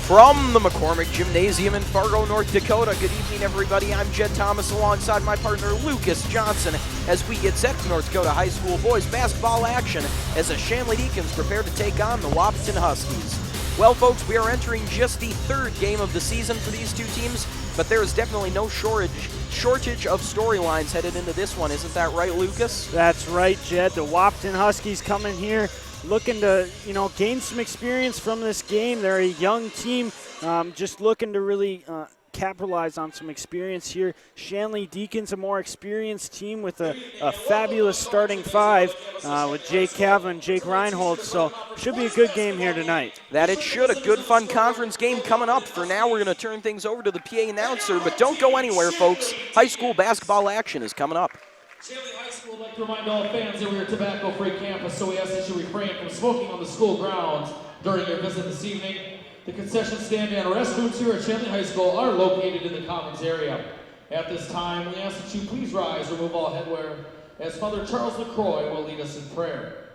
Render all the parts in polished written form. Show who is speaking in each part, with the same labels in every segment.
Speaker 1: From the McCormick Gymnasium in Fargo, North Dakota, good evening, everybody. I'm Jed Thomas alongside my partner Lucas Johnson as we get set for North Dakota High School boys basketball action as the Shanley Deacons prepare to take on the Wahpeton Huskies. Well, folks, we are entering just the third game of the season for these two teams, but there is definitely no shortage of storylines headed into this one. Isn't that right, Lucas?
Speaker 2: That's right, Jed. The Wahpeton Huskies coming here looking to, gain some experience from this game. They're a young team, just looking to really capitalize on some experience here. Shanley Deacons, a more experienced team with a fabulous starting five with Jake Cavan and Jake Reinhold, so should be a good game here tonight.
Speaker 1: That it should. A good, fun conference game coming up. For now, we're going to turn things over to the PA announcer, but don't go anywhere, folks. High school basketball action is coming up.
Speaker 3: Shanley High School would like to remind all fans that we are a tobacco-free campus, so we ask that you refrain from smoking on the school grounds during your visit this evening. The concession stand and restrooms here at Shanley High School are located in the Commons area. At this time, we ask that you please rise, remove all headwear, as Father Charles LaCroix will lead us in prayer.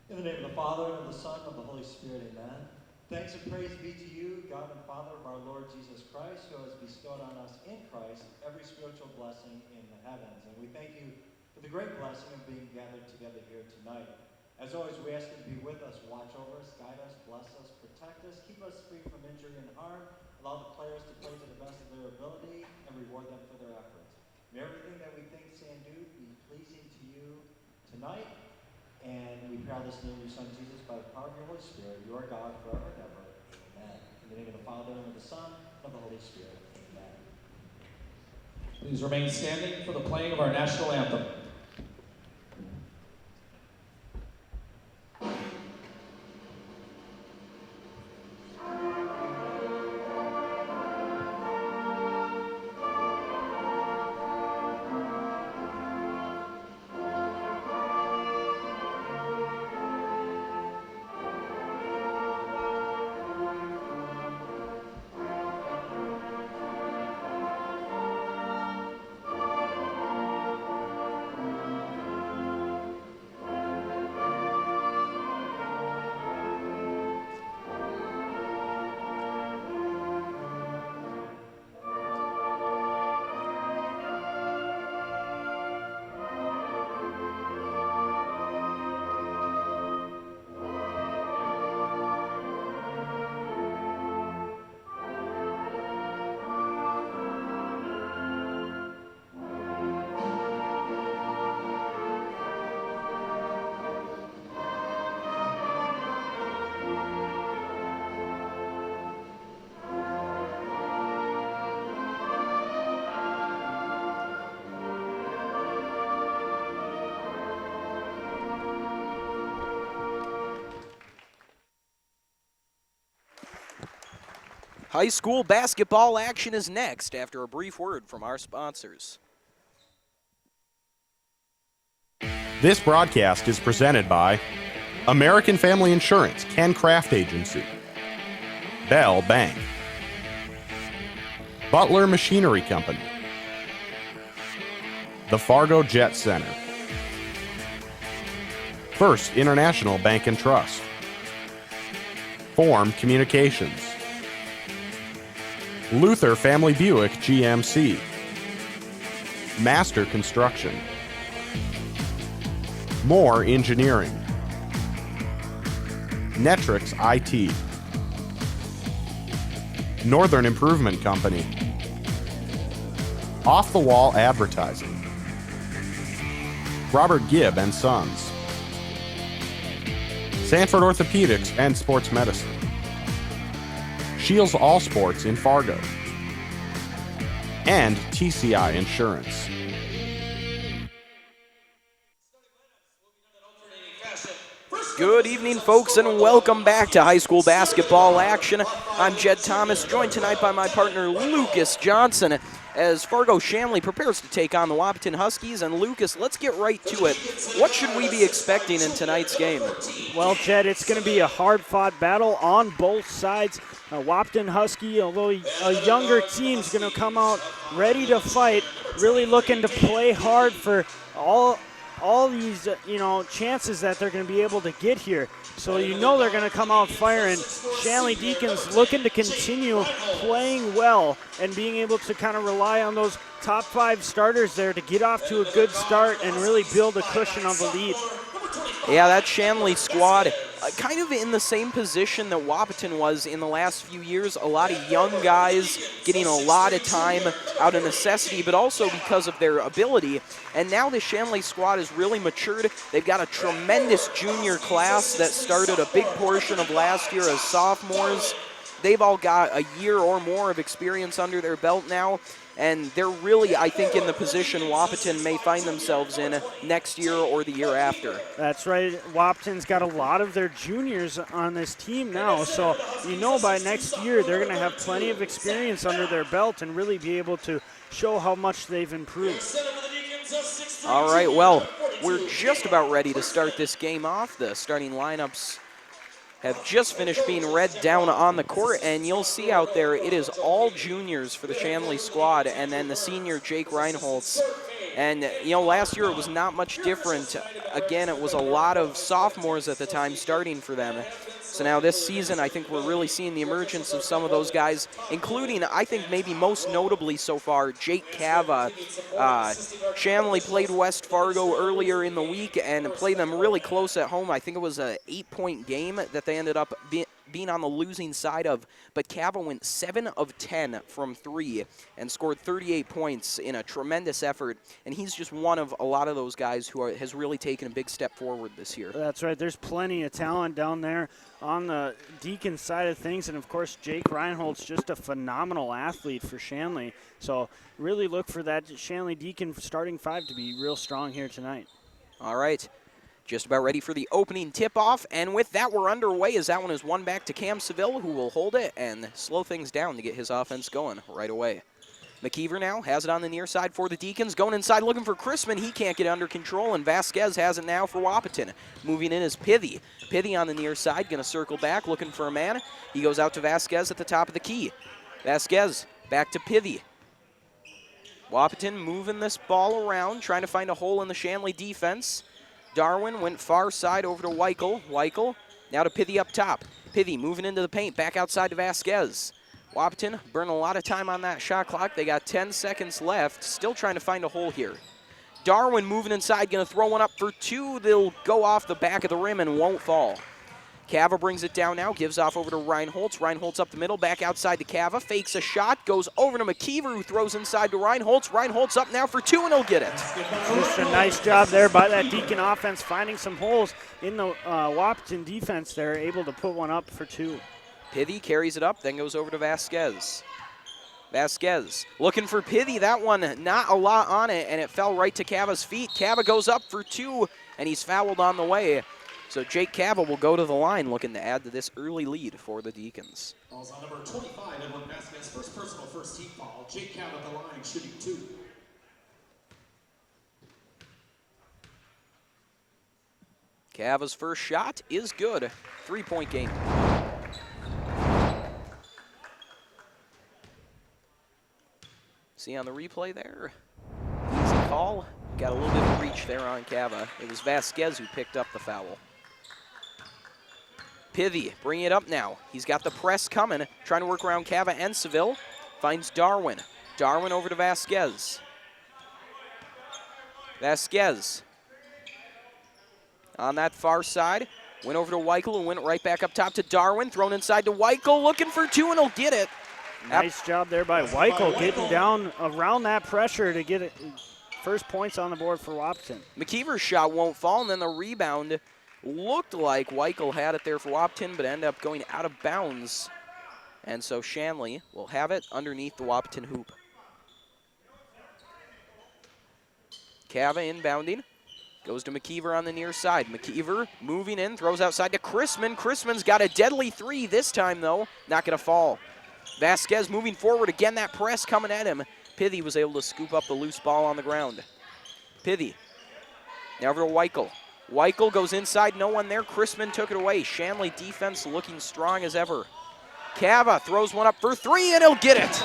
Speaker 4: In the name of the Father, and of the Son, and of the Holy Spirit, amen. Thanks and praise be to you, God and Father of our Lord Jesus Christ, who has bestowed on us in Christ every spiritual blessing in the heavens. And we thank you for the great blessing of being gathered together here tonight. As always, we ask you to be with us, watch over us, guide us, bless us, protect us, keep us free from injury and harm, allow the players to play to the best of their ability, and reward them for their efforts. May everything that we think, say, and do be pleasing to you tonight. And we pray all this in the name of your Son, Jesus, by the power of your Holy Spirit, you are God forever and ever. Amen. In the name of the Father, and of the Son, and of the Holy Spirit. Amen.
Speaker 3: Please remain standing for the playing of our national anthem.
Speaker 1: High school basketball action is next after a brief word from our sponsors.
Speaker 5: This broadcast is presented by American Family Insurance, Ken Craft Agency, Bell Bank, Butler Machinery Company, the Fargo Jet Center, First International Bank and Trust, Form Communications, Luther Family Buick GMC, Master Construction, Moore Engineering, Netrix IT, Northern Improvement Company, Off the Wall Advertising, Robert Gibb and Sons, Sanford Orthopedics and Sports Medicine, Shields All Sports in Fargo, and TCI Insurance.
Speaker 1: Good evening, folks, and welcome back to high school basketball action. I'm Jed Thomas, joined tonight by my partner Lucas Johnson as Fargo Shanley prepares to take on the Wahpeton Huskies. And Lucas, let's get right to it. What should we be expecting in tonight's game?
Speaker 2: Well, Jed, it's going to be a hard-fought battle on both sides. Wahpeton Husky, although a younger team, is going to come out ready to fight, really looking to play hard for all all these, chances that they're going to be able to get here. So they're going to come out firing. Shanley Deacons looking to continue playing well and being able to kind of rely on those top 5 starters there to get off to a good start and really build a cushion of a lead.
Speaker 1: Yeah, that Shanley squad kind of in the same position that Wahpeton was in the last few years. A lot of young guys getting a lot of time out of necessity, but also because of their ability. And now the Shanley squad has really matured. They've got a tremendous junior class that started a big portion of last year as sophomores. They've all got a year or more of experience under their belt now. And they're really, I think, in the position Wahpeton may find themselves in next year or the year after.
Speaker 2: That's right. Wahpeton's got a lot of their juniors on this team now. So, by next year, they're going to have plenty of experience under their belt and really be able to show how much they've improved.
Speaker 1: All right, well, we're just about ready to start this game off. The starting lineups have just finished being read down on the court, and you'll see out there it is all juniors for the Shanley squad, and then the senior Jake Reinholtz. And, last year it was not much different. Again, it was a lot of sophomores at the time starting for them. So now this season, I think we're really seeing the emergence of some of those guys, including, I think, maybe most notably so far, Jake Cava. Shanley played West Fargo earlier in the week and played them really close at home. I think it was an 8-point game that they ended up being on the losing side of, but Cava went 7 of 10 from 3 and scored 38 points in a tremendous effort, and he's just one of a lot of those guys who has really taken a big step forward this year.
Speaker 2: That's right. There's plenty of talent down there on the Deacons side of things, and of course Jake Reinhold's just a phenomenal athlete for Shanley. So really look for that Shanley Deacon starting 5 to be real strong here tonight.
Speaker 1: All right. Just about ready for the opening tip-off, and with that, we're underway as that one is won back to Cam Seville, who will hold it and slow things down to get his offense going right away. McKeever now has it on the near side for the Deacons, going inside looking for Chrisman. He can't get under control, and Vasquez has it now for Wahpeton. Moving in is Pithy. Pithy on the near side, going to circle back, looking for a man. He goes out to Vasquez at the top of the key. Vasquez back to Pithy. Wahpeton moving this ball around, trying to find a hole in the Shanley defense. Darwin went far side over to Weichel. Weichel now to Pithy up top. Pithy moving into the paint, back outside to Vasquez. Wahpeton burning a lot of time on that shot clock. They got 10 seconds left, still trying to find a hole here. Darwin moving inside, going to throw one up for 2. They'll go off the back of the rim and won't fall. Cava brings it down now, gives off over to Reinholtz. Reinholtz up the middle, back outside to Cava, fakes a shot, goes over to McKeever, who throws inside to Reinholtz. Reinholtz up now for 2, and he'll get it.
Speaker 2: Just a nice job there by that Deacon offense, finding some holes in the Wahpeton defense. They're able to put one up for 2.
Speaker 1: Pithy carries it up, then goes over to Vasquez. Vasquez looking for Pithy. That one, not a lot on it, and it fell right to Cava's feet. Cava goes up for 2, and he's fouled on the way. So Jake Cava will go to the line looking to add to this early lead for the Deacons.
Speaker 3: Falls on number 25, Edwin Vasquez, first personal, first team foul. Jake Cava at the line, shooting 2.
Speaker 1: Cava's first shot is good. 3-point game. See on the replay there, easy call. Got a little bit of reach there on Cava. It was Vasquez who picked up the foul. Pithy bringing it up now. He's got the press coming, trying to work around Cava and Seville. Finds Darwin. Darwin over to Vasquez. Vasquez on that far side. Went over to Weichel and went right back up top to Darwin. Thrown inside to Weichel, looking for 2, and he'll get it.
Speaker 2: Nice job there by Weichel, getting down around that pressure to get it. First points on the board for Wahpeton.
Speaker 1: McKeever's shot won't fall, and then the rebound looked like Weichel had it there for Wahpeton, but ended up going out of bounds. And so Shanley will have it underneath the Wahpeton hoop. Cava inbounding. Goes to McKeever on the near side. McKeever moving in, throws outside to Chrisman. Chrisman's got a deadly 3 this time, though. Not going to fall. Vasquez moving forward. Again, that press coming at him. Pithy was able to scoop up the loose ball on the ground. Pithy. Now over to Weichel. Weichel goes inside, no one there. Chrisman took it away. Shanley defense looking strong as ever. Cava throws one up for 3, and he'll get it.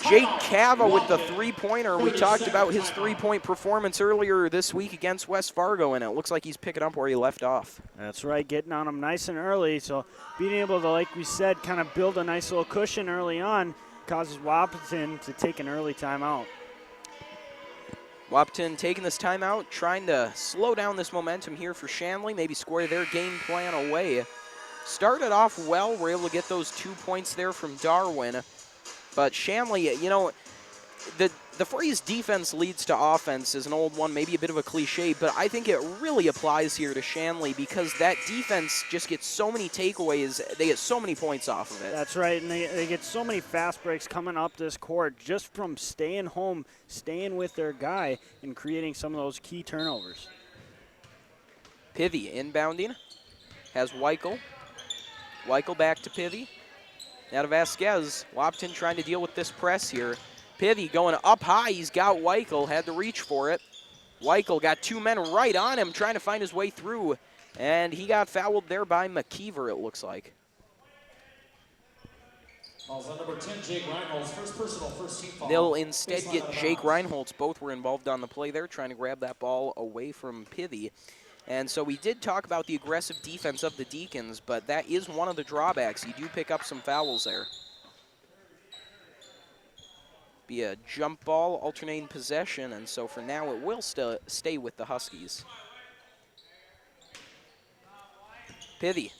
Speaker 1: Jake Cava with the three-pointer. We talked about his three-point performance earlier this week against West Fargo, and it looks like he's picking up where he left off.
Speaker 2: That's right, getting on him nice and early. So being able to, like we said, kind of build a nice little cushion early on causes Wahpeton to take an early timeout.
Speaker 1: Wahpeton taking this timeout, trying to slow down this momentum here for Shanley, maybe square their game plan away. Started off well, were able to get those 2 points there from Darwin. But Shanley, you know, the phrase defense leads to offense is an old one, maybe a bit of a cliche, but I think it really applies here to Shanley because that defense just gets so many takeaways. They get so many points off of it.
Speaker 2: That's right, and they get so many fast breaks coming up this court just from staying home, staying with their guy, and creating some of those key turnovers.
Speaker 1: Pivy inbounding, has Weichel. Weichel back to Pivy. Now to Vasquez. Wahpeton trying to deal with this press here. Pivy going up high. He's got Weichel. Had to reach for it. Weichel got two men right on him trying to find his way through. And he got fouled there by McKeever, it looks like.
Speaker 3: Falls on number 10, Jake Reinholz. First personal, first team foul.
Speaker 1: They'll instead get Jake Reinholz. Both were involved on the play there, trying to grab that ball away from Pivy. And so we did talk about the aggressive defense of the Deacons, but that is one of the drawbacks. You do pick up some fouls there. Be a jump ball, alternating possession, and so for now it will stay with the Huskies. Pivy.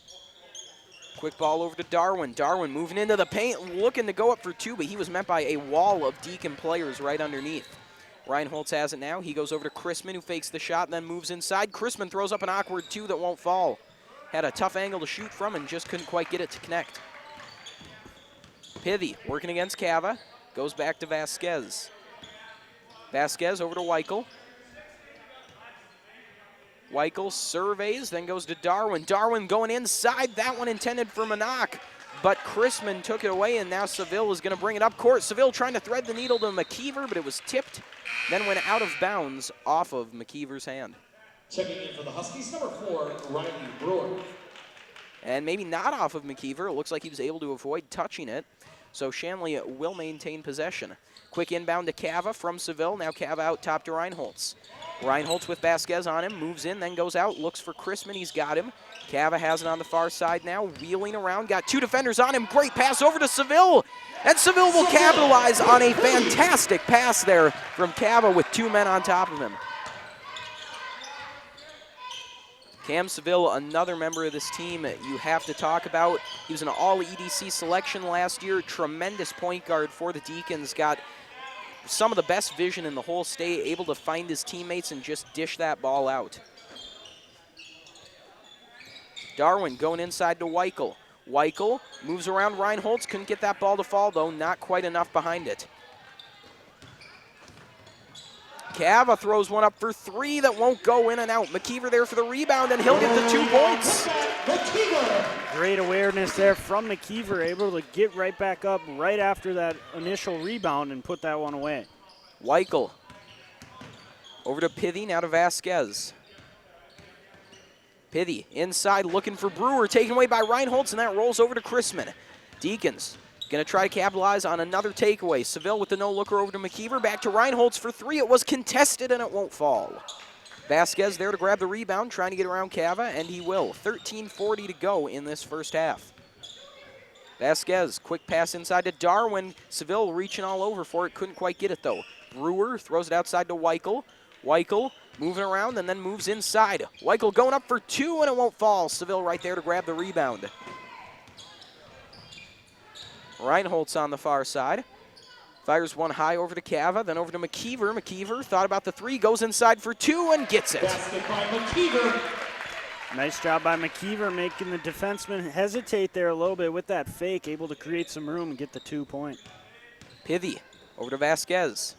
Speaker 1: Quick ball over to Darwin. Darwin moving into the paint, looking to go up for two, but he was met by a wall of Deacon players right underneath. Reinholz has it now. He goes over to Chrisman, who fakes the shot and then moves inside. Chrisman throws up an awkward two that won't fall. Had a tough angle to shoot from and just couldn't quite get it to connect. Pivy working against Cava. Goes back to Vasquez. Vasquez over to Weichel. Weichel surveys, then goes to Darwin. Darwin going inside. That one intended for Manak. But Chrisman took it away, and now Seville is going to bring it up court. Seville trying to thread the needle to McKeever, but it was tipped, then went out of bounds off of McKeever's hand.
Speaker 3: Checking in for the Huskies, number 4, Riley Brewer.
Speaker 1: And maybe not off of McKeever. It looks like he was able to avoid touching it. So Shanley will maintain possession. Quick inbound to Cava from Seville. Now Cava out top to Reinholz. Reinholz with Vasquez on him, moves in, then goes out, looks for Chrisman. He's got him. Cava has it on the far side now, wheeling around, got two defenders on him. Great pass over to Seville. And Seville will capitalize on a fantastic pass there from Cava with two men on top of him. Cam Seville, another member of this team you have to talk about. He was an all-EDC selection last year. Tremendous point guard for the Deacons. Got some of the best vision in the whole state, able to find his teammates and just dish that ball out. Darwin going inside to Weichel. Weichel moves around Reinholz. Couldn't get that ball to fall, though. Not quite enough behind it. Cava throws one up for three that won't go in and out. McKeever there for the rebound, and he'll get the 2 points.
Speaker 2: Great awareness there from McKeever, able to get right back up right after that initial rebound and put that one away.
Speaker 1: Weichel over to Pivy, now to Vasquez. Pivy inside looking for Brewer, taken away by Reinholz, and that rolls over to Chrisman. Deacons going to try to capitalize on another takeaway. Seville with the no-looker over to McKeever. Back to Reinholz for three. It was contested, and it won't fall. Vasquez there to grab the rebound, trying to get around Cava, and he will. 13:40 to go in this first half. Vasquez, quick pass inside to Darwin. Seville reaching all over for it. Couldn't quite get it, though. Brewer throws it outside to Weichel. Weichel moving around and then moves inside. Weichel going up for two, and it won't fall. Seville right there to grab the rebound. Reinholz on the far side. Fires one high over to Cava, then over to McKeever. McKeever thought about the three, goes inside for two, and gets it.
Speaker 3: Basket by McKeever.
Speaker 2: Nice job by McKeever, making the defenseman hesitate there a little bit with that fake, able to create some room and get the 2 point.
Speaker 1: Pivy over to Vasquez.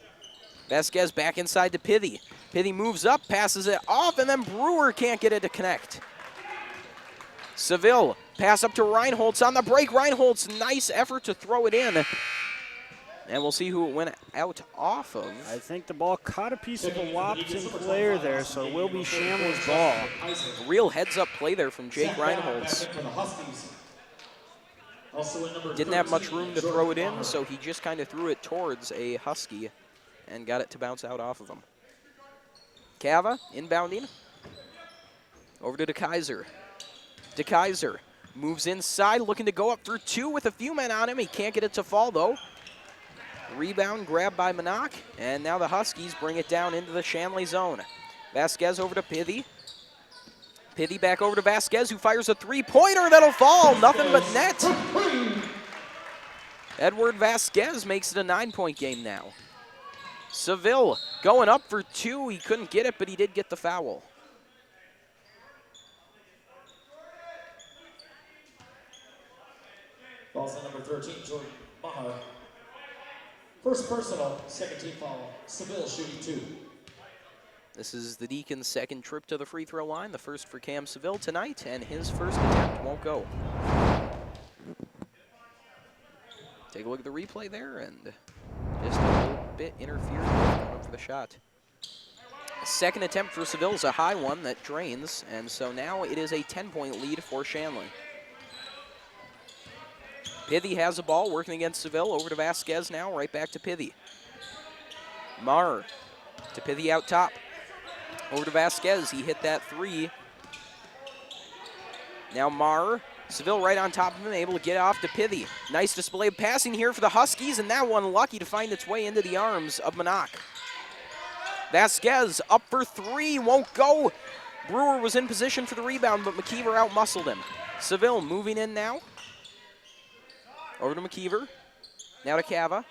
Speaker 1: Vasquez back inside to Pivy. Pivy moves up, passes it off, and then Brewer can't get it to connect. Seville, pass up to Reinholz on the break. Reinholz, nice effort to throw it in. And we'll see who it went out off of.
Speaker 2: I think the ball caught a piece of a Wahpeton player there, so it will be Shanley's ball.
Speaker 1: Real heads-up play there from Jake Reinholz.
Speaker 3: Also in number
Speaker 1: Didn't have much
Speaker 3: 13,
Speaker 1: room to
Speaker 3: Jordan
Speaker 1: throw it in,
Speaker 3: Maher.
Speaker 1: so he just kind of threw it towards a Husky and got it to bounce out off of him. Cava inbounding. Over to DeKaiser. DeKaiser moves inside, looking to go up through 2 with a few men on him. He can't get it to fall, though. Rebound grabbed by Manak, and now the Huskies bring it down into the Shanley zone. Vasquez over to Pithy. Pithy back over to Vasquez, who fires a three-pointer that'll fall. Nothing but net. Edward Vasquez makes it a 9-point game now. Seville going up for 2. He couldn't get it, but he did get the foul.
Speaker 3: Falls on number 13, Jordan Maher. First personal, second team foul. Seville shooting 2.
Speaker 1: This is the Deacons' second trip to the free throw line, the first for Cam Seville tonight, and his first attempt won't go. Take a look at the replay there, and just a little bit interfered with going up for the shot. Second attempt for Seville is a high one that drains, and so now it is a 10-point lead for Shanley. Pithy has the ball, working against Seville. Over to Vasquez now, right back to Pithy. Maher to Pithy out top. Over to Vasquez, he hit that 3. Now Maher, Seville right on top of him, able to get off to Pithy. Nice display of passing here for the Huskies, and that one lucky to find its way into the arms of Manak. Vasquez up for 3, won't go. Brewer was in position for the rebound, but McKeever out-muscled him. Seville moving in now. Over to McKeever. Now to Cava.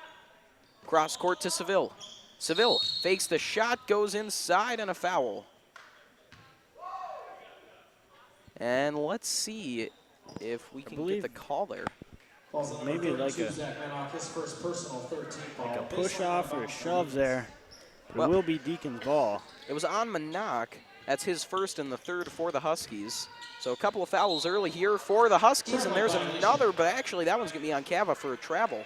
Speaker 1: Cross court to Seville. Seville fakes the shot, goes inside, and a foul. And let's see if we can get the call there.
Speaker 2: Maybe like a push-off or a shove there. It will be Deacons' ball.
Speaker 1: It was on Manak. That's his first and the third for the Huskies. So a couple of fouls early here for the Huskies, and there's another, but actually that one's going to be on Cava for a travel.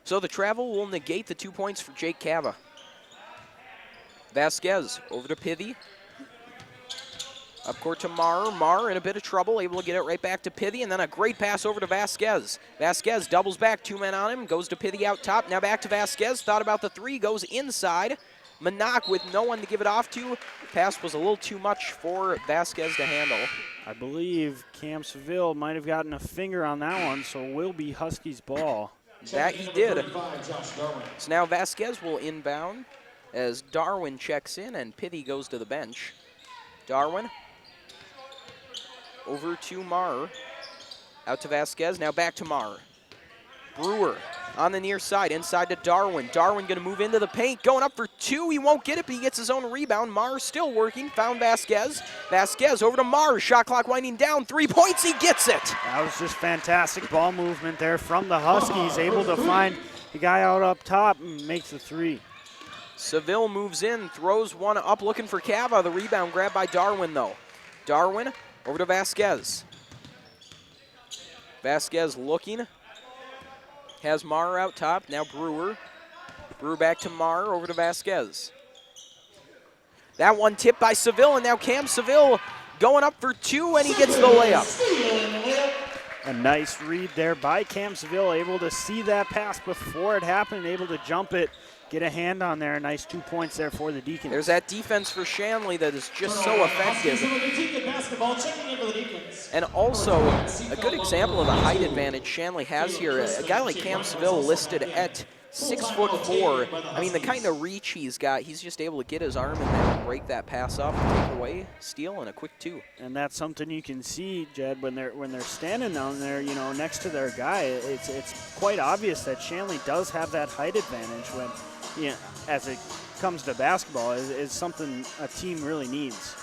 Speaker 1: So the travel will negate the 2 points for Jake Cava. Vasquez over to Pithy. Up court to Maher. Maher in a bit of trouble, able to get it right back to Pithy, and then a great pass over to Vasquez. Vasquez doubles back, 2 men on him, goes to Pithy out top. Now back to Vasquez, thought about the 3, goes inside. Manak with no one to give it off to. Pass was a little too much for Vasquez to handle.
Speaker 2: I believe Cam Seville might have gotten a finger on that one, so it will be Huskies' ball.
Speaker 1: That he did. So now Vasquez will inbound as Darwin checks in and Pithy goes to the bench. Darwin over to Maher. Out to Vasquez, now back to Maher. Brewer on the near side, inside to Darwin. Darwin going to move into the paint, going up for 2. He won't get it, but he gets his own rebound. Maher still working, found Vasquez. Vasquez over to Maher, shot clock winding down, 3 points, he gets it.
Speaker 2: That was just fantastic ball movement there from the Huskies, able to find the guy out up top and makes the 3.
Speaker 1: Seville moves in, throws one up, looking for Cava. The rebound grabbed by Darwin, though. Darwin over to Vasquez. Vasquez looking. Has Maher out top, now Brewer. Brewer back to Maher, over to Vasquez. That one tipped by Seville, and now Cam Seville going up for 2, and he gets the layup.
Speaker 2: A nice read there by Cam Seville, able to see that pass before it happened, able to jump it, get a hand on there. Nice 2 points there for the Deacons.
Speaker 1: There's that defense for Shanley that is just so effective. And also, a good example of the height advantage Shanley has here. A guy like Cam Seville listed at 6'4". I mean, the kind of reach he's got, he's just able to get his arm in there and break that pass up, take it away, steal, and a quick 2.
Speaker 2: And that's something you can see, Jed, when they're standing down there, you know, next to their guy. It's quite obvious that Shanley does have that height advantage when, you know, as it comes to basketball, is something a team really needs.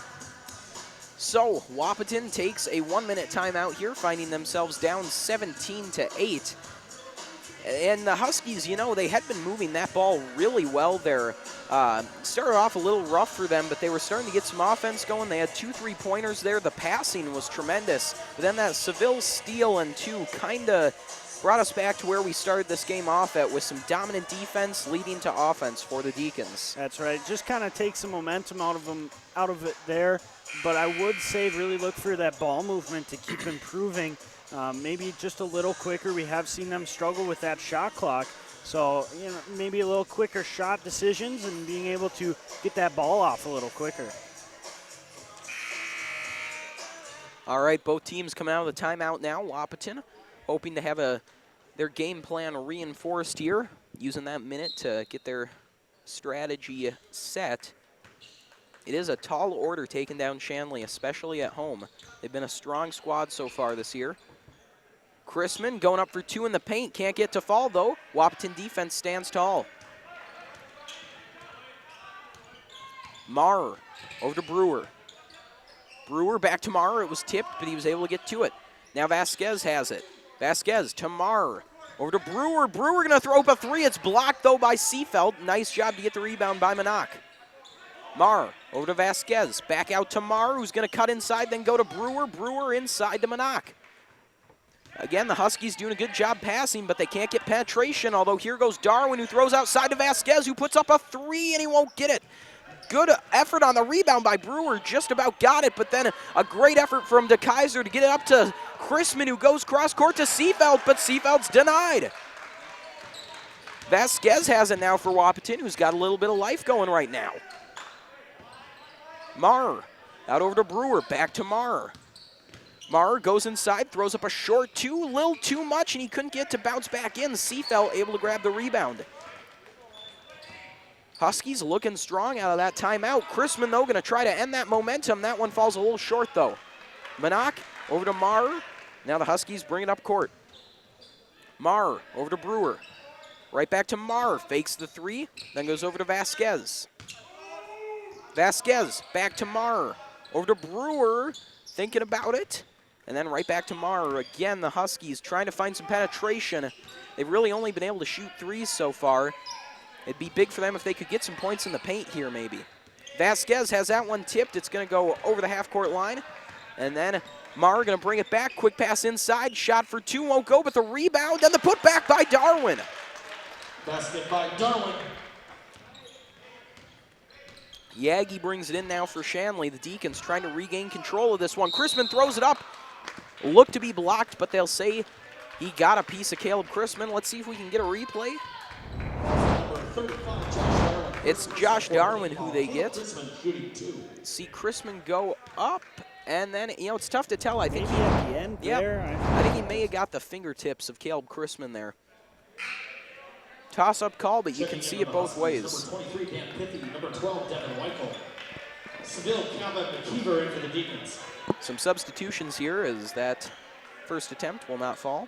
Speaker 1: So Wahpeton takes a 1-minute timeout here, finding themselves down 17-8. And the Huskies, you know, they had been moving that ball really well there. Started off a little rough for them, but they were starting to get some offense going. They had 2 3-pointers there. The passing was tremendous. But then that Seville steal and 2 kind of brought us back to where we started this game off at, with some dominant defense leading to offense for the Deacons.
Speaker 2: That's right. Just kind of take some momentum out of it there. But I would say really look for that ball movement to keep improving. Maybe just a little quicker. We have seen them struggle with that shot clock. So, maybe a little quicker shot decisions and being able to get that ball off a little quicker.
Speaker 1: All right, both teams coming out of the timeout now. Wahpeton hoping to have their game plan reinforced here, using that minute to get their strategy set. It is a tall order taking down Shanley, especially at home. They've been a strong squad so far this year. Chrisman going up for 2 in the paint. Can't get to fall, though. Wahpeton defense stands tall. Marr over to Brewer. Brewer back to Marr. It was tipped, but he was able to get to it. Now Vasquez has it. Vasquez to Marr. Over to Brewer. Brewer going to throw up a 3. It's blocked, though, by Seefeld. Nice job to get the rebound by Manock. Marr over to Vasquez. Back out to Marr, who's going to cut inside, then go to Brewer. Brewer inside to Manock. Again, the Huskies doing a good job passing, but they can't get penetration, although here goes Darwin, who throws outside to Vasquez, who puts up a 3, and he won't get it. Good effort on the rebound by Brewer, just about got it, but then a great effort from DeKaiser to get it up to Chrisman, who goes cross-court to Seefeld, but Seefeld's denied. Vasquez has it now for Wahpeton, who's got a little bit of life going right now. Marr out over to Brewer, back to Marr. Marr goes inside, throws up a short 2, little too much, and he couldn't get to bounce back in. Seefeld able to grab the rebound. Huskies looking strong out of that timeout. Chrisman, though, going to try to end that momentum. That one falls a little short, though. Manock over to Marr. Now the Huskies bring it up court. Marr over to Brewer. Right back to Marr. Fakes the 3, then goes over to Vasquez. Vasquez back to Marr. Over to Brewer, thinking about it. And then right back to Marr. Again, the Huskies trying to find some penetration. They've really only been able to shoot 3s so far. It'd be big for them if they could get some points in the paint here, maybe. Vasquez has that one tipped. It's going to go over the half-court line. And then Marr going to bring it back. Quick pass inside. Shot for 2 won't go, but the rebound and the putback by Darwin.
Speaker 3: Basket by Darwin.
Speaker 1: Yagi brings it in now for Shanley. The Deacons trying to regain control of this one. Chrisman throws it up. Looked to be blocked, but they'll say he got a piece of Caleb Chrisman. Let's see if we can get a replay. It's Josh Darwin who they get. See Chrisman go up, and then, it's tough to tell. I think
Speaker 2: maybe at the end there.
Speaker 1: I think he may have got the fingertips of Caleb Chrisman there. Toss-up call, but you can see it both ways.
Speaker 3: Number 23, Dan Pithy. Number 12, Devin Weichel. Seville, Calvin McKeever in for the Deacons.
Speaker 1: Some substitutions here as that first attempt will not fall.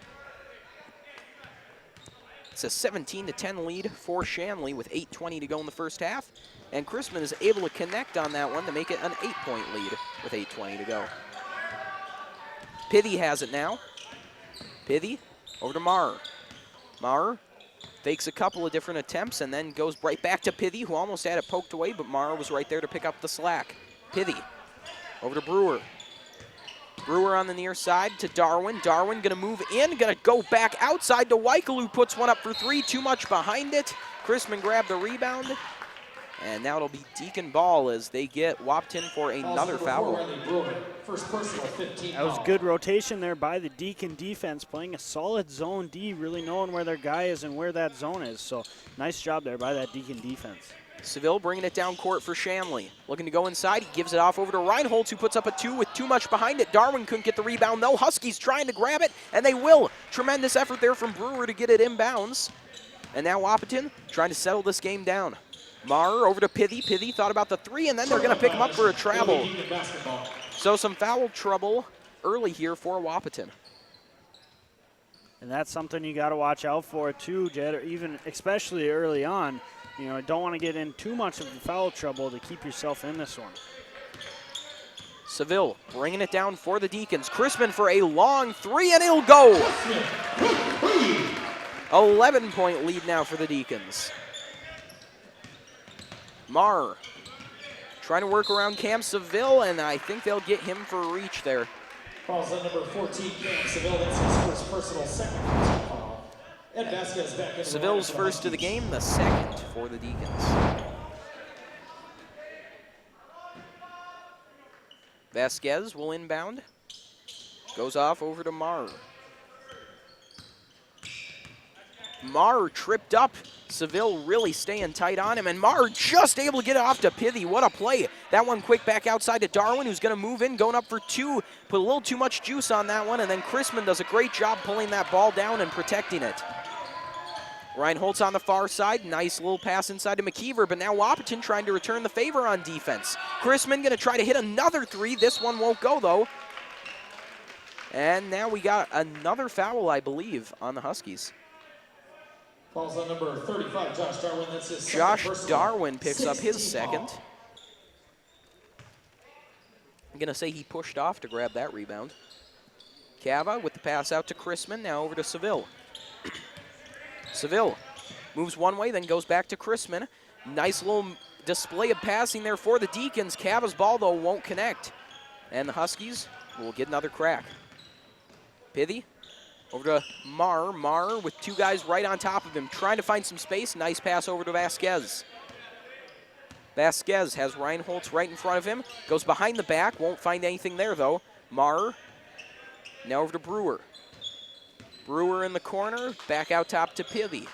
Speaker 1: It's a 17-10 lead for Shanley with 8:20 to go in the first half. And Chrisman is able to connect on that one to make it an 8-point lead with 8:20 to go. Pithy has it now. Pithy over to Marr. Marr fakes a couple of different attempts and then goes right back to Pithy, who almost had it poked away, but Marr was right there to pick up the slack. Pithy over to Brewer. Brewer on the near side to Darwin. Darwin going to move in, going to go back outside to Weichel, who puts one up for 3. Too much behind it. Chrisman grabbed the rebound. And now it'll be Deacon ball as they get Wahpeton for another foul.
Speaker 3: First personal, 15
Speaker 2: that was good rotation there by the Deacon defense, playing a solid zone D, really knowing where their guy is and where that zone is. So nice job there by that Deacon defense.
Speaker 1: Seville bringing it down court for Shanley. Looking to go inside. He gives it off over to Reinholtz, who puts up a 2 with too much behind it. Darwin couldn't get the rebound, though. Huskies trying to grab it, and they will. Tremendous effort there from Brewer to get it inbounds. And now Wahpeton trying to settle this game down. Marr over to Pithy. Pithy thought about the 3, and then they're going to pick him up for a travel. So some foul trouble early here for Wahpeton.
Speaker 2: And that's something you got to watch out for too, Jed, or even especially early on. Don't want to get in too much of the foul trouble to keep yourself in this one.
Speaker 1: Seville bringing it down for the Deacons. Chrisman for a long 3, and it'll go. 11-point lead now for the Deacons. Marr trying to work around Cam Seville, and I think they'll get him for a reach there.
Speaker 3: Falls on number 14, Cam Seville. That's his first personal, second foul. Ed Vasquez back in
Speaker 1: Seville's
Speaker 3: the
Speaker 1: first of the game, the second for the Deacons. Vasquez will inbound. Goes off over to Marr. Marr tripped up. Seville really staying tight on him, and Marr just able to get it off to Pithy. What a play. That one quick back outside to Darwin, who's going to move in, going up for two. Put a little too much juice on that one, and then Chrisman does a great job pulling that ball down and protecting it. Reinhold's on the far side. Nice little pass inside to McKeever, but now Wahpeton trying to return the favor on defense. Chrisman going to try to hit another three. This one won't go, though. And now we got another foul, I believe, on the Huskies.
Speaker 3: Falls on number 35, Josh Darwin. That's his
Speaker 1: Josh
Speaker 3: second
Speaker 1: Darwin picks up his
Speaker 3: 16th
Speaker 1: second.
Speaker 3: foul.
Speaker 1: I'm going to say he pushed off to grab that rebound. Cava with the pass out to Chrisman, now over to Seville. Seville moves one way, then goes back to Chrisman. Nice little display of passing there for the Deacons. Cava's ball, though, won't connect. And the Huskies will get another crack. Pithy over to Marr. Marr with two guys right on top of him, trying to find some space. Nice pass over to Vasquez. Vasquez has Reinholtz right in front of him. Goes behind the back, won't find anything there, though. Marr now over to Brewer. Brewer in the corner, back out top to Pithy.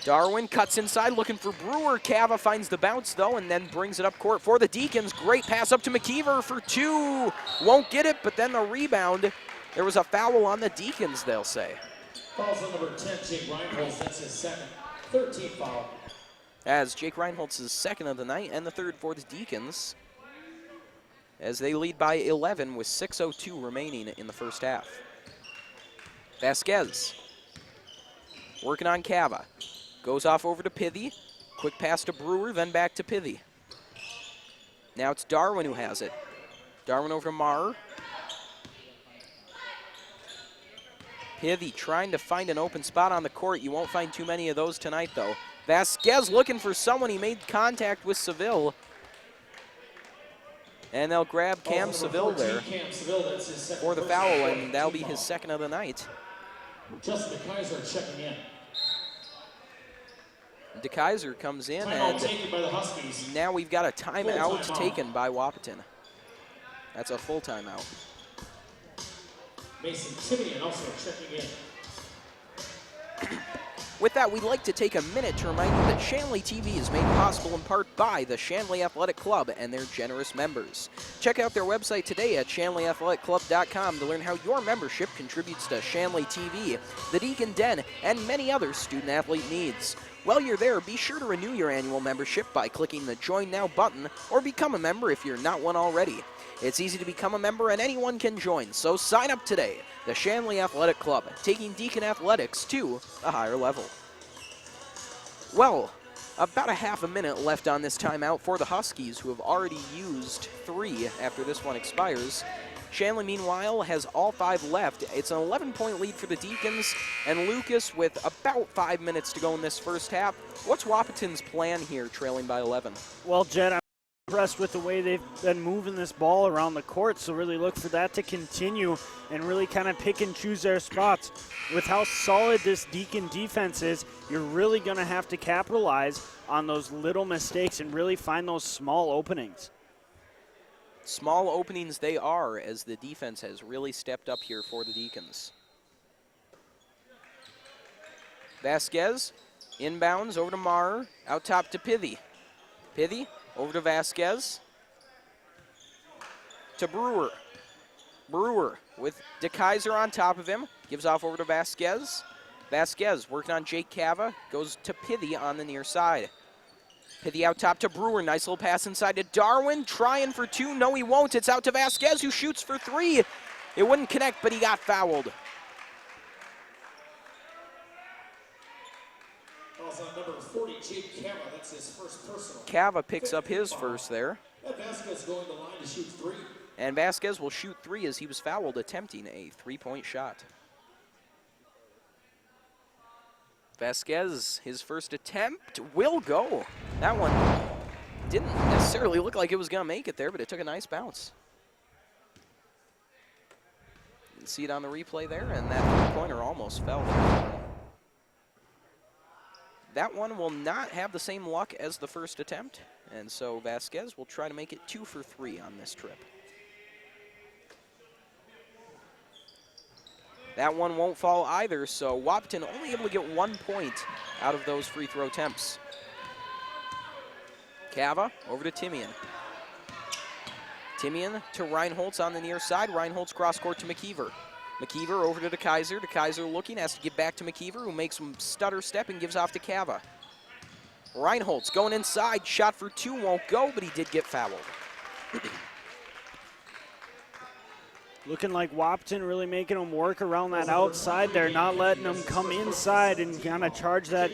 Speaker 1: Darwin cuts inside, looking for Brewer. Cava finds the bounce, though, and then brings it up court for the Deacons. Great pass up to McKeever for two. Won't get it, but then the rebound. There was a foul on the Deacons, they'll say.
Speaker 3: Falls on number 10, Jake Reinholtz. That's his second, 13th foul.
Speaker 1: As Jake Reinholtz' second of the night and the third for the Deacons, as they lead by 11 with 6:02 remaining in the first half. Vasquez working on Cava. Goes off over to Pithy. Quick pass to Brewer, then back to Pithy. Now it's Darwin who has it. Darwin over to Marr. Pithy trying to find an open spot on the court. You won't find too many of those tonight, though. Vasquez looking for someone. He made contact with Seville. And they'll grab Cam Seville there for the foul, and that'll be his second of the night.
Speaker 3: Justin DeKaiser checking in.
Speaker 1: DeKaiser comes in,
Speaker 3: Timeout
Speaker 1: and
Speaker 3: taken by the Huskies.
Speaker 1: now we've got a timeout
Speaker 3: Full timeout.
Speaker 1: taken by Wahpeton. That's a full timeout.
Speaker 3: Mason Timian also checking in.
Speaker 1: With that, we'd like to take a minute to remind you that Shanley TV is made possible in part by the Shanley Athletic Club and their generous members. Check out their website today at shanleyathletic.com to learn how your membership contributes to Shanley TV, the Deacon Den, and many other student-athlete needs. While you're there, be sure to renew your annual membership by clicking the Join Now button or become a member if you're not one already. It's easy to become a member and anyone can join, so sign up today. The Shanley Athletic Club, taking Deacon athletics to a higher level. Well, about a half a minute left on this timeout for the Huskies, who have already used 3 after this one expires. Shanley, meanwhile, has all 5 left. It's an 11-point lead for the Deacons, and Lucas with about 5 minutes to go in this first half. What's Wahpeton's plan here, trailing by 11?
Speaker 2: Well, Jed, I'm impressed with the way they've been moving this ball around the court, so really look for that to continue and really kind of pick and choose their spots. With how solid this Deacon defense is, you're really going to have to capitalize on those little mistakes and really find those small openings.
Speaker 1: Small openings they are, as the defense has really stepped up here for the Deacons. Vasquez inbounds over to Marr, out top to Pithy. Pithy over to Vasquez, to Brewer. Brewer with DeKaiser on top of him, gives off over to Vasquez. Vasquez working on Jake Cava, goes to Pithy on the near side. Pithy out top to Brewer, nice little pass inside to Darwin, trying for 2, no he won't, it's out to Vasquez who shoots for 3. It wouldn't connect, but he got fouled.
Speaker 3: Falls on number 40, Jake Cava. That's his first personal.
Speaker 1: Cava picks up his first there.
Speaker 3: Ed Vasquez going to the line to shoot 3.
Speaker 1: And Vasquez will shoot 3 as he was fouled attempting a 3-point shot. Vasquez, his first attempt, will go. That one didn't necessarily look like it was going to make it there, but it took a nice bounce. can see it on the replay there, and that three-pointer almost fell there. That one will not have the same luck as the first attempt, and so Vasquez will try to make it 2 for 3 on this trip. That one won't fall either, so Wahpeton only able to get 1 point out of those free throw attempts. Cava over to Timian. Timian to Reinholtz on the near side. Reinholtz cross court to McKeever. McKeever over to DeKaiser. DeKaiser looking, has to get back to McKeever, who makes him stutter step and gives off to Cava. Reinholtz going inside, shot for 2, won't go, but he did get fouled.
Speaker 2: Looking like Wahpeton really making them work around that outside there, not letting them come inside and kind of charge that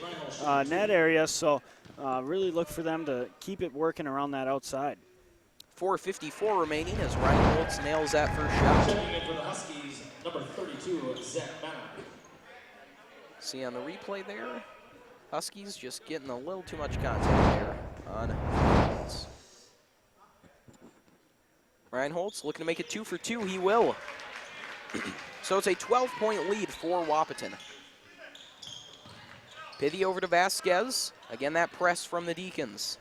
Speaker 2: net area. So really look for them to keep it working around that outside.
Speaker 1: 4:54 remaining as Reinholtz nails that first shot.
Speaker 3: Checking in for the Huskies, number 32, Zach Bannock.
Speaker 1: See on the replay there, Huskies just getting a little too much contact there on Reinholtz. Reinholtz looking to make it 2 for 2. He will. So it's a 12-point lead for Wahpeton. Pithy over to Vasquez. Again, that press from the Deacons.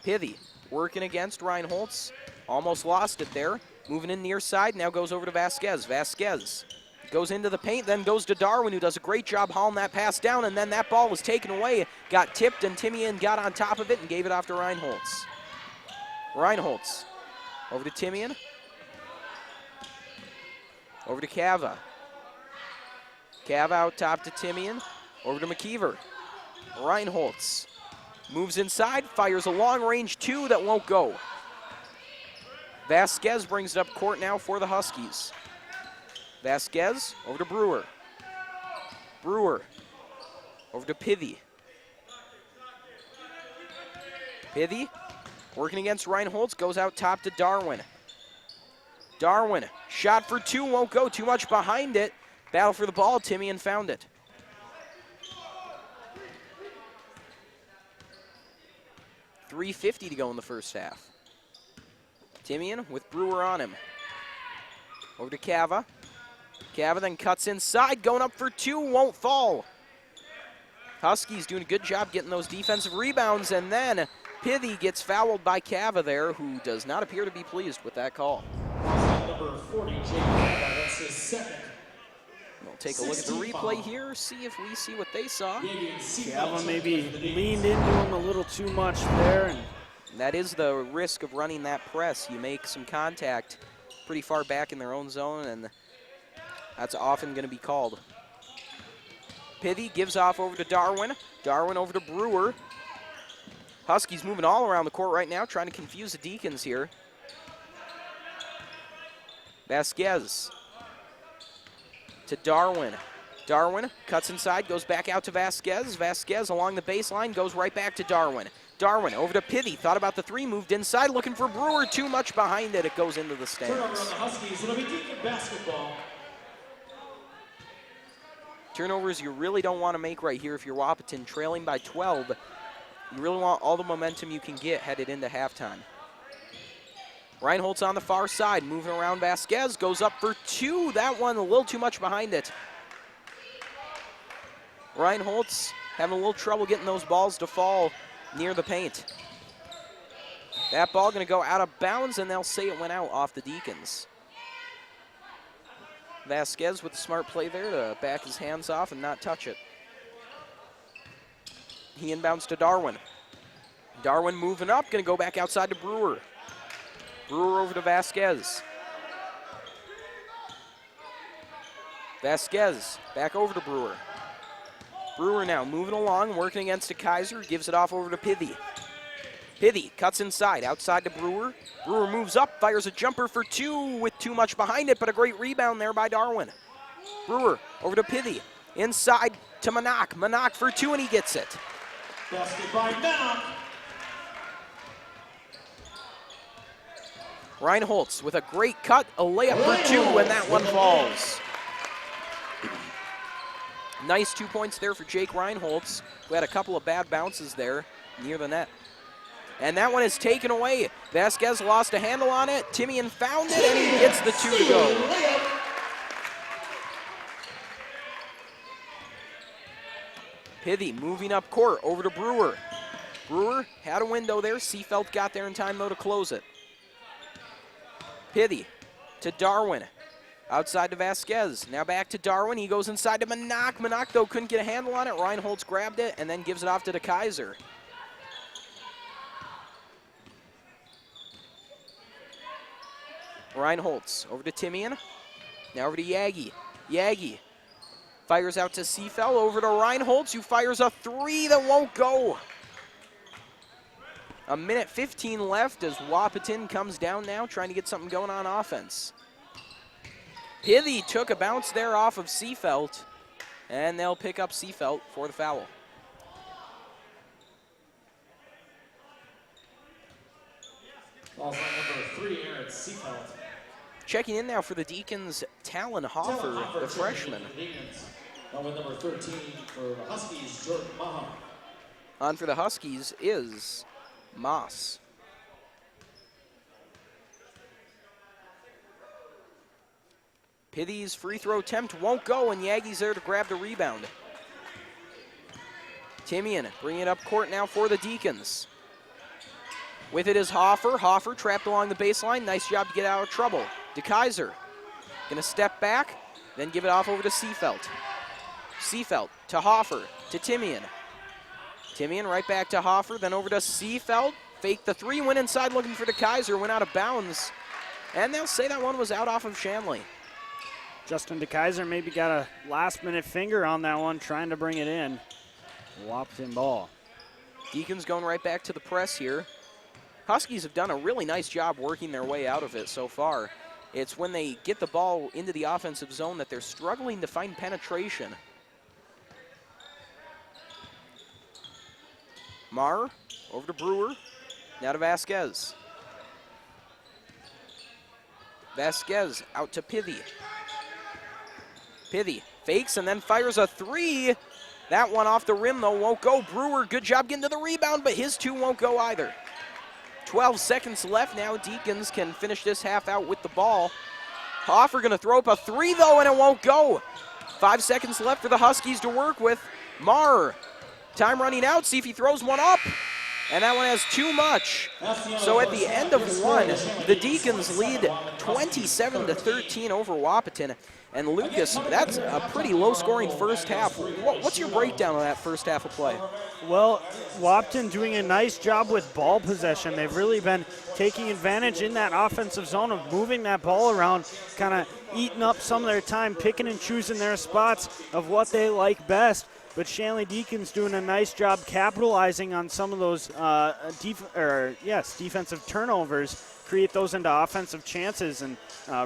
Speaker 1: Pithy working against Reinholtz. Almost lost it there. Moving in near side. Now goes over to Vasquez. Vasquez goes into the paint, then goes to Darwin, who does a great job hauling that pass down, and then that ball was taken away. Got tipped, and Timian got on top of it and gave it off to Reinholtz. Reinholtz over to Timian. Over to Cava. Cava out top to Timian. Over to McKeever. Reinholtz moves inside, fires a long-range 2 that won't go. Vasquez brings it up court now for the Huskies. Vasquez over to Brewer. Brewer over to Pithy. Pithy working against Reinholtz, goes out top to Darwin. Darwin, shot for 2, won't go, too much behind it. Battle for the ball, Timian found it. .350 to go in the first half. Timian with Brewer on him. Over to Cava. Cava then cuts inside, going up for 2, won't fall. Huskies doing a good job getting those defensive rebounds, and then Pithy gets fouled by Cava there, who does not appear to be pleased with that call.
Speaker 3: Number 40, Jake, that's his second.
Speaker 1: We'll take a look at the replay here, see if we see what they saw.
Speaker 2: Cava maybe leaned into him a little too much there. And
Speaker 1: that is the risk of running that press. You make some contact pretty far back in their own zone, and that's often going to be called. Pithy gives off over to Darwin. Darwin over to Brewer. Huskies moving all around the court right now, trying to confuse the Deacons here. Vasquez to Darwin. Darwin cuts inside, goes back out to Vasquez. Vasquez along the baseline, goes right back to Darwin. Darwin over to Pithy, thought about the 3, moved inside, looking for Brewer, too much behind it, it goes into the
Speaker 3: Turnover on the
Speaker 1: stands.
Speaker 3: Huskies, it'll be Deacon basketball.
Speaker 1: Turnovers you really don't want to make right here if you're Wahpeton, trailing by 12. You really want all the momentum you can get headed into halftime. Reinholtz on the far side, moving around Vasquez, goes up for 2. That one a little too much behind it. Reinholtz having a little trouble getting those balls to fall near the paint. That ball going to go out of bounds, and they'll say it went out off the Deacons. Vasquez with the smart play there to back his hands off and not touch it. He inbounds to Darwin. Darwin moving up, going to go back outside to Brewer. Brewer over to Vasquez. Vasquez back over to Brewer. Brewer now moving along, working against DeKaiser, gives it off over to Pithy. Pithy cuts inside, outside to Brewer. Brewer moves up, fires a jumper for 2 with too much behind it, but a great rebound there by Darwin. Brewer over to Pithy. Inside to Manok. Manok for 2, and he gets it.
Speaker 3: Basket by Bannock.
Speaker 1: Reinholtz with a great cut, a layup for 2, and that one falls. Nice 2 points there for Jake Reinholtz, who had a couple of bad bounces there near the net. And that one is taken away. Vasquez lost a handle on it. Timian found it, and he gets the 2 to go. Pithy moving up court over to Brewer. Brewer had a window there. Seafelt got there in time, though, to close it. Pithy to Darwin. Outside to Vasquez. Now back to Darwin. He goes inside to Manock. Manock, though, couldn't get a handle on it. Reinholtz grabbed it and then gives it off to DeKaiser. Reinholtz over to Timian. Now over to Yagi. Yagi fires out to Seafeld. Over to Reinholtz, who fires a three that won't go. A minute 15 left as Wahpeton comes down now, trying to get something going on offense. Pithy took a bounce there off of Seafelt, and they'll pick up Seafelt for the foul.
Speaker 3: Ball's on number 3, Aaron Seafelt.
Speaker 1: Checking in now for the Deacons, Talon Hoffer, the freshman.
Speaker 3: On with number 13 for the Huskies, Jordan Maha.
Speaker 1: On for the Huskies is Moss. Pithy's free throw attempt won't go, and Yagi's there to grab the rebound. Timian bringing it up court now for the Deacons. With it is Hoffer. Hoffer trapped along the baseline. Nice job to get out of trouble. DeKaiser gonna step back, then give it off over to Seafelt. Seafelt to Hoffer, to Timian. Timian right back to Hoffer, then over to Seafelt. Fake the three, went inside looking for DeKaiser, went out of bounds. And they'll say that one was out off of Shanley.
Speaker 2: Justin DeKaiser maybe got a last-minute finger on that one, trying to bring it in. Wahpeton ball.
Speaker 1: Deacons going right back to the press here. Huskies have done a really nice job working their way out of it so far. It's when they get the ball into the offensive zone that they're struggling to find penetration. Marr over to Brewer, now to Vasquez. Vasquez out to Pithy. Pithy fakes and then fires a three. That one off the rim, though, won't go. Brewer, good job getting to the rebound, but his two won't go either. 12 seconds left now. Deacons can finish this half out with the ball. Hoffer gonna throw up a three, though, and it won't go. 5 seconds left for the Huskies to work with. Marr, time running out, see if he throws one up. And that one has too much. So at the end of one, the Deacons lead 27-13 over Wahpeton. And Lucas, that's a pretty low-scoring first half. What's your breakdown of that first half of play?
Speaker 2: Well, Wahpeton doing a nice job with ball possession. They've really been taking advantage in that offensive zone of moving that ball around, kind of eating up some of their time, picking and choosing their spots of what they like best. But Shanley Deacons doing a nice job capitalizing on some of those defensive turnovers, create those into offensive chances, and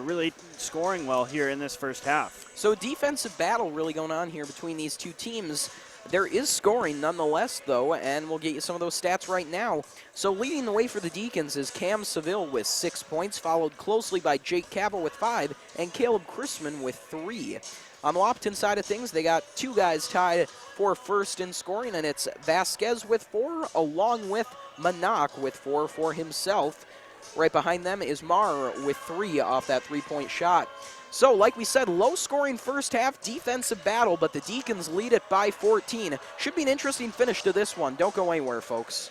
Speaker 2: really scoring well here in this first half.
Speaker 1: So defensive battle really going on here between these two teams. There is scoring nonetheless, though, and we'll get you some of those stats right now. So leading the way for the Deacons is Cam Seville with 6 points, followed closely by Jake Cabell with 5, and Caleb Chrisman with 3. On the Wahpeton side of things, they got two guys tied for first in scoring, and it's Vasquez with 4, along with Manock with 4 for himself. Right behind them is Marr with 3 off that three-point shot. So, like we said, low-scoring first half, defensive battle, but the Deacons lead it by 14. Should be an interesting finish to this one. Don't go anywhere, folks.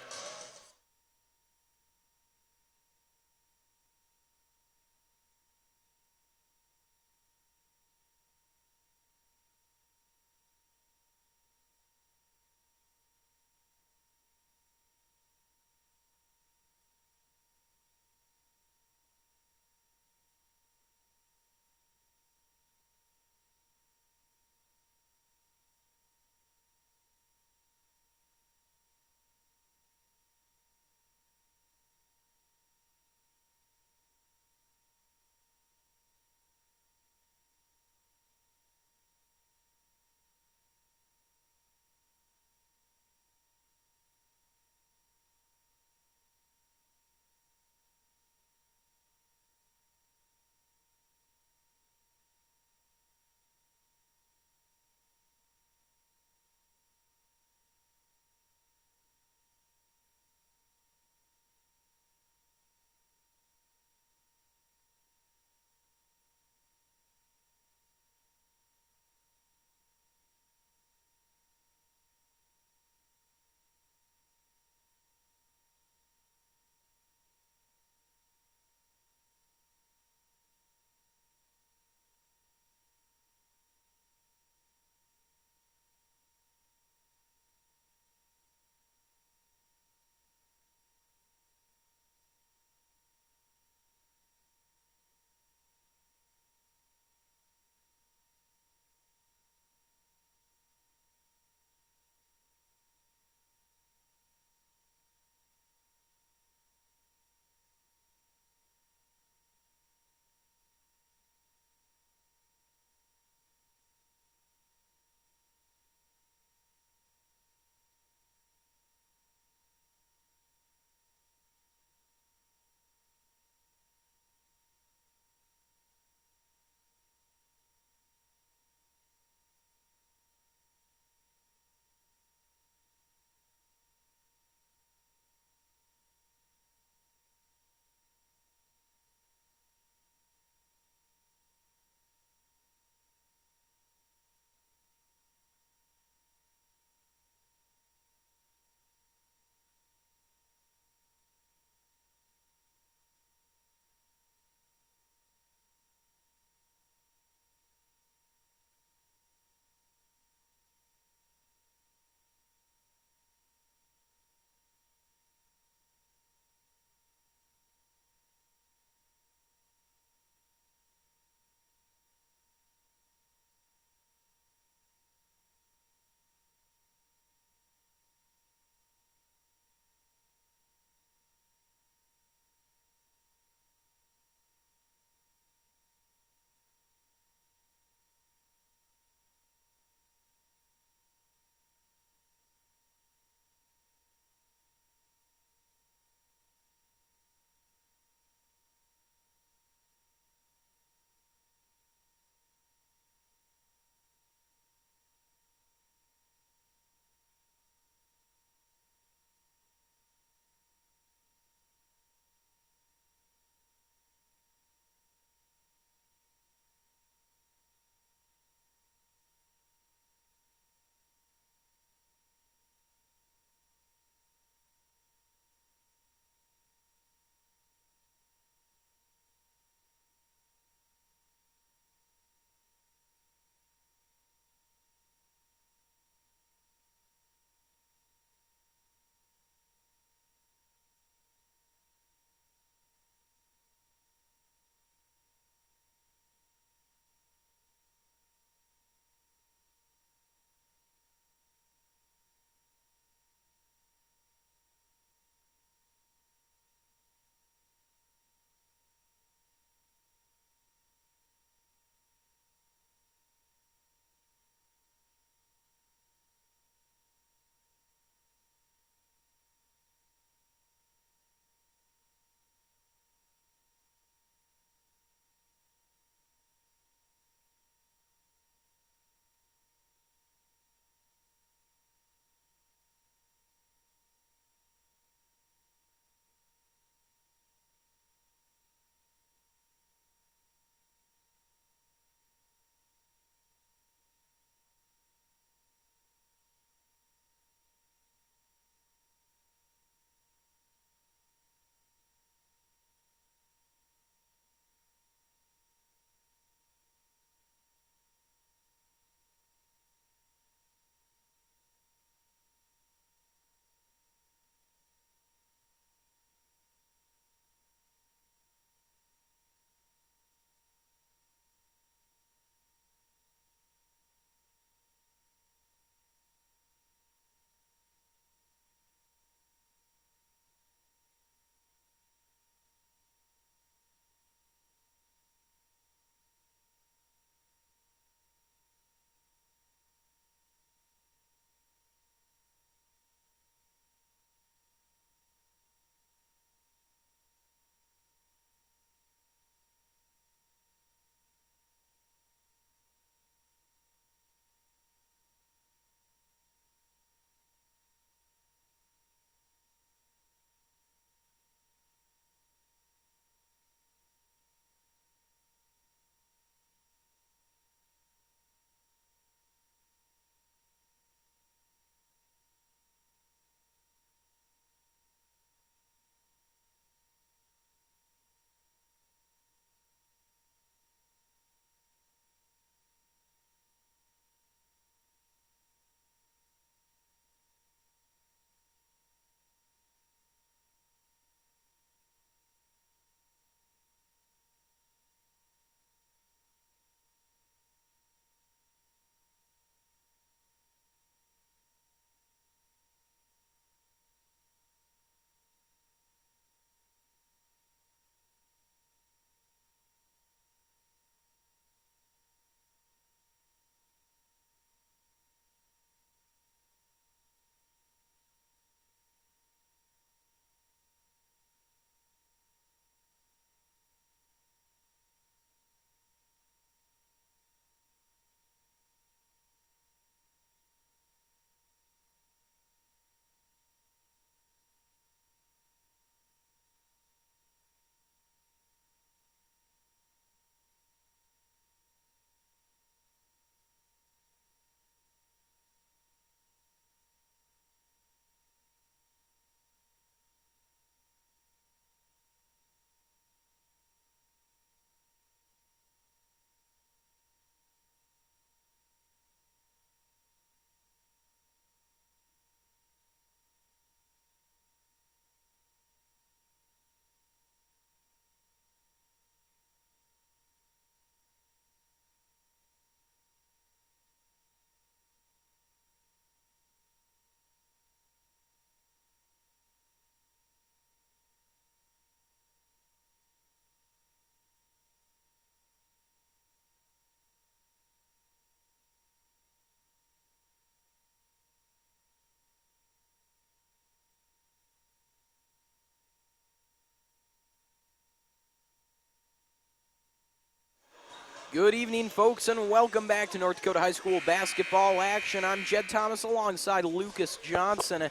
Speaker 1: Good evening, folks, and welcome back to North Dakota High School basketball action. I'm Jed Thomas alongside Lucas Johnson.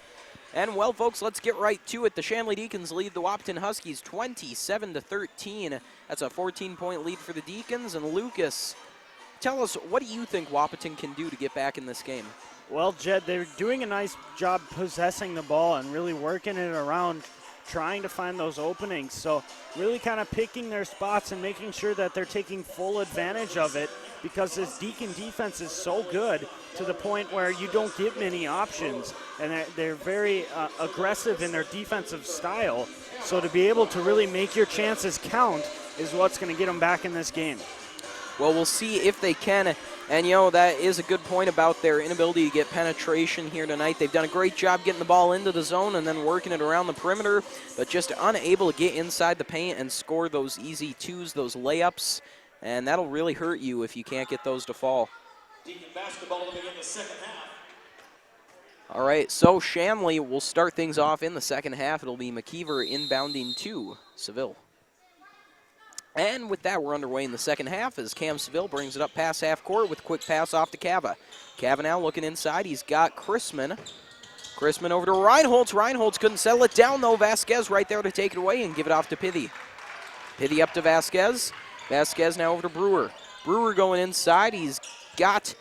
Speaker 1: And, well, folks, let's get right to it. The Shanley Deacons lead the Wahpeton Huskies 27-13. That's a 14-point lead for the Deacons. And, Lucas, tell us, what do you think Wahpeton can do to get back in this game?
Speaker 2: Well, Jed, they're doing a nice job possessing the ball and really working it around, trying to find those openings. So really kind of picking their spots and making sure that they're taking full advantage of it, because this Deacon defense is so good to the point where you don't get many options, and they're very aggressive in their defensive style. So to be able to really make your chances count is what's going to get them back in this game.
Speaker 1: Well, we'll see if they can. And, you know, that is a good point about their inability to get penetration here tonight. They've done a great job getting the ball into the zone and then working it around the perimeter, but just unable to get inside the paint and score those easy twos, those layups. And that'll really hurt you if you can't get those to fall.
Speaker 3: Deacon basketball to begin the second half.
Speaker 1: All right, so Shanley will start things off in the second half. It'll be McKeever inbounding to Seville. And with that, we're underway in the second half as Cam Seville brings it up past half court with a quick pass off to Cava. Cava now looking inside. He's got Chrisman. Chrisman over to Reinholtz. Reinholtz couldn't settle it down, though. Vasquez right there to take it away and give it off to Pithy. Pithy up to Vasquez. Vasquez now over to Brewer. Brewer going inside. He's got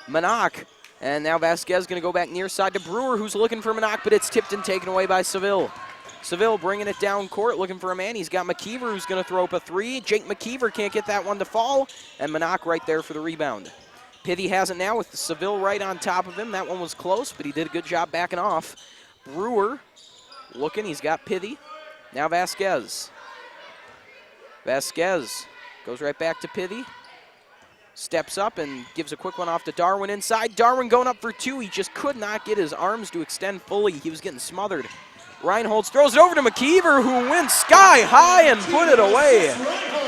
Speaker 1: Manak. And now Vasquez going to go back near side to Brewer, who's looking for Manak, but it's tipped and taken away by Seville. Seville bringing it down court, looking for a man. He's got McKeever, who's going to throw up a three. Jake McKeever can't get that one to fall, and Manak right there for the rebound. Pithy has it now with Seville right on top of him. That one was close, but he did a good job backing off. Brewer looking. He's got Pithy. Now Vasquez. Vasquez goes right back to Pithy. Steps up and gives a quick one off to Darwin inside. Darwin going up for two. He just could not get his arms to extend fully. He was getting smothered. Reinholtz throws it over to McKeever, who went sky high and put it away.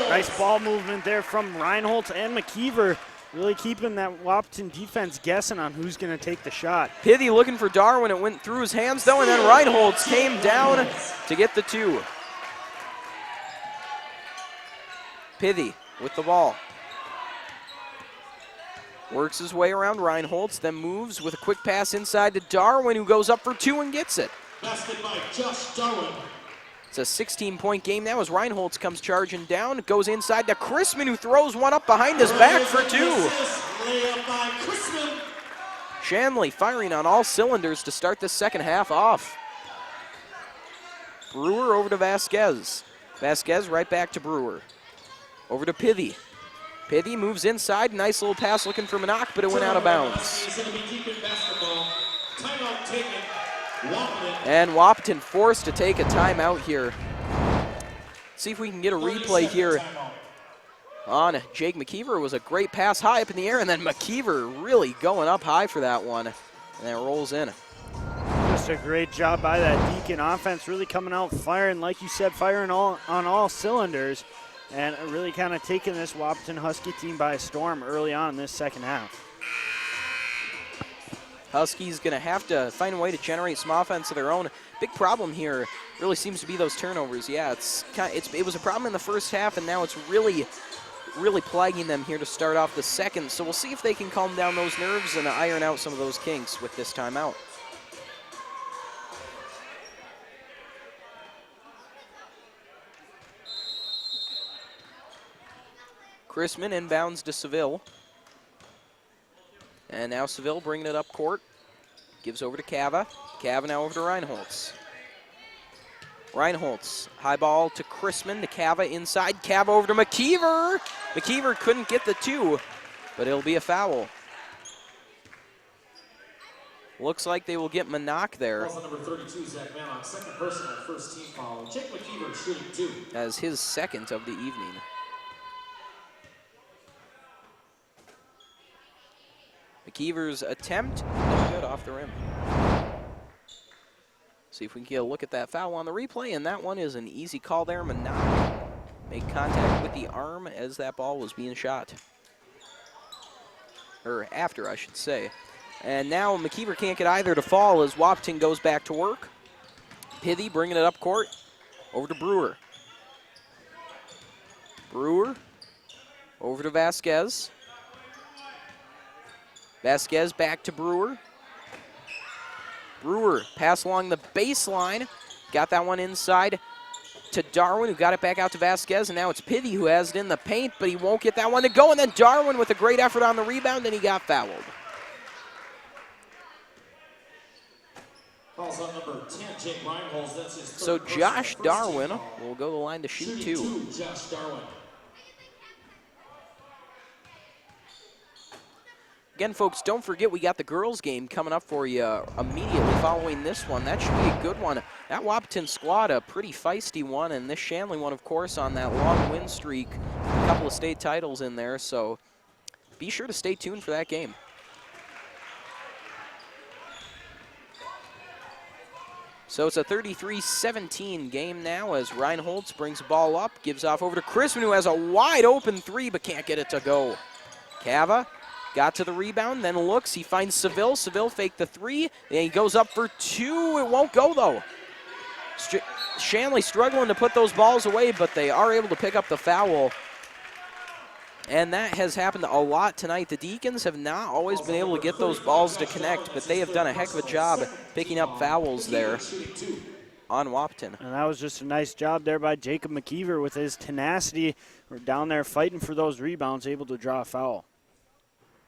Speaker 2: Nice ball movement there from Reinholtz and McKeever, really keeping that Wahpeton defense guessing on who's going to take the shot.
Speaker 1: Pithy looking for Darwin. It went through his hands, though, and then Reinholtz came down to get the two. Pithy with the ball. Works his way around Reinholtz, then moves with a quick pass inside to Darwin, who goes up for two and gets it.
Speaker 3: Basket by Josh Darwin.
Speaker 1: It's a 16-point game now as Reinholtz comes charging down. Goes inside to Chrisman, who throws one up behind his back for two.
Speaker 3: Layup by Chrisman.
Speaker 1: Shanley firing on all cylinders to start the second half off. Brewer over to Vasquez. Vasquez right back to Brewer. Over to Pithy. Pithy moves inside. Nice little pass looking for Manak, but it went out of bounds.
Speaker 3: It's going to be Deacon basketball. Timeout taken. Wahpeton.
Speaker 1: And Wahpeton forced to take a timeout here. See if we can get a replay here on Jake McKeever. It was a great pass high up in the air, and then McKeever really going up high for that one. And it rolls in.
Speaker 2: Just a great job by that Deacon offense, really coming out firing, like you said, firing on all cylinders, and really kind of taking this Wahpeton Husky team by storm early on in this second half.
Speaker 1: Huskies going to have to find a way to generate some offense of their own. Big problem here really seems to be those turnovers. Yeah, it was a problem in the first half, and now it's really plaguing them here to start off the second. So we'll see if they can calm down those nerves and iron out some of those kinks with this timeout. Chrisman inbounds to Seville. And now Seville bringing it up court. Gives over to Cava. Cava now over to Reinholtz. Reinholtz, high ball to Chrisman, to Cava inside. Cava over to McKeever. McKeever couldn't get the two, but it'll be a foul. Looks like they will get Manak there.
Speaker 3: Also number 32, Zach Manlock, second personal, first team foul. Jake McKeever shooting two.
Speaker 1: As his second of the evening. McKeever's attempt, no good, off the rim. See if we can get a look at that foul on the replay, and that one is an easy call there. Manak made contact with the arm as that ball was being shot. Or after, I should say. And now McKeever can't get either to fall as Wahpeton goes back to work. Pithy bringing it up court, over to Brewer. Brewer Over to Vasquez. Vasquez back to Brewer. Brewer pass along the baseline. Got that one inside to Darwin, who got it back out to Vasquez, and now it's Pithy who has it in the paint, but he won't get that one to go, and then Darwin with a great effort on the rebound, and he got fouled.
Speaker 3: Calls on number 10, Jake Reinholz. That's his third
Speaker 1: So Josh
Speaker 3: first
Speaker 1: Darwin
Speaker 3: team foul.
Speaker 1: will go to the line to shoot
Speaker 3: Shooting
Speaker 1: two.
Speaker 3: Josh Darwin.
Speaker 1: Again, folks, don't forget we got the girls' game coming up for you immediately following this one. That should be a good one. That Wahpeton squad, a pretty feisty one, and this Shanley one, of course, on that long win streak. A couple of state titles in there, so be sure to stay tuned for that game. So it's a 33-17 game now as Reinholz brings the ball up, gives off over to Crispin, who has a wide open three but can't get it to go. Cava got to the rebound, then looks. He finds Seville. Seville faked the three, and he goes up for two. It won't go, though. Shanley struggling to put those balls away, but they are able to pick up the foul. And that has happened a lot tonight. The Deacons have not always been able to get those balls to connect, but they have done a heck of a job picking up fouls there on Wahpeton.
Speaker 2: And that was just a nice job there by Jacob McKeever with his tenacity. We're down there fighting for those rebounds, able to draw a foul.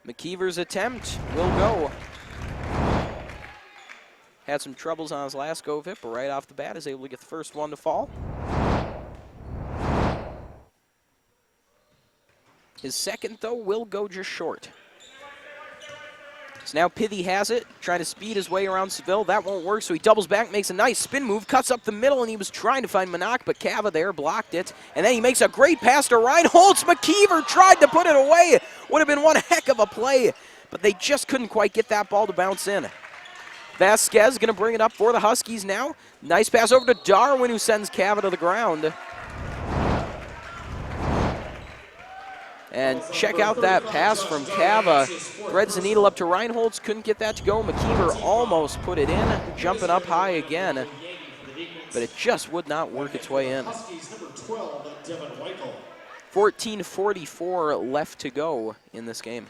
Speaker 1: McKeever's attempt will go. Had some troubles on his last go of it, but right off the bat is able to get the first one to fall. His second, though, will go just short. So now Pithy has it, trying to speed his way around Seville. That won't work, so he doubles back, makes a nice spin move, cuts up the middle, and he was trying to find Manak, but Cava there blocked it. And then he makes a great pass to Reinholz. McKeever tried to put it away. Would have been one heck of a play, but they just couldn't quite get that ball to bounce in. Vasquez going to bring it up for the Huskies now. Nice pass over to Darwin, who sends Cava to the ground. And check out that pass from Cava. Threads the needle up to Reinholz. Couldn't get that to go. McKeever almost put it in, jumping up high again. But it just would not work its way in. 14:44 left to go in this game.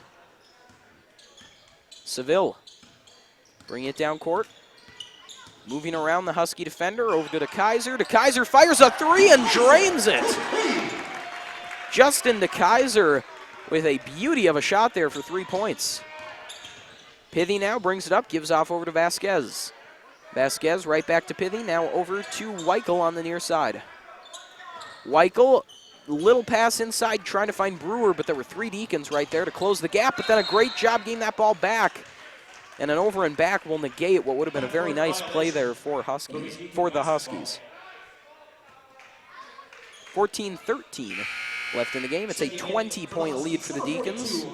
Speaker 1: Seville bring it down court. Moving around the Husky defender over to Kaiser. Kaiser fires a three and drains it. Justin DeKaiser with a beauty of a shot there for 3 points. Pithy now brings it up, gives off over to Vasquez. Vasquez right back to Pithy, now over to Weichel on the near side. Weichel, little pass inside, trying to find Brewer, but there were three Deacons right there to close the gap, but then a great job getting that ball back. And an over and back will negate what would have been a very nice play there for the Huskies. 14-13. Left in the game. It's a 20-point lead for the Deacons.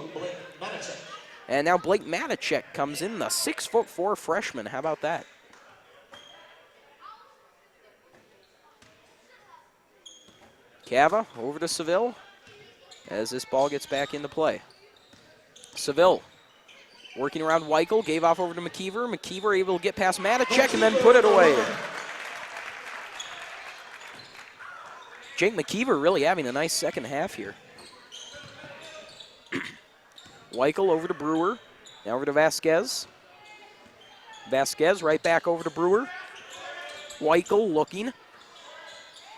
Speaker 1: And now Blake Matichek comes in, the 6'4" freshman. How about that? Cava over to Seville as this ball gets back into play. Seville working around Weichel, gave off over to McKeever. McKeever able to get past Matichek and then put it away. Jake McKeever really having a nice second half here. Weichel over to Brewer. Now over to Vasquez. Vasquez right back over to Brewer. Weichel looking.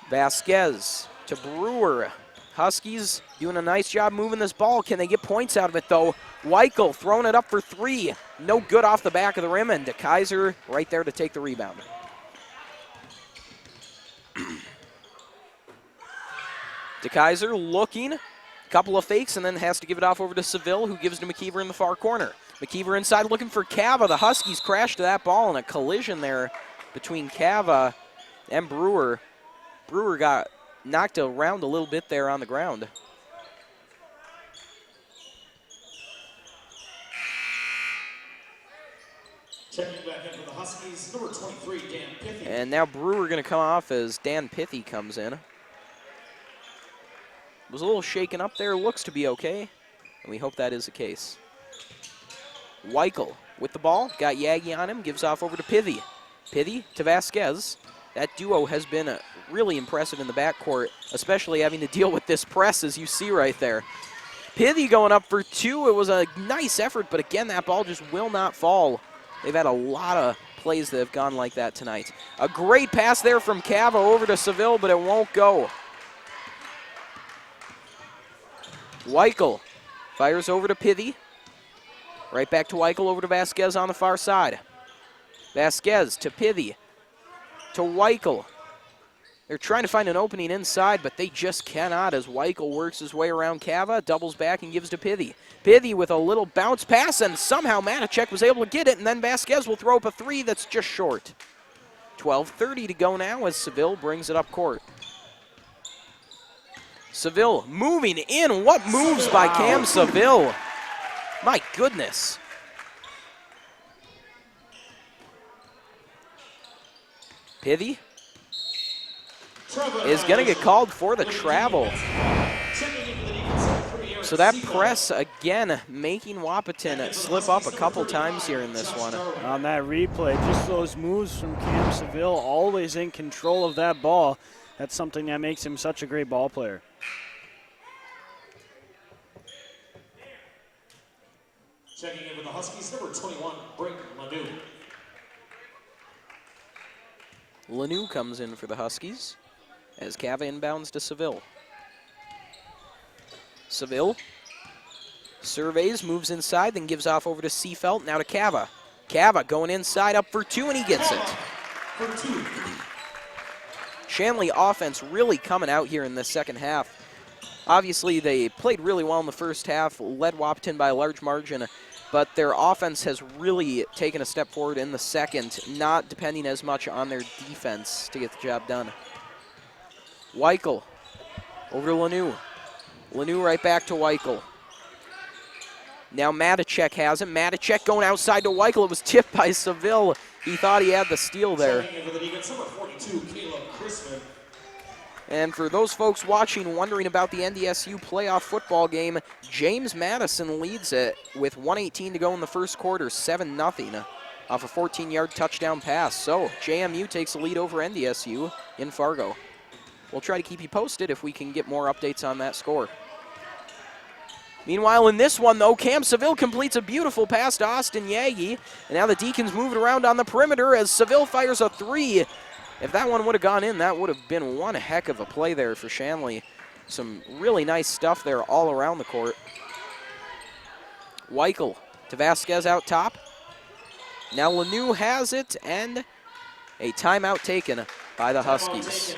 Speaker 1: Vasquez to Brewer. Huskies doing a nice job moving this ball. Can they get points out of it, though? Weichel throwing it up for three. No good off the back of the rim, and DeKaiser right there to take the rebound. DeKaiser looking, couple of fakes, and then has to give it off over to Seville, who gives to McKeever in the far corner. McKeever inside looking for Cava. The Huskies crashed to that ball in a collision there between Cava and Brewer. Brewer got knocked around a little bit there on the ground.
Speaker 3: Checking back in for the Huskies, number 23, Dan Pithy.
Speaker 1: And now Brewer going to come off as Dan Pithy comes in. Was a little shaken up there, looks to be okay, and we hope that is the case. Weichel with the ball, got Yagi on him, gives off over to Pithy. Pithy to Vasquez. That duo has been really impressive in the backcourt, especially having to deal with this press, as you see right there. Pithy going up for 2. It was a nice effort, but again, that ball just will not fall. They've had a lot of plays that have gone like that tonight. A great pass there from Cava over to Seville, but it won't go. Weichel fires over to Pithy. Right back to Weichel, over to Vasquez on the far side. Vasquez to Pithy, to Weichel. They're trying to find an opening inside, but they just cannot as Weichel works his way around Cava, doubles back and gives to Pithy. Pithy with a little bounce pass, and somehow Matacek was able to get it, and then Vasquez will throw up a 3 that's just short. 12:30 to go now as Seville brings it up court. Seville moving in. What moves by Cam Seville? My goodness. Pithy is going to get called for the travel. So that press again making Wahpeton slip up a couple times here in this one.
Speaker 2: On that replay, just those moves from Cam Seville, always in control of that ball. That's something that makes him such a great ball player.
Speaker 3: Checking in with the Huskies, number 21, Brink Lanu.
Speaker 1: Lanu comes in for the Huskies as Cava inbounds to Seville. Seville surveys, moves inside, then gives off over to Seafelt, now to Cava. Cava going inside, up for 2, and he gets it.
Speaker 3: For 2.
Speaker 1: Shanley offense really coming out here in the second half. Obviously, they played really well in the first half, led Wahpeton by a large margin, but their offense has really taken a step forward in the second, not depending as much on their defense to get the job done. Weichel over to Lanu. Lanu right back to Weichel. Now Matacek has it. Matacek going outside to Weichel. It was tipped by Seville. He thought he had the steal there. And for those folks watching, wondering about the NDSU playoff football game, James Madison leads it with 1:18 to go in the first quarter, 7-0 off a 14-yard touchdown pass. So JMU takes the lead over NDSU in Fargo. We'll try to keep you posted if we can get more updates on that score. Meanwhile, in this one, though, Cam Seville completes a beautiful pass to Austin Yagi. And now the Deacons move it around on the perimeter as Seville fires a 3. If that one would have gone in, that would have been one heck of a play there for Shanley. Some really nice stuff there all around the court. Weichel to Vasquez out top. Now Lanu has it, and a timeout taken by the Huskies.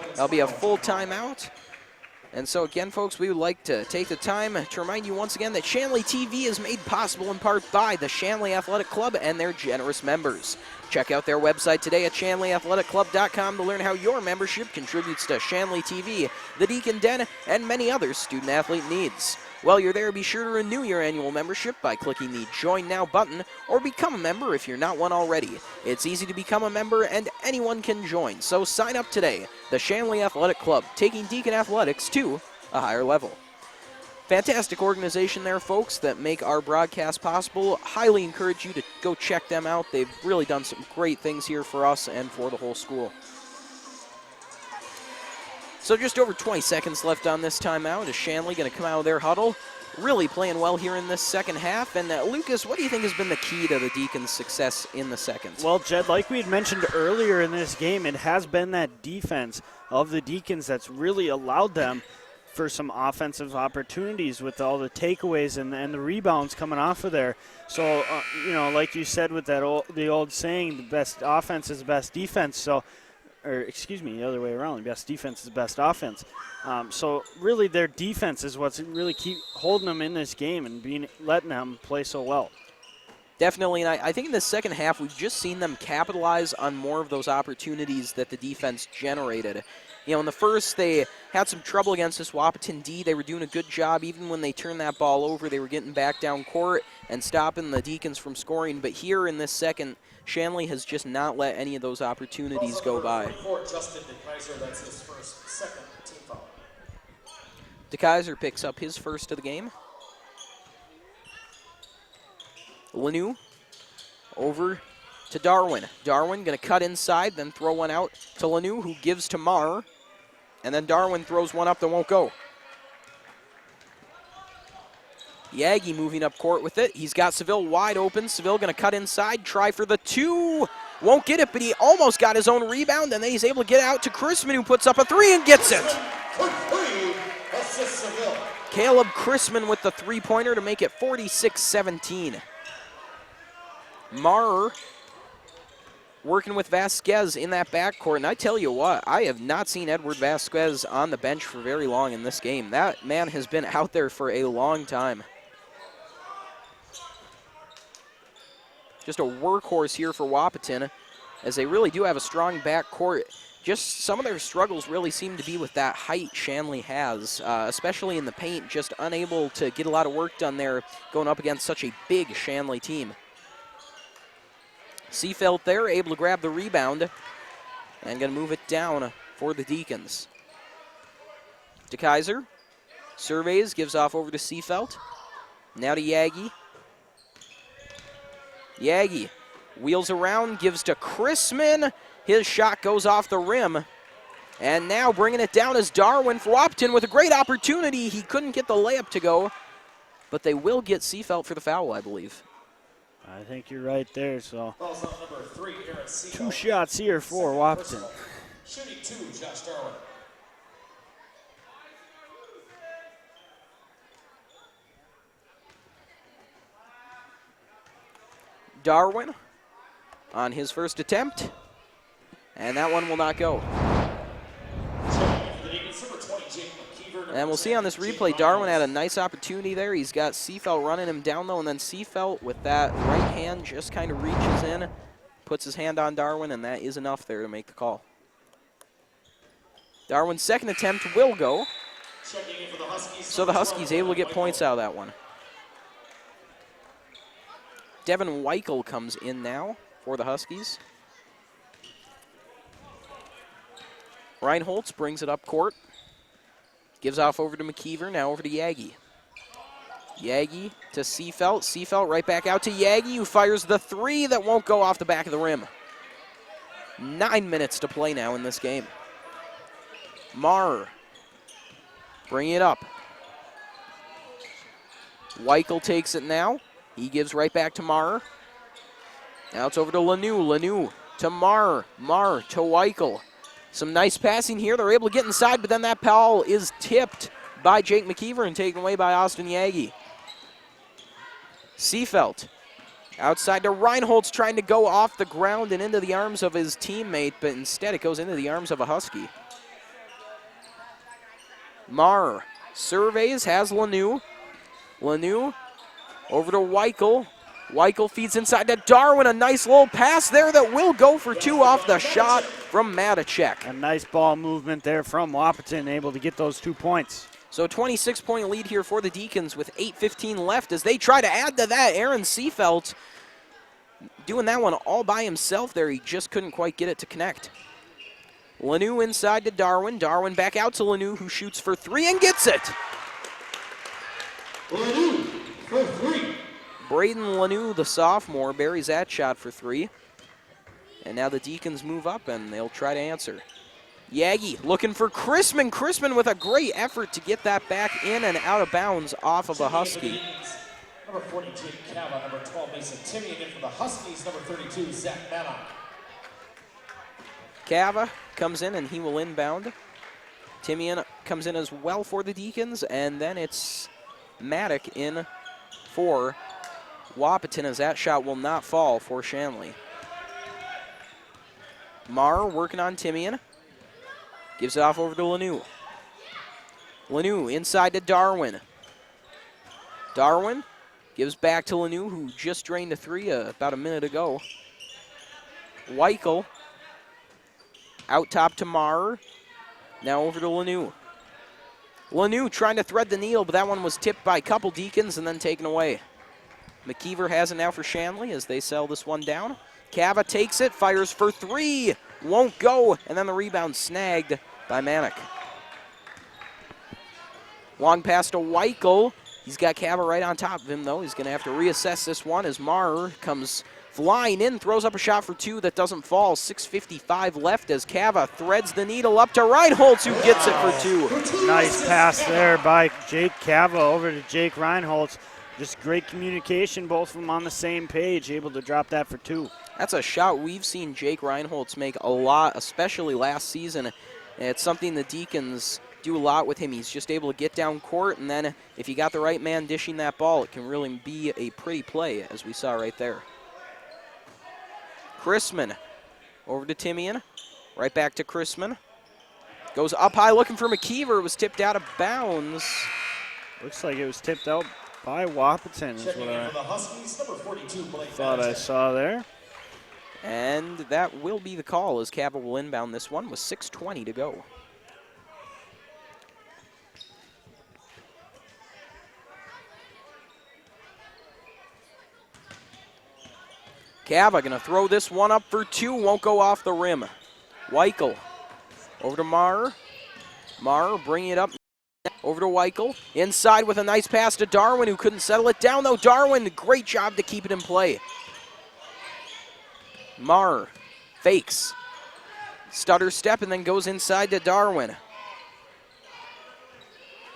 Speaker 1: That'll be a full timeout. And so again, folks, we would like to take the time to remind you once again that Shanley TV is made possible in part by the Shanley Athletic Club and their generous members. Check out their website today at ShanleyAthleticClub.com to learn how your membership contributes to Shanley TV, the Deacon Den, and many other student-athlete needs. While you're there, be sure to renew your annual membership by clicking the Join Now button or become a member if you're not one already. It's easy to become a member and anyone can join, so sign up today. The Shanley Athletic Club, taking Deacon athletics to a higher level. Fantastic organization there, folks, that make our broadcast possible. Highly encourage you to go check them out. They've really done some great things here for us and for the whole school. So just over 20 seconds left on this timeout. Is Shanley going to come out of their huddle? Really playing well here in this second half. And Lucas, what do you think has been the key to the Deacons' success in the second?
Speaker 2: Well, Jed, like we had mentioned earlier in this game, it has been that defense of the Deacons that's really allowed them for some offensive opportunities with all the takeaways and the rebounds coming off of there. So, like you said with that the old saying, the best offense is the best defense. So, or excuse me, the other way around, the best defense is the best offense. So really their defense is what's really keep holding them in this game and letting them play so well.
Speaker 1: Definitely, and I think in the second half we've just seen them capitalize on more of those opportunities that the defense generated. In the first, they had some trouble against this Wahpeton D. They were doing a good job. Even when they turned that ball over, they were getting back down court and stopping the Deacons from scoring. But here in this second, Shanley has just not let any of those opportunities go by.
Speaker 3: Justin DeKaiser, that's his second team foul.
Speaker 1: DeKaiser picks up his first of the game. Lanu over to Darwin. Darwin going to cut inside, then throw one out to Lanu, who gives to Marr. And then Darwin throws one up that won't go. Yagi moving up court with it. He's got Seville wide open. Seville going to cut inside, try for the 2. Won't get it, but he almost got his own rebound, and then he's able to get out to Chrisman, who puts up a 3 and gets it. Caleb Chrisman with the 3-pointer to make it 46-17. Marr working with Vasquez in that backcourt, and I tell you what, I have not seen Edward Vasquez on the bench for very long in this game. That man has been out there for a long time. Just a workhorse here for Wahpeton, as they really do have a strong backcourt. Just some of their struggles really seem to be with that height Shanley has, especially in the paint, just unable to get a lot of work done there going up against such a big Shanley team. Seefeld there, able to grab the rebound, and going to move it down for the Deacons. DeKaiser surveys, gives off over to Seefeld. Now to Yagi. Yagi wheels around, gives to Chrisman. His shot goes off the rim. And now bringing it down is Darwin for Wahpeton with a great opportunity. He couldn't get the layup to go, but they will get Seefeld for the foul, I believe.
Speaker 2: I think you're right there, so
Speaker 3: Number 3, Aaron Seefeld.
Speaker 2: 2 shots here for Wahpeton.
Speaker 3: Shooting 2, Josh Darwin.
Speaker 1: Darwin on his first attempt, and that one will not go. And we'll see on this replay, Darwin had a nice opportunity there. He's got Seefeld running him down, though, and then Seefeld with that right hand just kind of reaches in, puts his hand on Darwin, and that is enough there to make the call. Darwin's second attempt will go. So the Huskies able to get points out of that one. Devin Weichel comes in now for the Huskies. Reinholtz brings it up court. Gives off over to McKeever, now over to Yagi. Yagi to Seefeld. Seefeld right back out to Yagi, who fires the 3 that won't go off the back of the rim. 9 minutes to play now in this game. Marr bring it up. Weichel takes it now. He gives right back to Marr. Now it's over to Lanu. Lanu to Marr. Marr to Weichel. Some nice passing here. They're able to get inside, but then that foul is tipped by Jake McKeever and taken away by Austin Yagi. Seefeld outside to Reinholtz, trying to go off the ground and into the arms of his teammate, but instead it goes into the arms of a Husky. Marr surveys, has Lanu. Lanu over to Weichel. Weichel feeds inside to Darwin. A nice little pass there that will go for 2 off the shot from Matacek.
Speaker 2: A nice ball movement there from Wahpeton, able to get those 2 points.
Speaker 1: So a 26-point lead here for the Deacons with 8:15 left as they try to add to that. Aaron Seefeld doing that one all by himself there. He just couldn't quite get it to connect. Lanu inside to Darwin. Darwin back out to Lanu, who shoots for 3 and gets it.
Speaker 3: Lanu for 3.
Speaker 1: Braden Lanu, the sophomore, buries that shot for 3. And now the Deacons move up, and they'll try to answer. Yagi looking for Chrisman. Chrisman with a great effort to get that back in and out of bounds off of a Husky.
Speaker 3: Number 42, Cava. Number 12, Mason Timmy. And for the Huskies, number 32, Zach Maddock.
Speaker 1: Cava comes in, and he will inbound. Timian comes in as well for the Deacons, and then it's Maddock in for Wahpeton, as that shot will not fall for Shanley. Marr working on Timian. Gives it off over to Lanu. Lanu inside to Darwin. Darwin gives back to Lanu, who just drained a 3 about a minute ago. Weichel out top to Marr. Now over to Lanu. Lanu trying to thread the needle, but that one was tipped by a couple Deacons and then taken away. McKeever has it now for Shanley as they sell this one down. Cava takes it, fires for 3, won't go, and then the rebound snagged by Manick. Long pass to Weichel. He's got Cava right on top of him, though. He's going to have to reassess this one as Marr comes flying in, throws up a shot for 2 that doesn't fall. 6:55 left as Cava threads the needle up to Reinholtz, who gets it for 2.
Speaker 2: Nice pass there by Jake Cava over to Jake Reinholtz. just great communication, both of them on the same page, able to drop that for 2.
Speaker 1: That's a shot we've seen Jake Reinholtz make a lot, especially last season. It's something the Deacons do a lot with him. He's just able to get down court, and then if you got the right man dishing that ball, it can really be a pretty play, as we saw right there. Chrisman over to Timian. Right back to Chrisman. Goes up high looking for McKeever. It was tipped out of bounds.
Speaker 2: Looks like it was tipped out by Wahpeton is what I thought I saw there.
Speaker 1: And that will be the call as Cava will inbound this one with 6:20 to go. Cava going to throw this one up for 2. Won't go off the rim. Weichel over to Marr. Marr bringing it up over to Weichel. Inside with a nice pass to Darwin, who couldn't settle it down, though. Darwin, great job to keep it in play. Marr fakes. Stutter step and then goes inside to Darwin.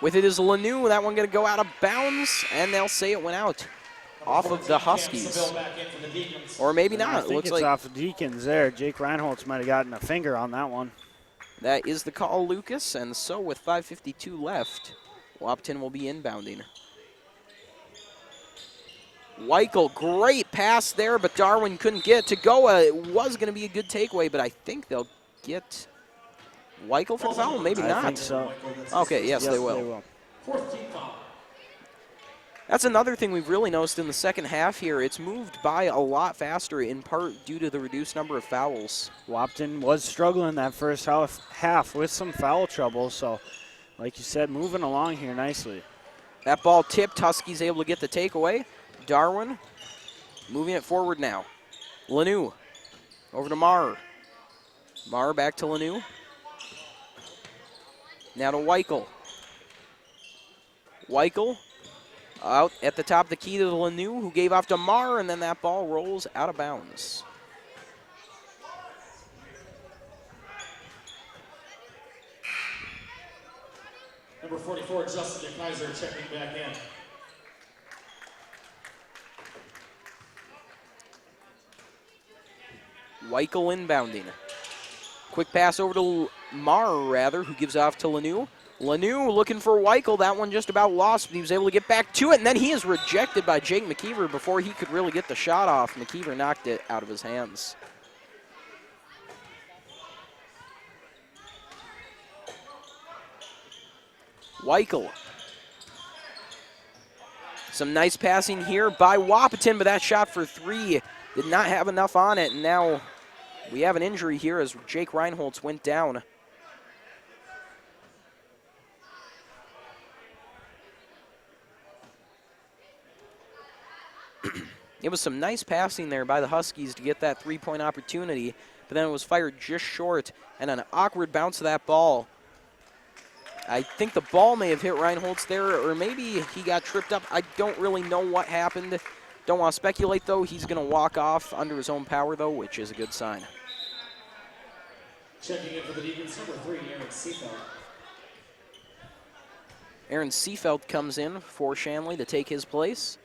Speaker 1: With it is Lanu. That one going to go out of bounds, and they'll say it went out. Off of the Huskies. Or maybe not.
Speaker 2: I think
Speaker 1: it looks
Speaker 2: it's
Speaker 1: like
Speaker 2: off of Deacons there. Jake Reinholtz might have gotten a finger on that one.
Speaker 1: that is the call, Lucas. And so with 5:52 left, Wahpeton will be inbounding. Weichel, great pass there, but Darwin couldn't get to go. It was going to be a good takeaway, but I think they'll get Weichel for the foul. Maybe not.
Speaker 2: I think so.
Speaker 1: Okay, yes, they will.
Speaker 3: 4th team foul.
Speaker 1: That's another thing we've really noticed in the second half here. It's moved by a lot faster, in part due to the reduced number of fouls.
Speaker 2: Wahpeton was struggling that first half with some foul trouble, so like you said, moving along here nicely.
Speaker 1: That ball tipped. Huskies able to get the takeaway. Darwin moving it forward now. Lanu over to Marr. Marr back to Lanu. Now to Weichel. Weichel out at the top of the key to Lanu, who gave off to Marr, and then that ball rolls out of bounds.
Speaker 3: Number 44, Justin Kaiser checking back in.
Speaker 1: Weichel inbounding. Quick pass over to Marr, who gives off to Lanu. Lanu looking for Weichel. That one just about lost, but he was able to get back to it, and then he is rejected by Jake McKeever before he could really get the shot off. McKeever knocked it out of his hands. Weichel. Some nice passing here by Wahpeton, but that shot for 3 did not have enough on it, and now we have an injury here as Jake Reinholtz went down. It was some nice passing there by the Huskies to get that three-point opportunity, but then it was fired just short, and an awkward bounce of that ball. I think the ball may have hit Reinholtz there, or maybe he got tripped up. I don't really know what happened. Don't want to speculate, though. He's going to walk off under his own power, though, which is a good sign.
Speaker 3: Checking in for the Deacons, number 3, Aaron Seafeld.
Speaker 1: Aaron Seafeld comes in for Shanley to take his place.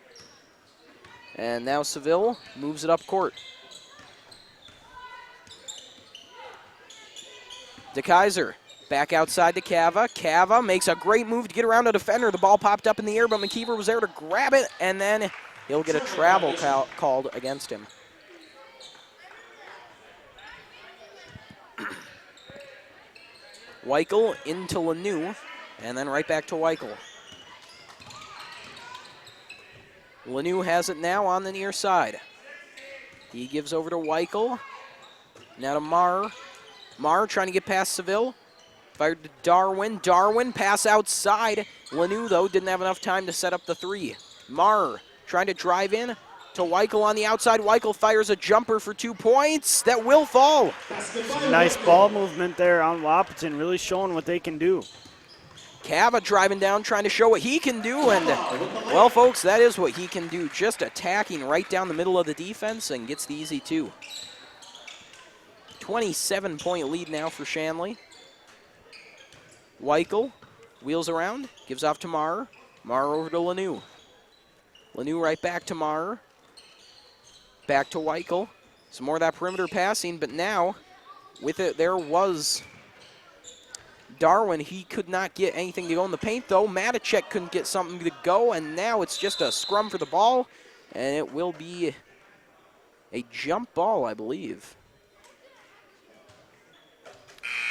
Speaker 1: And now Seville moves it up court. DeKaiser back outside to Cava. Cava makes a great move to get around a defender. The ball popped up in the air, but McKeever was there to grab it, and then he'll get a travel called against him. Weichel into Lanu, and then right back to Weichel. Lanu has it now on the near side. He gives over to Weichel. Now to Marr. Marr trying to get past Seville. Fired to Darwin. Darwin pass outside. Lanu, though, didn't have enough time to set up the 3. Marr trying to drive in to Weichel on the outside. Weichel fires a jumper for 2 points. That will fall.
Speaker 2: Some nice ball movement there on Wahpeton, really showing what they can do.
Speaker 1: Cava driving down, trying to show what he can do, and, well, folks, that is what he can do. Just attacking right down the middle of the defense and gets the easy 2. 27-point lead now for Shanley. Weichel wheels around, gives off to Marr. Marr over to Lanu. Lanu right back to Marr. Back to Weichel. Some more of that perimeter passing, but now with it there was Darwin. He could not get anything to go in the paint, though. Matacek couldn't get something to go, and now it's just a scrum for the ball, and it will be a jump ball, I believe.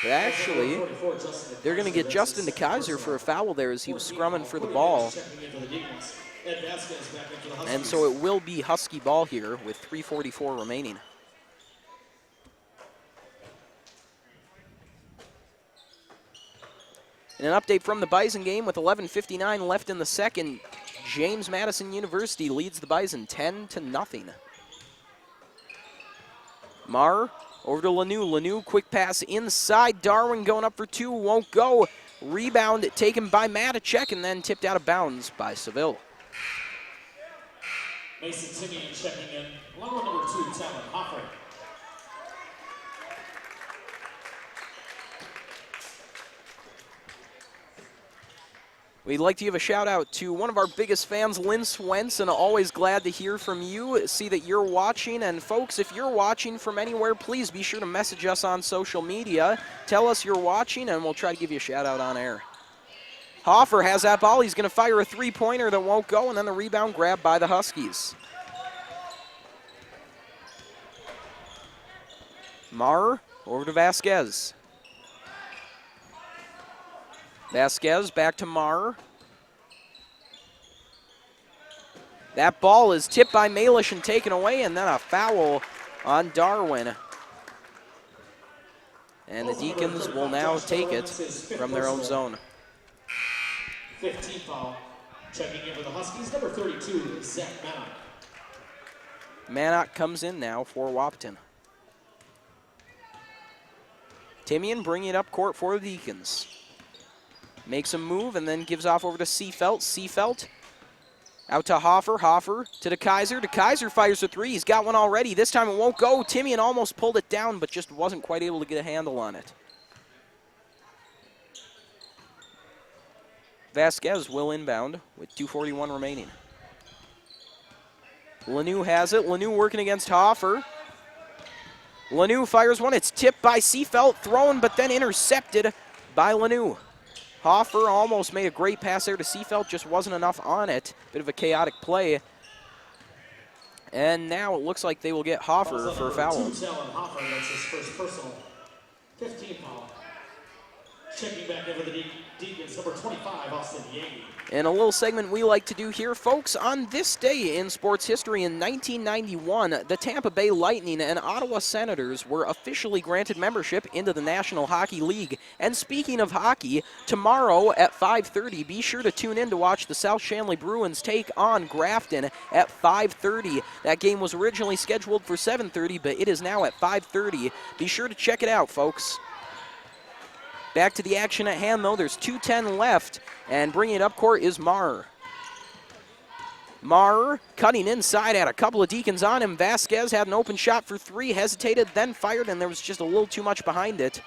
Speaker 1: But actually, they're going to get Justin DeKaiser for a foul there as he was scrumming for the ball. And so it will be Husky ball here with 3:44 remaining. And an update from the Bison game with 11:59 left in the second. James Madison University leads the Bison 10-0. Marr over to Lanu. Lanu, quick pass inside. Darwin going up for two, won't go. Rebound taken by Matacek and then tipped out of bounds by Seville.
Speaker 3: Mason Timian checking in. Along with number 2, Talon Hoffer.
Speaker 1: We'd like to give a shout out to one of our biggest fans, Lynn Swenson. Always glad to hear from you, see that you're watching. And folks, if you're watching from anywhere, please be sure to message us on social media. Tell us you're watching and we'll try to give you a shout out on air. Hoffer has that ball. He's going to fire a three-pointer that won't go, and then the rebound grabbed by the Huskies. Marr over to Vasquez. Vasquez back to Marr. That ball is tipped by Malish and taken away, and then a foul on Darwin. And the Deacons will now take it from their own zone.
Speaker 3: 15th foul. Checking in for the Huskies, number 32, Zach Mannock.
Speaker 1: Mannock comes in now for Wahpeton. Timian bringing it up court for the Deacons. Makes a move and then gives off over to Seafelt. Seafelt out to Hoffer. Hoffer to DeKaiser. DeKaiser fires a three. He's got one already. This time it won't go. Timian almost pulled it down, but just wasn't quite able to get a handle on it. Vasquez will inbound with 2:41 remaining. Lanu has it. Lanu working against Hoffer. Lanu fires one. It's tipped by Seafelt. Thrown, but then intercepted by Lanu. Hoffer almost made a great pass there to Seafelt. Just wasn't enough on it. Bit of a chaotic play. And now it looks like they will get Hoffer for a foul.
Speaker 3: Hoffer, that's his first personal. 15 foul. Checking back over the Deacons, number 25, Austin Yagi.
Speaker 1: And a little segment we like to do here, folks. On this day in sports history in 1991, the Tampa Bay Lightning and Ottawa Senators were officially granted membership into the National Hockey League. And speaking of hockey, tomorrow at 5:30, be sure to tune in to watch the South Shanley Bruins take on Grafton at 5:30. That game was originally scheduled for 7:30, but it is now at 5:30. Be sure to check it out, folks. Back to the action at hand, though. There's 2:10 left, and bringing it up court is Marr. Marr cutting inside, had a couple of Deacons on him. Vasquez had an open shot for three, hesitated, then fired, and there was just a little too much behind it.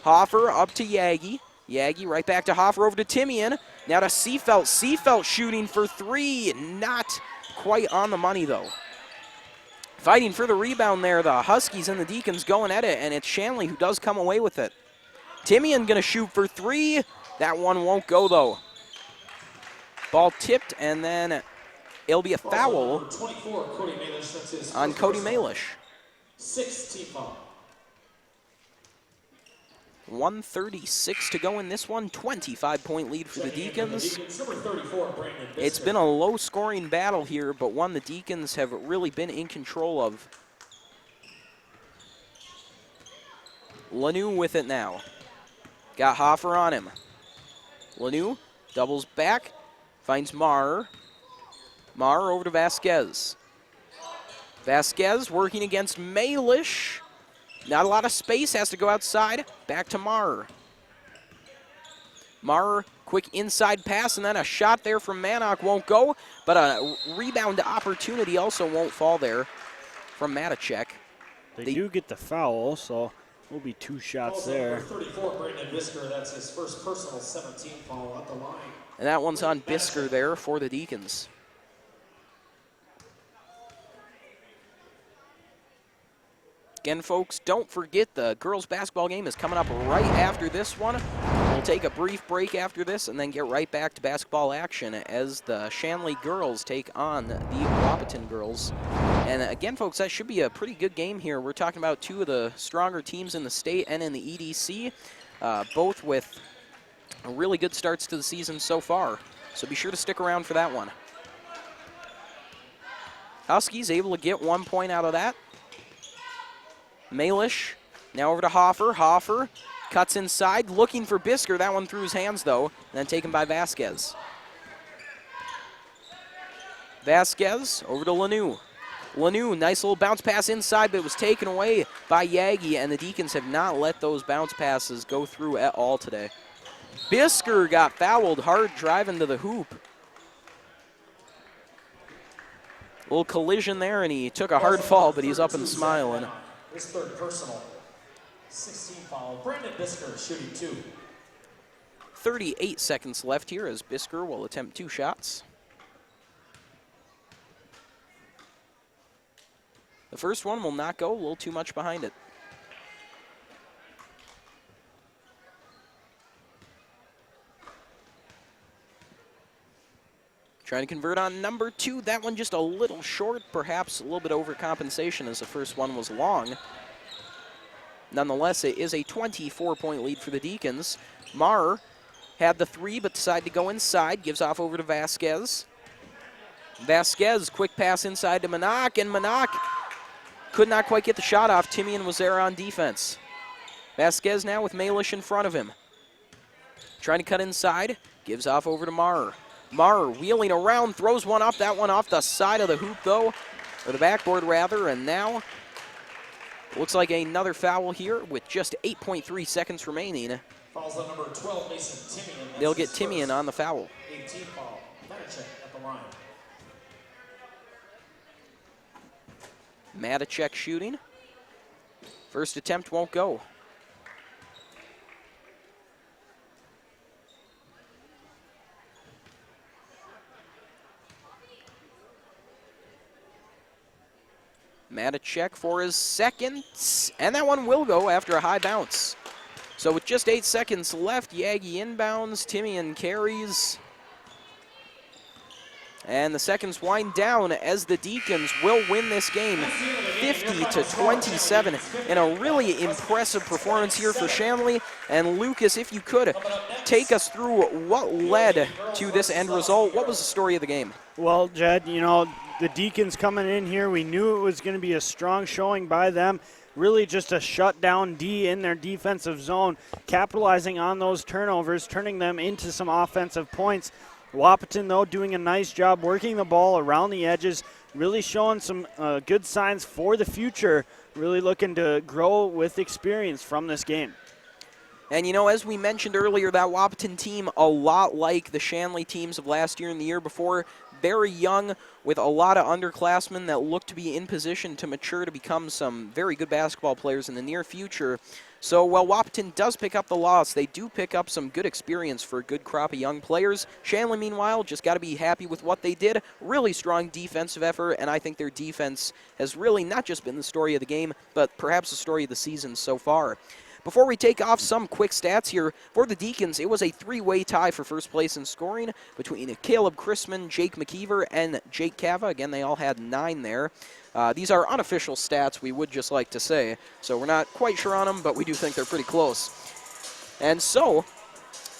Speaker 1: Hoffer up to Yagi. Yagi right back to Hoffer, over to Timian. Now to Seafelt. Seafelt shooting for three. Not quite on the money, though. Fighting for the rebound there. The Huskies and the Deacons going at it, and it's Shanley who does come away with it. Timian going to shoot for three. That one won't go, though. Ball tipped, and then it'll be a foul
Speaker 3: 24, Cody Malish,
Speaker 1: on Cody Malish.
Speaker 3: 16 foul.
Speaker 1: 1:36 to go in this one. 25-point lead for the Deacons.
Speaker 3: Number 34, Brandon Bisker.
Speaker 1: It's been a low-scoring battle here, but one the Deacons have really been in control of. Lanu with it now. Got Hoffer on him. Lanu doubles back, finds Marr. Marr over to Vasquez. Vasquez working against Malish. Not a lot of space, has to go outside. Back to Marr. Marr, quick inside pass, and then a shot there from Mannock won't go, but a rebound opportunity also won't fall there from Matacek.
Speaker 2: They do get the foul, so will be two shots there.
Speaker 3: Number 34, Brandon Bisker, that's his first personal 17 foul at the line.
Speaker 1: And that one's on Bisker there for the Deacons. Again, folks, don't forget the girls' basketball game is coming up right after this one. We'll take a brief break after this and then get right back to basketball action as the Shanley girls take on the Wahpeton girls. And again, folks, that should be a pretty good game here. We're talking about two of the stronger teams in the state and in the EDC, both with really good starts to the season so far. So be sure to stick around for that one. Huskies able to get 1 point out of that. Malish now over to Hoffer. Hoffer cuts inside, looking for Bisker. That one through his hands, though, and then taken by Vasquez. Vasquez over to Lanu. Lanu, nice little bounce pass inside, but it was taken away by Yagi, and the Deacons have not let those bounce passes go through at all today. Bisker got fouled hard driving to the hoop. Little collision there, and he took a hard fall, but he's up and smiling.
Speaker 3: His third personal. 16 foul. Brandon Bisker shooting 2.
Speaker 1: 38 seconds left here as Bisker will attempt 2 shots. The first one will not go, a little too much behind it. Trying to convert on number 2. That one just a little short, perhaps a little bit overcompensation as the first one was long. Nonetheless, it is a 24-point lead for the Deacons. Marr had the 3 but decided to go inside, gives off over to Vasquez. Vasquez, quick pass inside to Manak, and Manak could not quite get the shot off. Timian was there on defense. Vasquez now with Malish in front of him. Trying to cut inside, gives off over to Marr. Marr wheeling around, throws one up. That one off the side of the hoop, though, or the backboard, rather. And now, looks like another foul here with just 8.3 seconds remaining.
Speaker 3: Fouls on number 12, Mason Timian.
Speaker 1: They'll get Timian on the foul.
Speaker 3: 18 foul. Matacek at the line.
Speaker 1: Matacek shooting. First attempt won't go. Matacek for his second, and that one will go after a high bounce. So with just 8 seconds left, Yagi inbounds, Timian carries. And the seconds wind down as the Deacons will win this game 50-27 in a really impressive performance here for Shanley. And Lucas, if you could, take us through what led to this end result. What was the story of the game?
Speaker 2: Well, Jed, you know, the Deacons coming in here, we knew it was going to be a strong showing by them. Really just a shutdown D in their defensive zone, capitalizing on those turnovers, turning them into some offensive points. Wahpeton, though, doing a nice job working the ball around the edges, really showing some good signs for the future, really looking to grow with experience from this game.
Speaker 1: And, you know, as we mentioned earlier, that Wahpeton team, a lot like the Shanley teams of last year and the year before, very young with a lot of underclassmen that look to be in position to mature to become some very good basketball players in the near future. So while Wahpeton does pick up the loss, they do pick up some good experience for a good crop of young players. Shanley, meanwhile, just got to be happy with what they did. Really strong defensive effort, and I think their defense has really not just been the story of the game, but perhaps the story of the season so far. Before we take off, some quick stats here. For the Deacons, it was a 3-way tie for first place in scoring between Caleb Chrisman, Jake McKeever, and Jake Cava. Again, they all had 9 there. These are unofficial stats, we would just like to say, so we're not quite sure on them, but we do think they're pretty close. And so,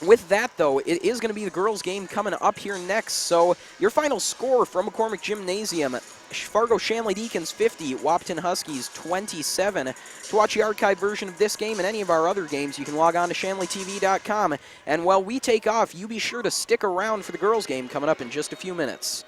Speaker 1: with that, though, it is going to be the girls' game coming up here next. So your final score from McCormick Gymnasium, Fargo Shanley Deacons 50, Wahpeton Huskies 27. To watch the archived version of this game and any of our other games, you can log on to shanleytv.com. And while we take off, you be sure to stick around for the girls' game coming up in just a few minutes.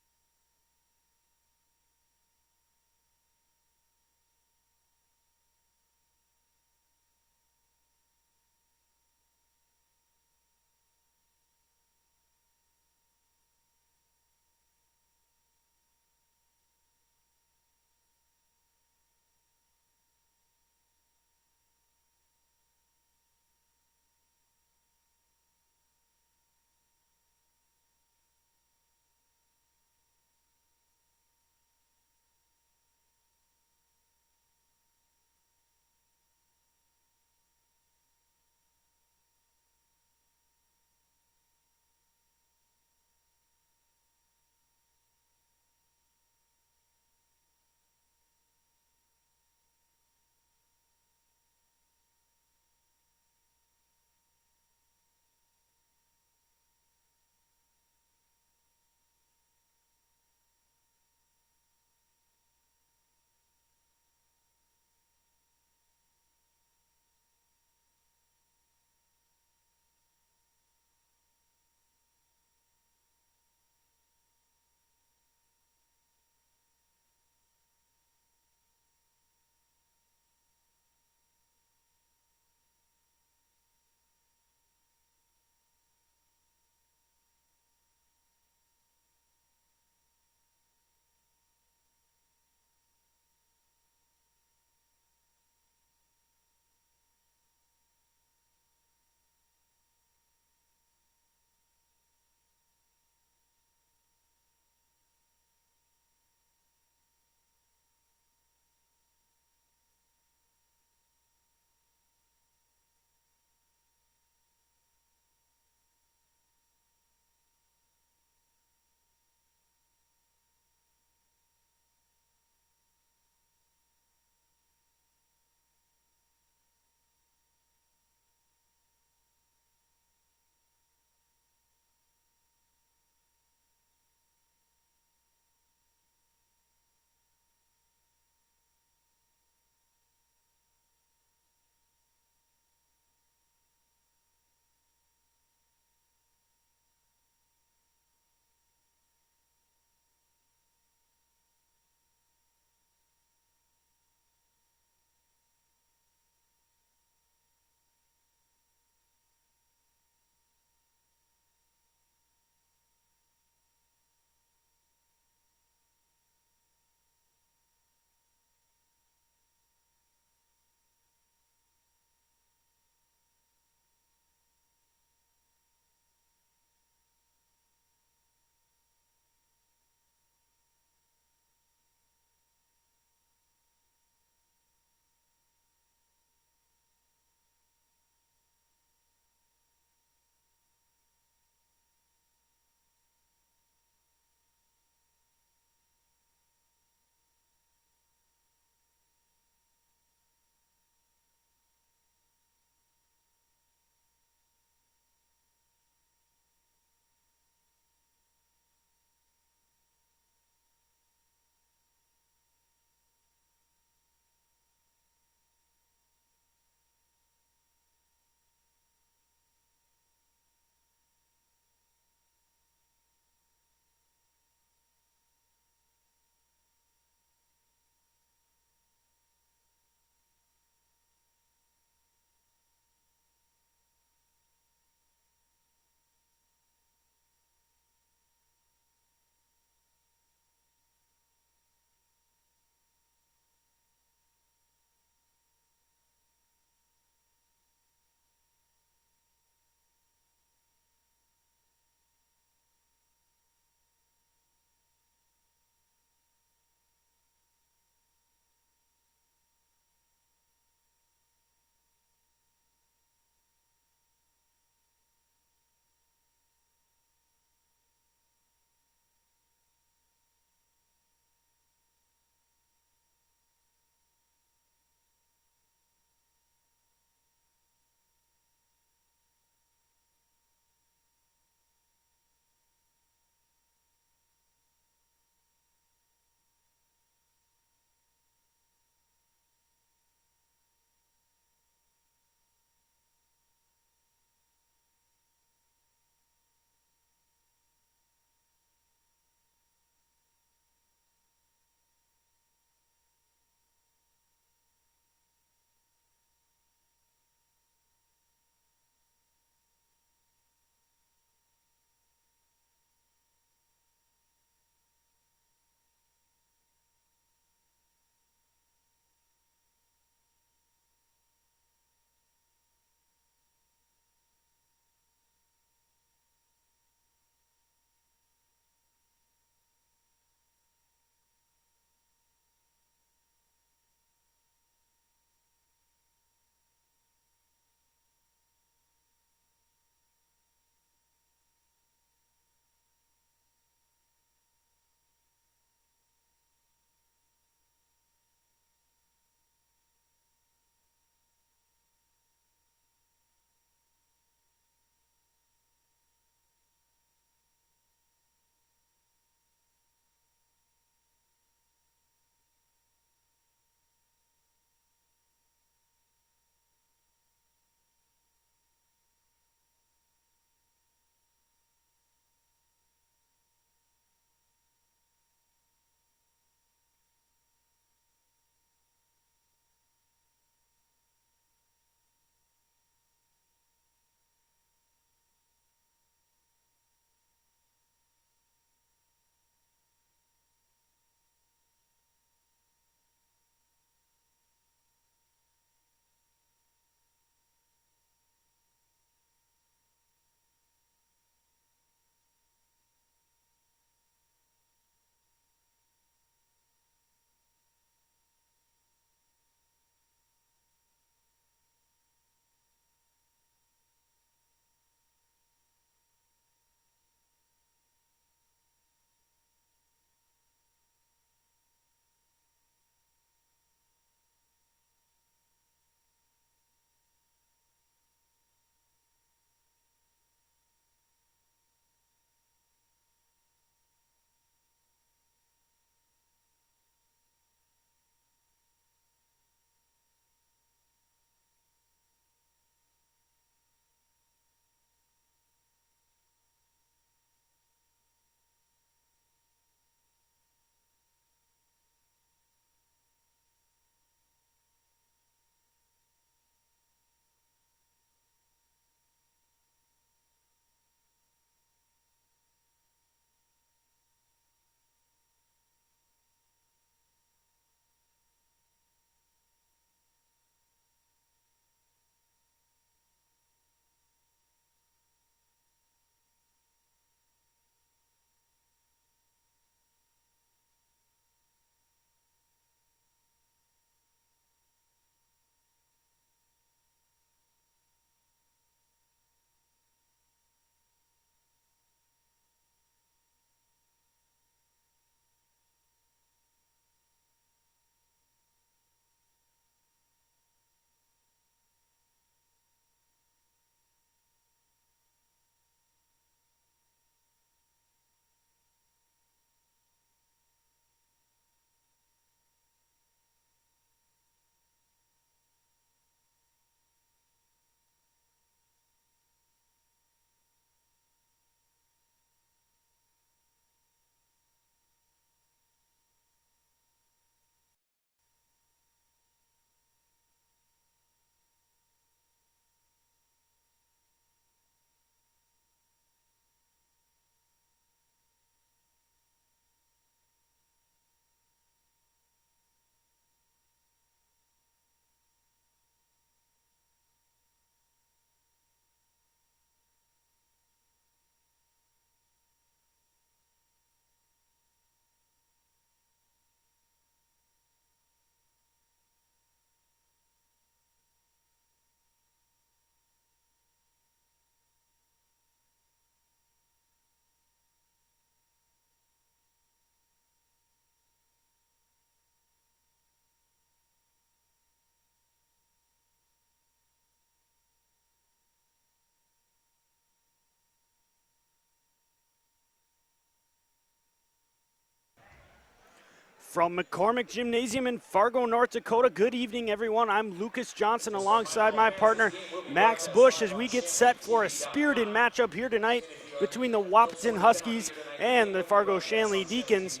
Speaker 2: From McCormick Gymnasium in Fargo, North Dakota, good evening, everyone. I'm Lucas Johnson alongside my partner, Max Bush, as we get set for a spirited matchup here tonight between the Wahpeton Huskies and the Fargo Shanley Deacons.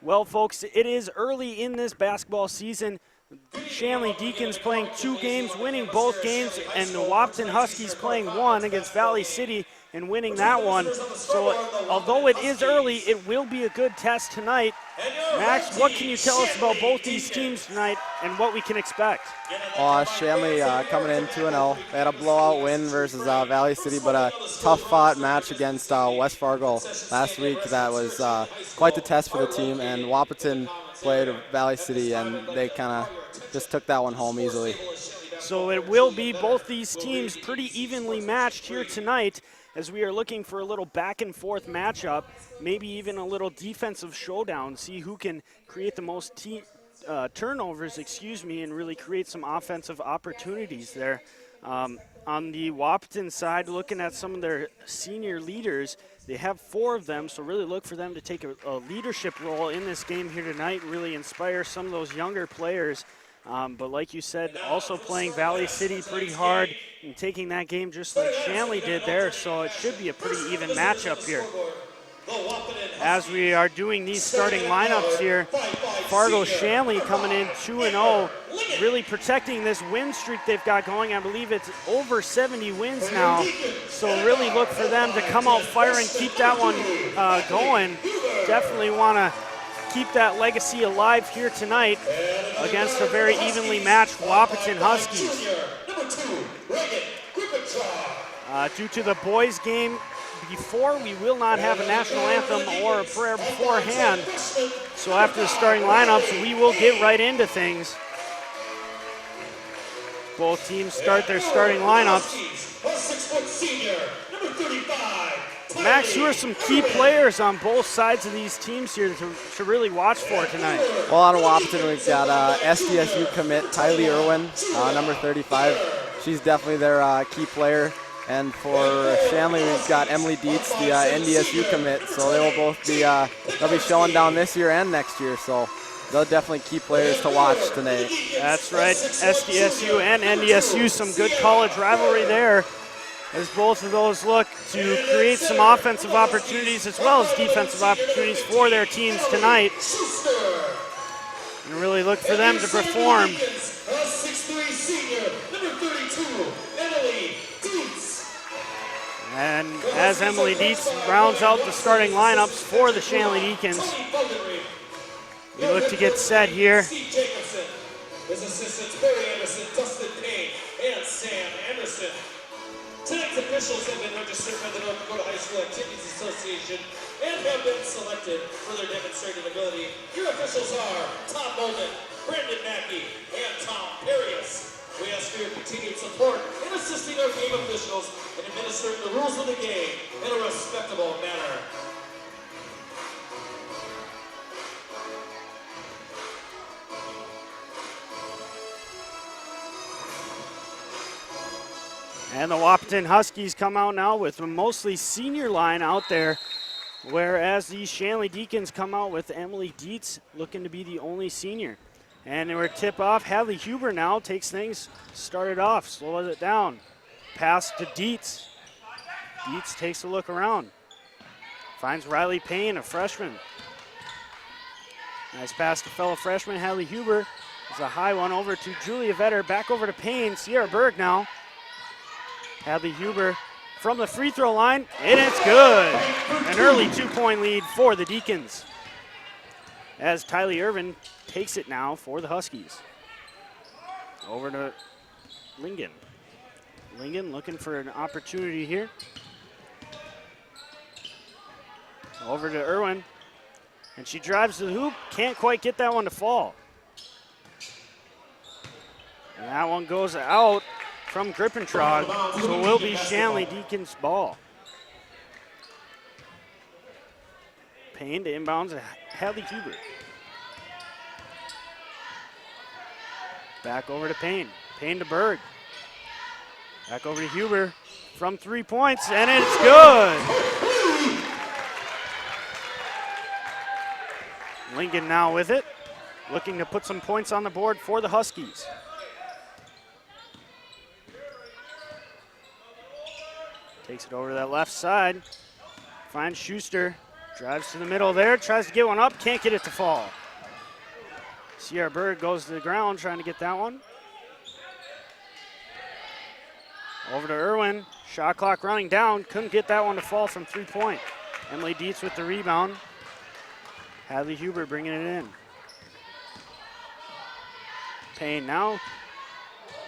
Speaker 2: Well, folks, it is early in this basketball season. Shanley Deacons playing 2 games, winning both games, and the Wahpeton Huskies playing 1 against Valley City and winning that one. So although it is early, it will be a good test tonight. Max, what can you tell us about both these teams tonight and what we can expect?
Speaker 6: Shanley coming in 2-0. They had a blowout win versus Valley City, but a tough-fought match against West Fargo last week. That was quite the test for the team, and Wahpeton played Valley City, and they kind of just took that one home easily.
Speaker 2: So it will be both these teams pretty evenly matched here tonight, as we are looking for a little back-and-forth matchup, maybe even a little defensive showdown, see who can create the most turnovers, and really create some offensive opportunities there. On the Wahpeton side, looking at some of their senior leaders, they have 4 of them, so really look for them to take a leadership role in this game here tonight, really inspire some of those younger players. But like you said, also playing Valley City pretty hard and taking that game just like Shanley did there, so it should be a pretty even matchup here. As we are doing these starting lineups here, Fargo Shanley coming in 2-0, really protecting this win streak they've got going. I believe it's over 70 wins now, so really look for them to come out firing, keep that one going. Definitely want to keep that legacy alive here tonight against a very evenly matched Wahpeton Huskies. Due to the boys' game before, we will not have a national anthem or a prayer beforehand. So after the starting lineups, we will get right into things. Both teams start their starting lineups. Max, who are some key players on both sides of these teams here to really watch for tonight?
Speaker 6: Well, out of Wahpeton, we've got SDSU commit Tylee Irwin, number 35. She's definitely their key player. And for Shanley, we've got Emily Dietz, the NDSU commit. So they will both be they'll be showing down this year and next year. So they're definitely key players to watch tonight.
Speaker 2: That's right, SDSU and NDSU, some good college rivalry there, as both of those look to create some offensive opportunities as well as defensive opportunities for their teams tonight. And really look for them to perform. And as Emily Dietz rounds out the starting lineups for the Shanley Deacons, we look to get set here.
Speaker 3: His assistants Barry Anderson, Dustin Payne, and Sam Anderson. Tonight's officials have been registered by the North Dakota High School Activities Association and have been selected for their demonstrated ability. Your officials are Tom Molden, Brandon Mackey, and Tom Perius. We ask for your continued support in assisting our game officials in administering the rules of the game in a respectable manner.
Speaker 2: And the Wahpeton Huskies come out now with a mostly senior line out there, whereas the Shanley Deacons come out with Emily Dietz looking to be the only senior. And we're tip off. Hadley Huber now takes things, started off, slows it down. Pass to Dietz. Dietz takes a look around. Finds Riley Payne, a freshman. Nice pass to fellow freshman Hadley Huber. It's a high one over to Julia Vetter. Back over to Payne. Sierra Berg now. Hadley Huber from the free throw line, and it's good. An early 2-point lead for the Deacons, as Tylee Irvin takes it now for the Huskies. Over to Lingen. Lingen looking for an opportunity here. Over to Irwin, and she drives to the hoop, can't quite get that one to fall. And that one goes out from Grippentrog, so it will be Shanley Deacons ball. Payne to inbounds, Hadley Huber. Back over to Payne. Payne to Berg. Back over to Huber from 3 points, and it's good. Lincoln now with it. looking to put some points on the board for the Huskies. Takes it over to that left side. Finds Schuster. Drives to the middle there. Tries to get one up. Can't get it to fall. Sierra Berg goes to the ground trying to get that one. Over to Irwin. Shot clock running down. Couldn't get that one to fall from 3-point. Emily Dietz with the rebound. Hadley Huber bringing it in. Payne now.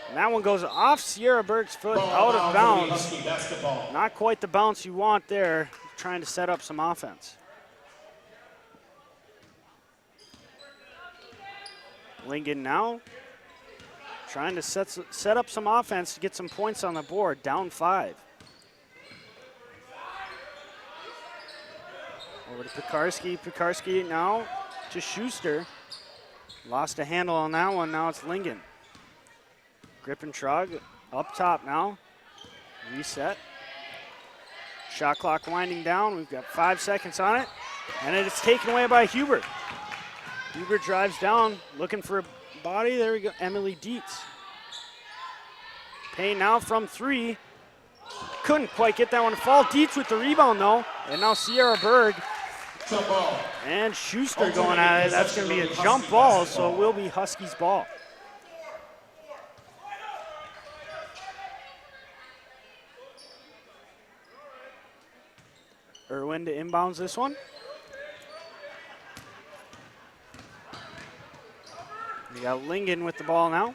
Speaker 2: And that one goes off Sierra Berg's foot, out of bounds. Not quite the bounce you want there, trying to set up some offense. Lingen now trying to set up some offense to get some points on the board, down 5. Over to Pekarsky. Pekarsky now to Schuster. Lost a handle on that one, now it's Lingen. Grippentrog up top now. Reset. Shot clock winding down. We've got 5 seconds on it. And it is taken away by Huber. Huber drives down, looking for a body. There we go, Emily Dietz. Payne now from 3. Couldn't quite get that one to fall. Dietz with the rebound though. And now Sierra Berg. And Schuster going at it. That's going to be a jump ball, so it will be Huskies ball. Irwin to inbounds this one. We got Lingen with the ball now.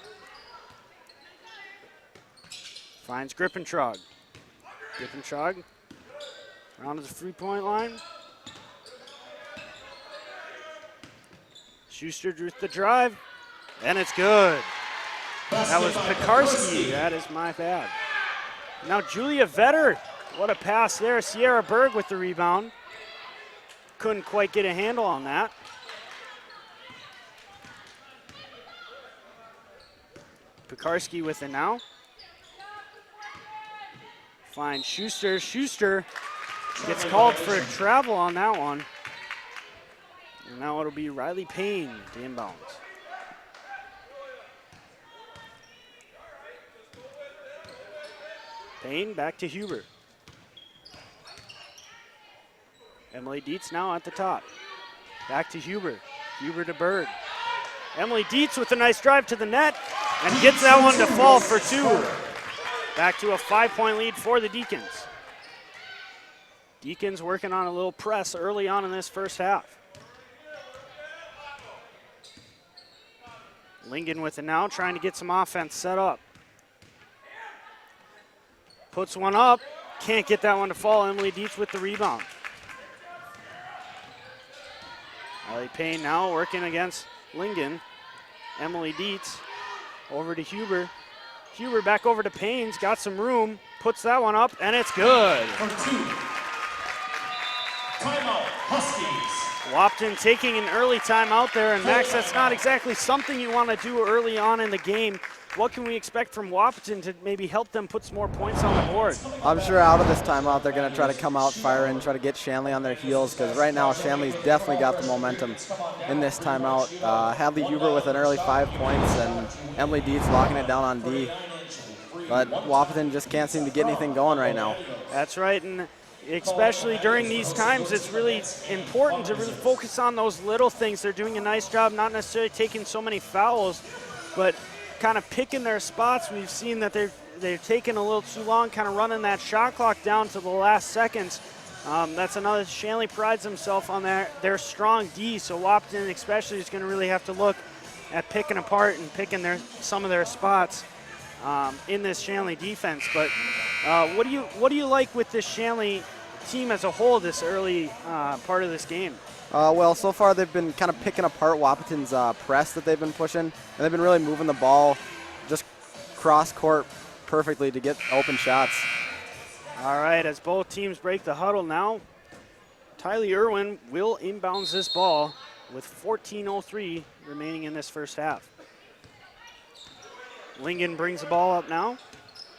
Speaker 2: Finds Grippentrog. Grippentrog around to the 3-point line. Schuster with the drive, and it's good. That was Pekarsky. That is my bad. Now Julia Vetter. What a pass there. Sierra Berg with the rebound. Couldn't quite get a handle on that. Pekarsky with it now. Finds Schuster. Schuster gets called for a travel on that one. And now it'll be Riley Payne to inbounds. Payne back to Huber. Emily Dietz now at the top. Back to Huber. Huber to Berg. Emily Dietz with a nice drive to the net and gets that one to fall for 2. Back to a 5-point lead for the Deacons. Deacons working on a little press early on in this first half. Lingen with it now, trying to get some offense set up. Puts one up, can't get that one to fall. Emily Dietz with the rebound. Riley Payne now working against Lingen. Emily Dietz over to Huber. Huber back over to Payne's, got some room, puts that one up, and it's good.
Speaker 3: For 2. Timeout, Huskies.
Speaker 2: Wahpeton taking an early timeout there, and Max, that's not exactly something you want to do early on in the game. What can we expect from Wahpeton to maybe help them put some more points on the board?
Speaker 6: I'm sure out of this timeout they're going to try to come out firing, try to get Shanley on their heels, because right now Shanley's definitely got the momentum in this timeout. Hadley Huber with an early 5 points and Emily Dietz locking it down on D. But Wahpeton just can't seem to get anything going right now.
Speaker 2: That's right, and especially during these times, it's really important to really focus on those little things. They're doing a nice job, not necessarily taking so many fouls, but kind of picking their spots. We've seen that they're taking a little too long, kind of running that shot clock down to the last seconds. That's another. Shanley prides himself on their strong D, so Wahpeton especially is going to really have to look at picking apart and picking some of their spots in this Shanley defense. But what do you like with this Shanley team as a whole this early part of this game?
Speaker 6: Well, so far they've been kind of picking apart Wahpeton's press that they've been pushing, and they've been really moving the ball just cross-court perfectly to get open shots.
Speaker 2: All right, as both teams break the huddle now, Tylee Irwin will inbounds this ball with 14:03 remaining in this first half. Lingen brings the ball up now,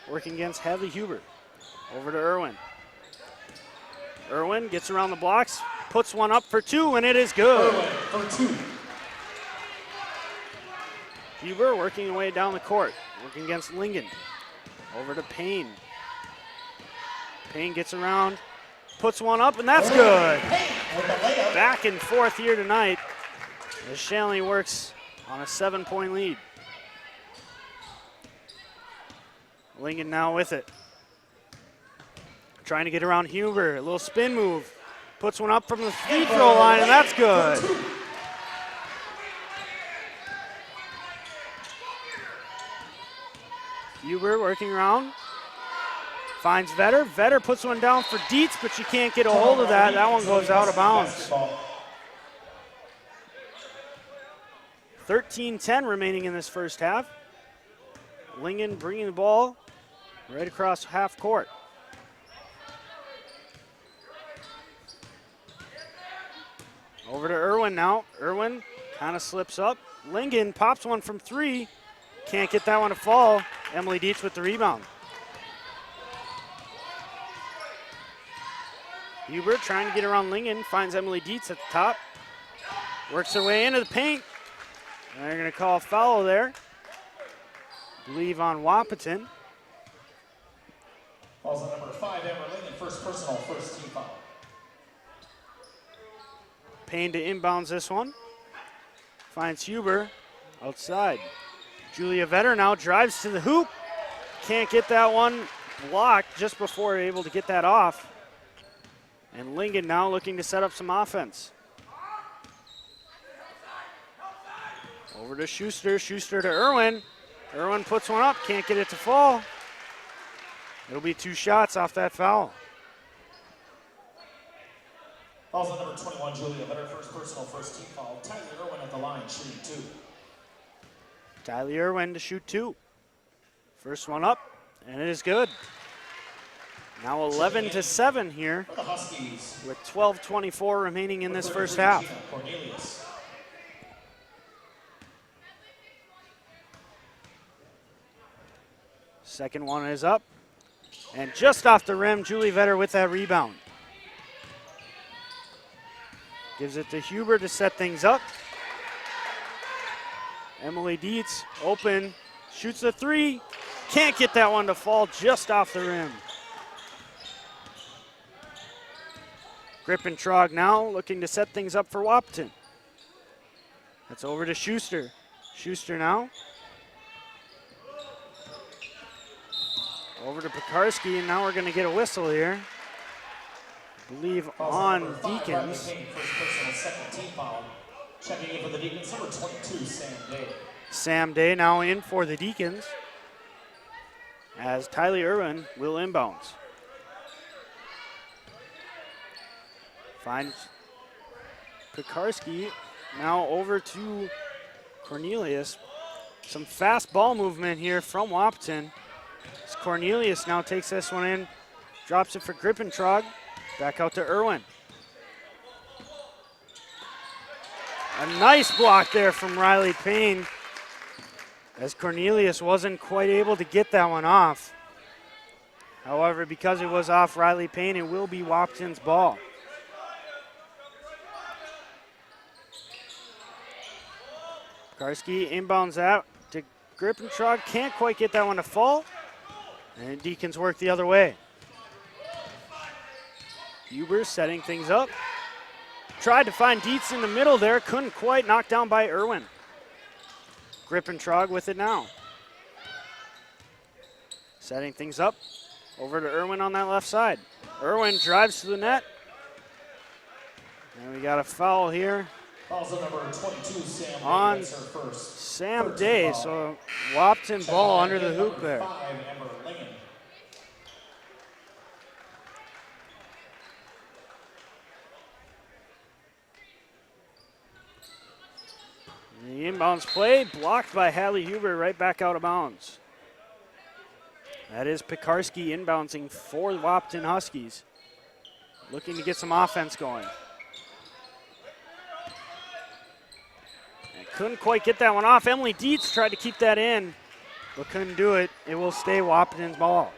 Speaker 2: working against Hadley Huber. Over to Irwin. Irwin gets around the blocks, puts one up for 2, and it is good.
Speaker 3: Irwin for 2.
Speaker 2: Huber working away down the court, working against Lingen. Over to Payne. Payne gets around, puts one up, and that's good. Back and forth here tonight as Shanley works on a 7-point lead. Lingen now with it. Trying to get around Huber, a little spin move. Puts one up from the free throw line, and that's good. Huber working around. Finds Vetter. Vetter puts one down for Dietz, but she can't get a hold of that. That one goes out of bounds. 13-10 remaining in this first half. Lingen bringing the ball right across half court. Over to Irwin now. Irwin kind of slips up. Lingen pops one from 3. Can't get that one to fall. Emily Dietz with the rebound. Huber trying to get around Lingen. Finds Emily Dietz at the top. Works her way into the paint. And they're going to call a foul there. I believe on Wahpeton.
Speaker 3: Falls on number 5, Amber Lingen, first personal, first team foul.
Speaker 2: Payne to inbounds this one. Finds Huber outside. Julia Vetter now drives to the hoop. Can't get that one blocked just before able to get that off. And Lingen now looking to set up some offense. Over to Schuster. Schuster to Irwin. Irwin puts one up. Can't get it to fall. It'll be 2 shots off that foul.
Speaker 3: Falls on number 21, Julia Vetter, first personal, first team foul. Tyler Irwin at the line, shooting 2.
Speaker 2: Tyler Irwin to shoot 2. First one up, and it is good. Now 11-7 here
Speaker 3: For the Huskies.
Speaker 2: with 12:24 remaining in this first half.
Speaker 3: Cornelius.
Speaker 2: Second one is up. And just off the rim, Julie Vetter with that rebound. Gives it to Huber to set things up. Emily Dietz open, shoots a 3. Can't get that one to fall, just off the rim. Grippentrog now looking to set things up for Wahpeton. That's over to Schuster. Schuster now. Over to Pekarski, and now we're going to get a whistle here. I believe on Deacons.
Speaker 3: First personal, second team foul. Checking in for the Deacons, number 22, Sam Day.
Speaker 2: Sam Day now in for the Deacons as Tyler Irwin will inbounds. Finds Pekarski now over to Cornelius. Some fast ball movement here from Wahpeton. As Cornelius now takes this one in, drops it for Grippentrog. Back out to Irwin. A nice block there from Riley Payne as Cornelius wasn't quite able to get that one off. However, because it was off Riley Payne, it will be Wahpeton's ball. Karski inbounds out to Grippentrog. Can't quite get that one to fall. And Deacons work the other way. Huber setting things up. Tried to find Dietz in the middle there. Couldn't quite. Knocked down by Irwin. Grippentrog with it now. Setting things up. Over to Irwin on that left side. Irwin drives to the net. And we got a foul here.
Speaker 3: Also number 22, Sam Day.
Speaker 2: On
Speaker 3: That's her first.
Speaker 2: Sam Day. So Wahpeton ball under the hoop there.
Speaker 3: 5, Amber Lingen.
Speaker 2: The inbounds play blocked by Hallie Huber right back out of bounds. That is Pekarski inbouncing for the Wahpeton Huskies. Looking to get some offense going. And couldn't quite get that one off. Emily Dietz tried to keep that in, but couldn't do it. It will stay Wahpeton's ball.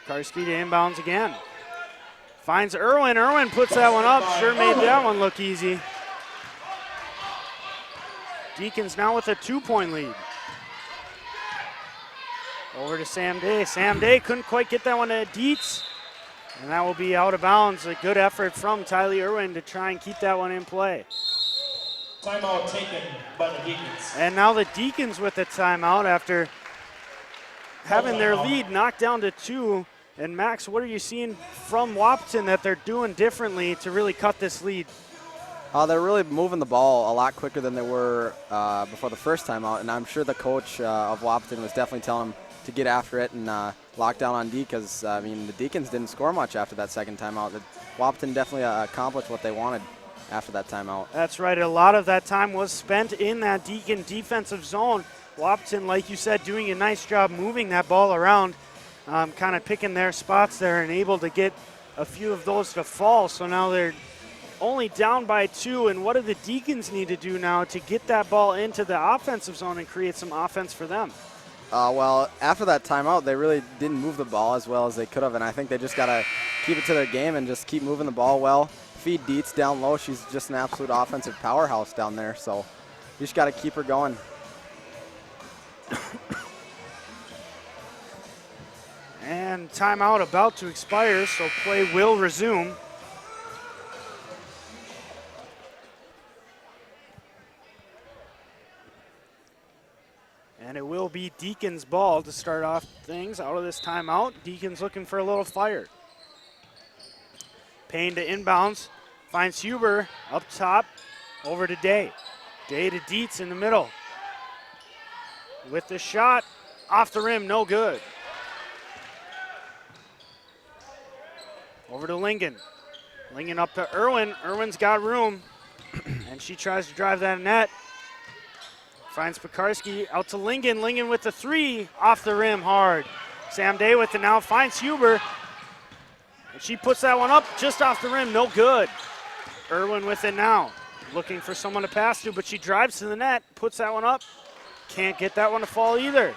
Speaker 2: Pekarski to inbounds again. Finds Irwin. Irwin puts that one up. Sure made that one look easy. Deacons now with a 2-point lead. Over to Sam Day. Sam Day couldn't quite get that one to Dietz. And that will be out of bounds. A good effort from Tylee Irwin to try and keep that one in play.
Speaker 3: Timeout taken by the Deacons.
Speaker 2: And now the Deacons with the timeout after having their lead knocked down to 2. And Max, what are you seeing from Wahpeton that they're doing differently to really cut this lead?
Speaker 6: They're really moving the ball a lot quicker than they were before the first timeout, and I'm sure the coach of Wahpeton was definitely telling them to get after it and lock down on D, because the Deacons didn't score much after that second timeout. Wahpeton definitely accomplished what they wanted after that timeout.
Speaker 2: That's right. A lot of that time was spent in that Deacon defensive zone. Wahpeton, like you said, doing a nice job moving that ball around, kind of picking their spots there and able to get a few of those to fall. So now they're only down by 2, and what do the Deacons need to do now to get that ball into the offensive zone and create some offense for them?
Speaker 6: Well, after that timeout, they really didn't move the ball as well as they could have, and I think they just got to keep it to their game and just keep moving the ball well. Feed Dietz down low. She's just an absolute offensive powerhouse down there, so you just got to keep her going.
Speaker 2: And timeout about to expire, so play will resume. And it will be Deacons' ball to start off things out of this timeout. Deacons looking for a little fire. Payne to inbounds, finds Huber up top, over to Day. Day to Dietz in the middle. With the shot, off the rim, no good. Over to Lingen. Lingen up to Irwin. Irwin's got room, and she tries to drive that net. Finds Pekarski out to Lingen. Lingen with the 3, off the rim hard. Sam Day with it now, finds Huber. And she puts that one up just off the rim, no good. Irwin with it now, looking for someone to pass to, but she drives to the net, puts that one up. Can't get that one to fall either.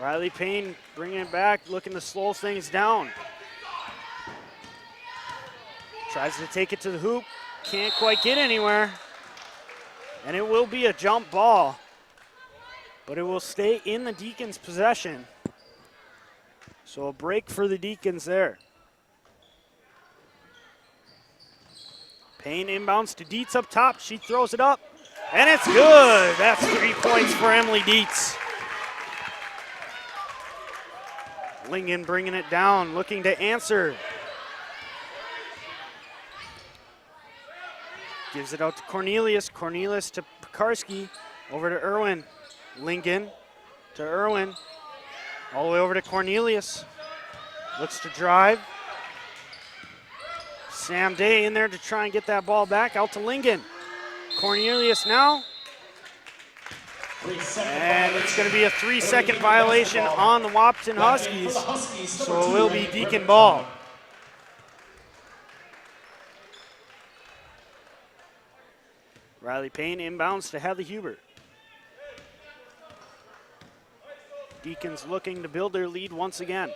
Speaker 2: Riley Payne bringing it back, looking to slow things down. Tries to take it to the hoop, can't quite get anywhere. And it will be a jump ball, but it will stay in the Deacons' possession. So a break for the Deacons there. Payne inbounds to Dietz up top. She throws it up, and it's good. That's 3 points for Emily Dietz. Lingen bringing it down, looking to answer. Gives it out to Cornelius. Cornelius to Pekarski. Over to Irwin. Lingen to Irwin. All the way over to Cornelius. Looks to drive. Sam Day in there to try and get that ball back. Out to Lingen. Cornelius now. And it's going to be a 3-second violation on the Wahpeton Huskies. So it will be Deacon ball. Riley Payne inbounds to Hadley Huber. Deacons looking to build their lead once again.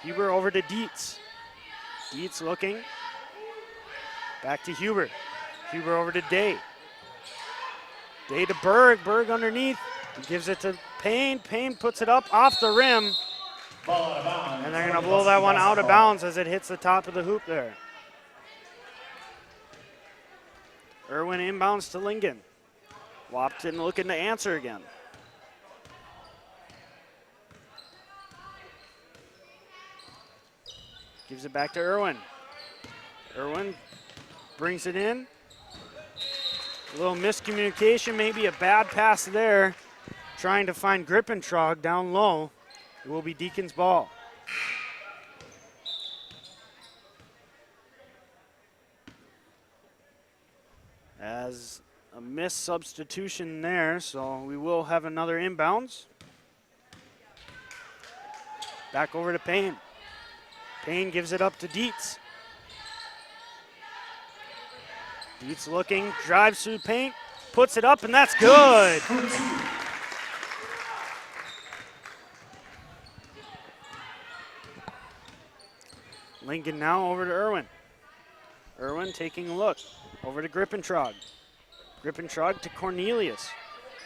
Speaker 2: Huber over to Dietz. Dietz looking. Back to Huber. Huber over to Day. Day to Berg. Berg underneath. He gives it to Payne. Payne puts it up off the rim. And they're going to blow that one out of bounds as it hits the top of the hoop there. Irwin inbounds to Lingen. Wahpeton looking to answer again. Gives it back to Irwin. Irwin brings it in. A little miscommunication, maybe a bad pass there. Trying to find Grippentrog down low. It will be Deacon's ball. As a missed substitution there, so we will have another inbounds. Back over to Payne. Payne gives it up to Dietz. Dietz looking, drives through paint, puts it up, and that's good. Lincoln now over to Irwin. Irwin taking a look. Over to Grippentrog. Grippentrog to Cornelius.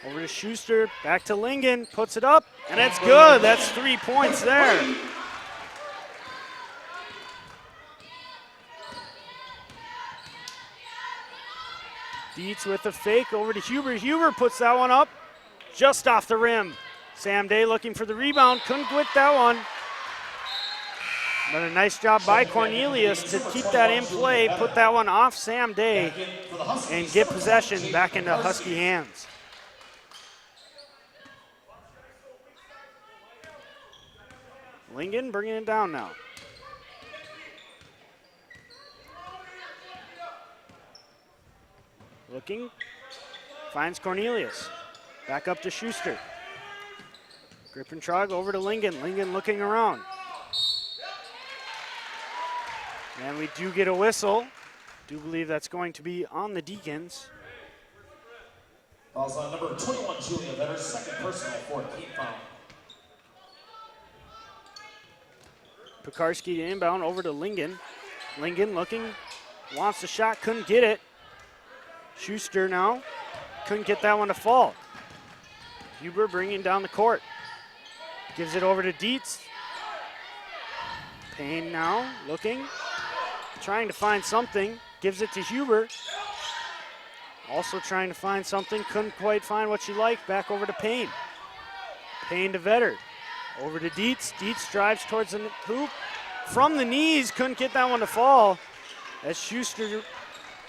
Speaker 2: Over to Schuster, back to Lingen, puts it up, and it's good. That's 3 points there. Dietz with a fake over to Huber. Huber puts that one up just off the rim. Sam Day looking for the rebound, couldn't quit that one. But a nice job by Cornelius to keep that in play, put that one off Sam Day, and get possession back into Husky hands. Lingen bringing it down now. Looking, finds Cornelius. Back up to Schuster. Grippentrog over to Lingen. Lingen looking around. And we do get a whistle. Do believe that's going to be on the Deacons.
Speaker 3: Fouls on number 21, Julia Vetter, second personal for a team foul.
Speaker 2: Pekarski to inbound over to Lingen. Lingen looking, wants the shot, couldn't get it. Schuster now, couldn't get that one to fall. Huber bringing down the court. Gives it over to Dietz. Payne now, looking, trying to find something. Gives it to Huber. Also trying to find something, couldn't quite find what she liked. Back over to Payne. Payne to Vetter. Over to Dietz. Dietz drives towards the hoop. From the knees, couldn't get that one to fall. As Schuster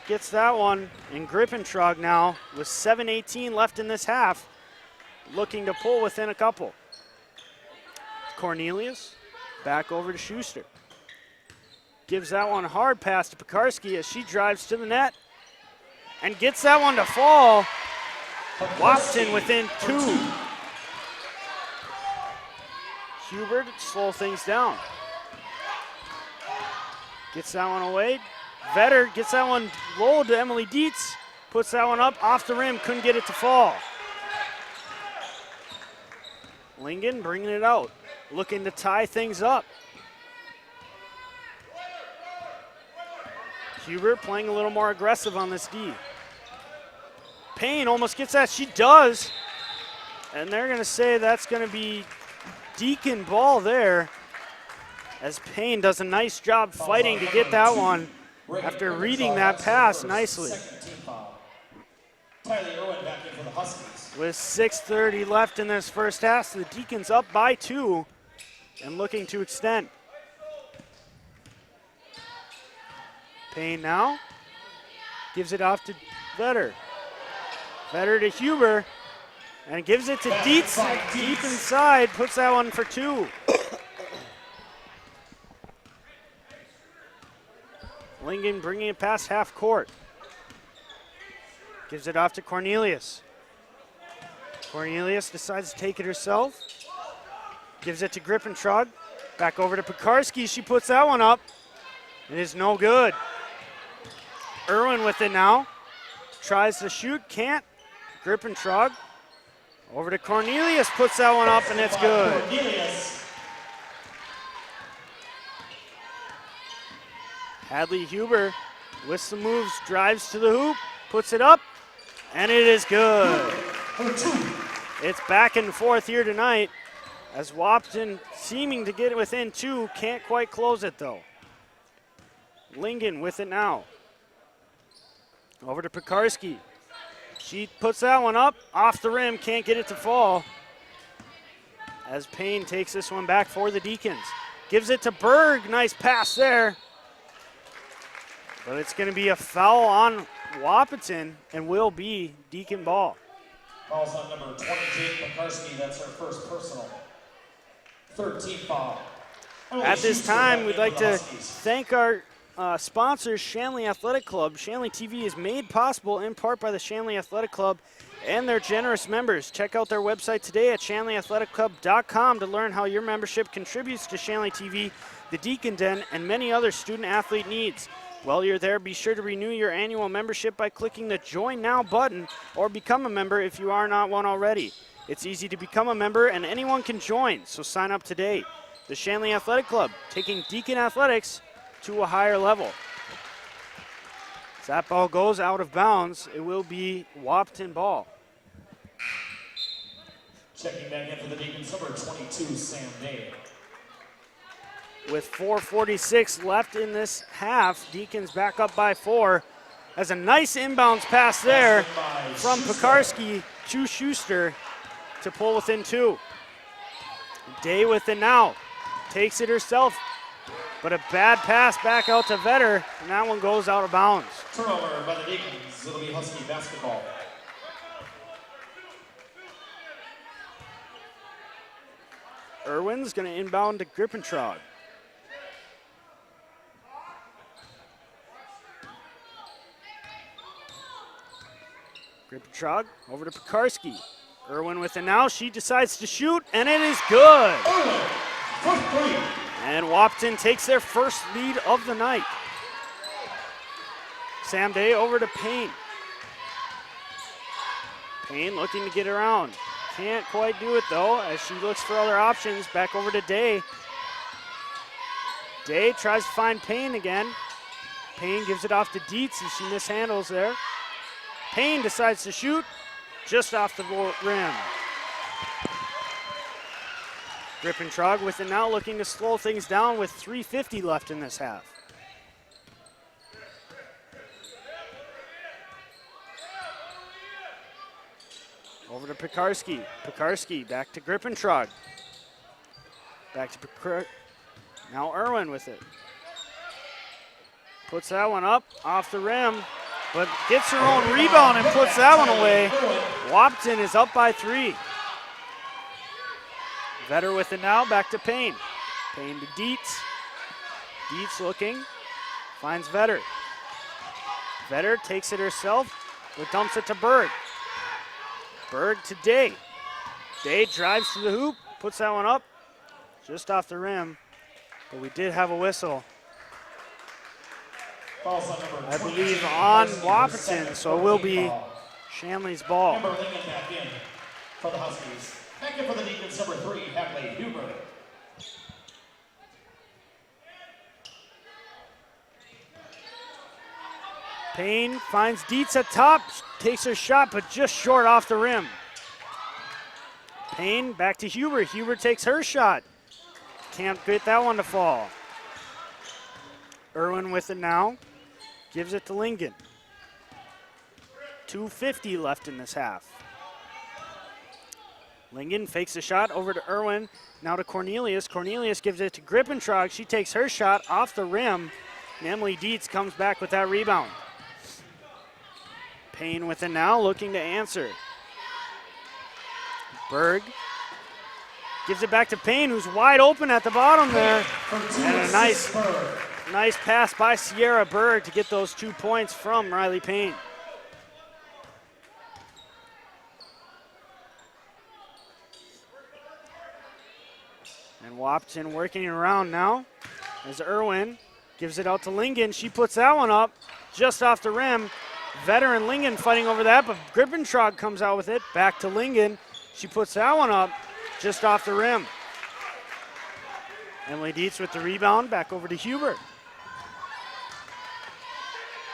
Speaker 2: gets that one. And Grippentrog now, with 7:18 left in this half, looking to pull within a couple. Cornelius, back over to Schuster. Gives that one a hard pass to Pekarski as she drives to the net. And gets that one to fall. Wahpeton within 2. Hubert slow things down. Gets that one away. Vetter gets that one low to Emily Dietz. Puts that one up off the rim, couldn't get it to fall. Lingen bringing it out, looking to tie things up. Hubert playing a little more aggressive on this D. Payne almost gets that, she does. And they're gonna say that's gonna be Deacon ball there, as Payne does a nice job fighting to get that one after reading that pass nicely. With 6:30 left in this first half, the Deacons up by 2 and looking to extend. Payne now gives it off to Vetter. Vetter to Huber. And gives it to Dietz, deep inside, puts that one for 2. Lingen bringing it past half court. Gives it off to Cornelius. Cornelius decides to take it herself. Gives it to Grippentrog. Back over to Pekarski, she puts that one up. It is no good. Irwin with it now. Tries to shoot, can't. Grippentrog. Over to Cornelius, puts that one up, and it's good. Hadley Huber with some moves, drives to the hoop, puts it up, and it is good. It's back and forth here tonight, as Wahpeton seeming to get it within 2, can't quite close it though. Lingen with it now. Over to Pekarski. She puts that one up, off the rim, can't get it to fall. As Payne takes this one back for the Deacons. Gives it to Berg, nice pass there. But it's gonna be a foul on Wahpeton and will be Deacon ball.
Speaker 3: Fouls on number 20, Jake Pekarski, that's her first personal. 13th foul.
Speaker 2: At this time, we'd like to thank our sponsors, Shanley Athletic Club. Shanley TV is made possible in part by the Shanley Athletic Club and their generous members. Check out their website today at shanleyathleticClub.com to learn how your membership contributes to Shanley TV, the Deacon Den, and many other student-athlete needs. While you're there, be sure to renew your annual membership by clicking the Join Now button or become a member if you are not one already. It's easy to become a member and anyone can join, so sign up today. The Shanley Athletic Club, taking Deacon athletics to a higher level. That ball goes out of bounds. It will be Wahpeton ball.
Speaker 3: Checking back in for the Deacons, number 22, Sam Day.
Speaker 2: With 4:46 left in this half, Deacons back up by 4. As a nice inbounds pass there from Pekarski to Schuster to pull within 2. Day with it now. Takes it herself, but a bad pass back out to Vetter, and that one goes out of bounds.
Speaker 3: Turnover by the Deacons. It'll be Husky basketball.
Speaker 2: Irwin's going to inbound to Grippentrog. Grippentrog over to Pekarski. Irwin with it now. She decides to shoot, and it is good. And Wahpeton takes their first lead of the night. Sam Day over to Payne. Payne looking to get around. Can't quite do it though, as she looks for other options. Back over to Day. Day tries to find Payne again. Payne gives it off to Dietz as she mishandles there. Payne decides to shoot just off the rim. Grippentrog with it now, looking to slow things down with 3:50 left in this half. Over to Pekarski. Pekarski back to Grippentrog. Back to Pekarski. Now Irwin with it. Puts that one up off the rim, but gets her own rebound and puts that one away. Wahpeton is up by 3. Vetter with it now, back to Payne. Payne to Dietz. Dietz looking, finds Vetter. Vetter takes it herself, but dumps it to Berg. Berg to Day. Day drives to the hoop, puts that one up, just off the rim, but we did have a whistle. I believe on Wahpeton, so it will be Shanley's ball.
Speaker 3: Number Lincoln back in for the Huskies. Back in for the Deacons, number 3, Hadley Huber.
Speaker 2: Payne finds Dietz at top, takes her shot, but just short off the rim. Payne back to Huber. Huber takes her shot. Can't get that one to fall. Irwin with it now. Gives it to Lingen. 2:50 left in this half. Lingen fakes a shot over to Irwin. Now to Cornelius. Cornelius gives it to Grippentrog. She takes her shot off the rim. And Emily Dietz comes back with that rebound. Payne with it now, looking to answer. Berg gives it back to Payne, who's wide open at the bottom there. And a nice pass by Sierra Berg to get those 2 points from Riley Payne. And Wahpeton working around now as Irwin gives it out to Lingen. She puts that one up just off the rim. Vetter and Lingen fighting over that, but Grippentrog comes out with it. Back to Lingen. She puts that one up just off the rim. Emily Dietz with the rebound, back over to Huber.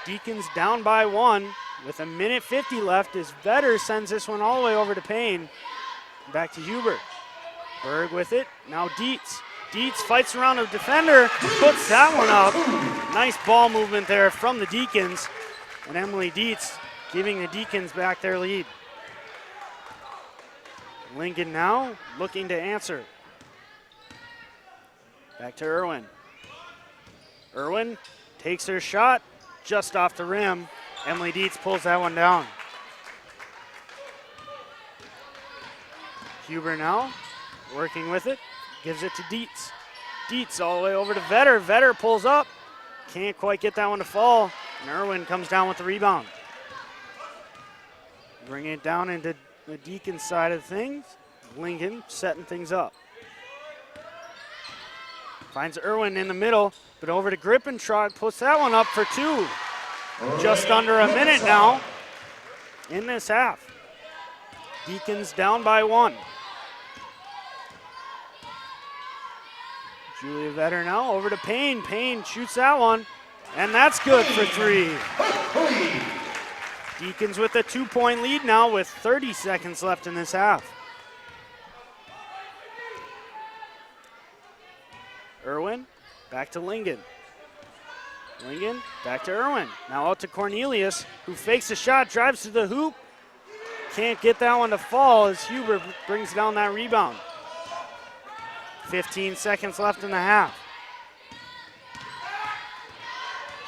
Speaker 2: Deacons down by 1 with 1:50 left as Vetter sends this one all the way over to Payne. Back to Huber. Berg with it, now Dietz. Dietz fights around a defender, puts that one up. Nice ball movement there from the Deacons. And Emily Dietz giving the Deacons back their lead. Lincoln now looking to answer. Back to Irwin. Irwin takes her shot just off the rim. Emily Dietz pulls that one down. Huber now working with it, gives it to Dietz. Dietz all the way over to Vetter. Vetter pulls up, can't quite get that one to fall. And Irwin comes down with the rebound. Bringing it down into the Deacons side of things. Lincoln setting things up. Finds Irwin in the middle, but over to Grippentrog, puts that one up for 2. Just under a minute now in this half. Deacons down by 1. Julia Vetter now over to Payne. Payne shoots that one, and that's good for 3. Deacons with a 2-point lead now with 30 seconds left in this half. Irwin, back to Lingen. Lingen, back to Irwin. Now out to Cornelius, who fakes a shot, drives to the hoop. Can't get that one to fall as Huber brings down that rebound. 15 seconds left in the half.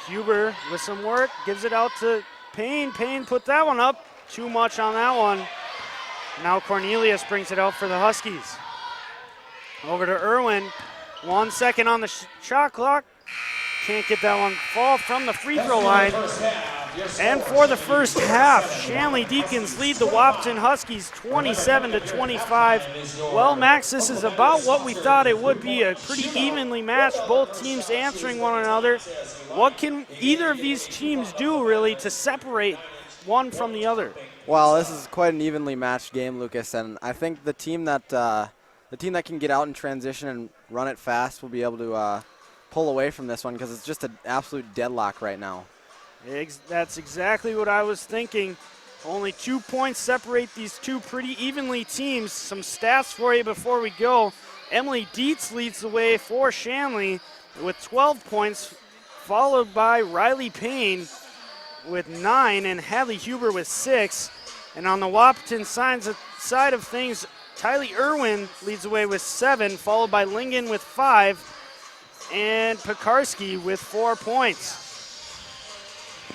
Speaker 2: Huber with some work, gives it out to Payne. Payne put that one up. Too much on that one. Now Cornelius brings it out for the Huskies. Over to Irwin. 1 second on the shot clock. Can't get that one fall from the free throw line. And for the first half, Shanley Deacons lead the Wahpeton Huskies 27-25. Well, Max, this is about what we thought it would be, a pretty evenly matched, both teams answering one another. What can either of these teams do, really, to separate one from the other?
Speaker 6: Well, this is quite an evenly matched game, Lucas, and I think the team that can get out in transition and run it fast will be able to pull away from this one because it's just an absolute deadlock right now.
Speaker 2: That's exactly what I was thinking. Only 2 points separate these two pretty evenly teams. Some stats for you before we go. Emily Dietz leads the way for Shanley with 12 points, followed by Riley Payne with 9 and Hadley Huber with 6. And on the Wahpeton side of things, Tylee Irwin leads the way with 7, followed by Lingen with 5, and Pekarski with 4 points.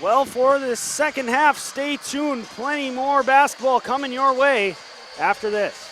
Speaker 2: Well, for the second half, stay tuned. Plenty more basketball coming your way after this.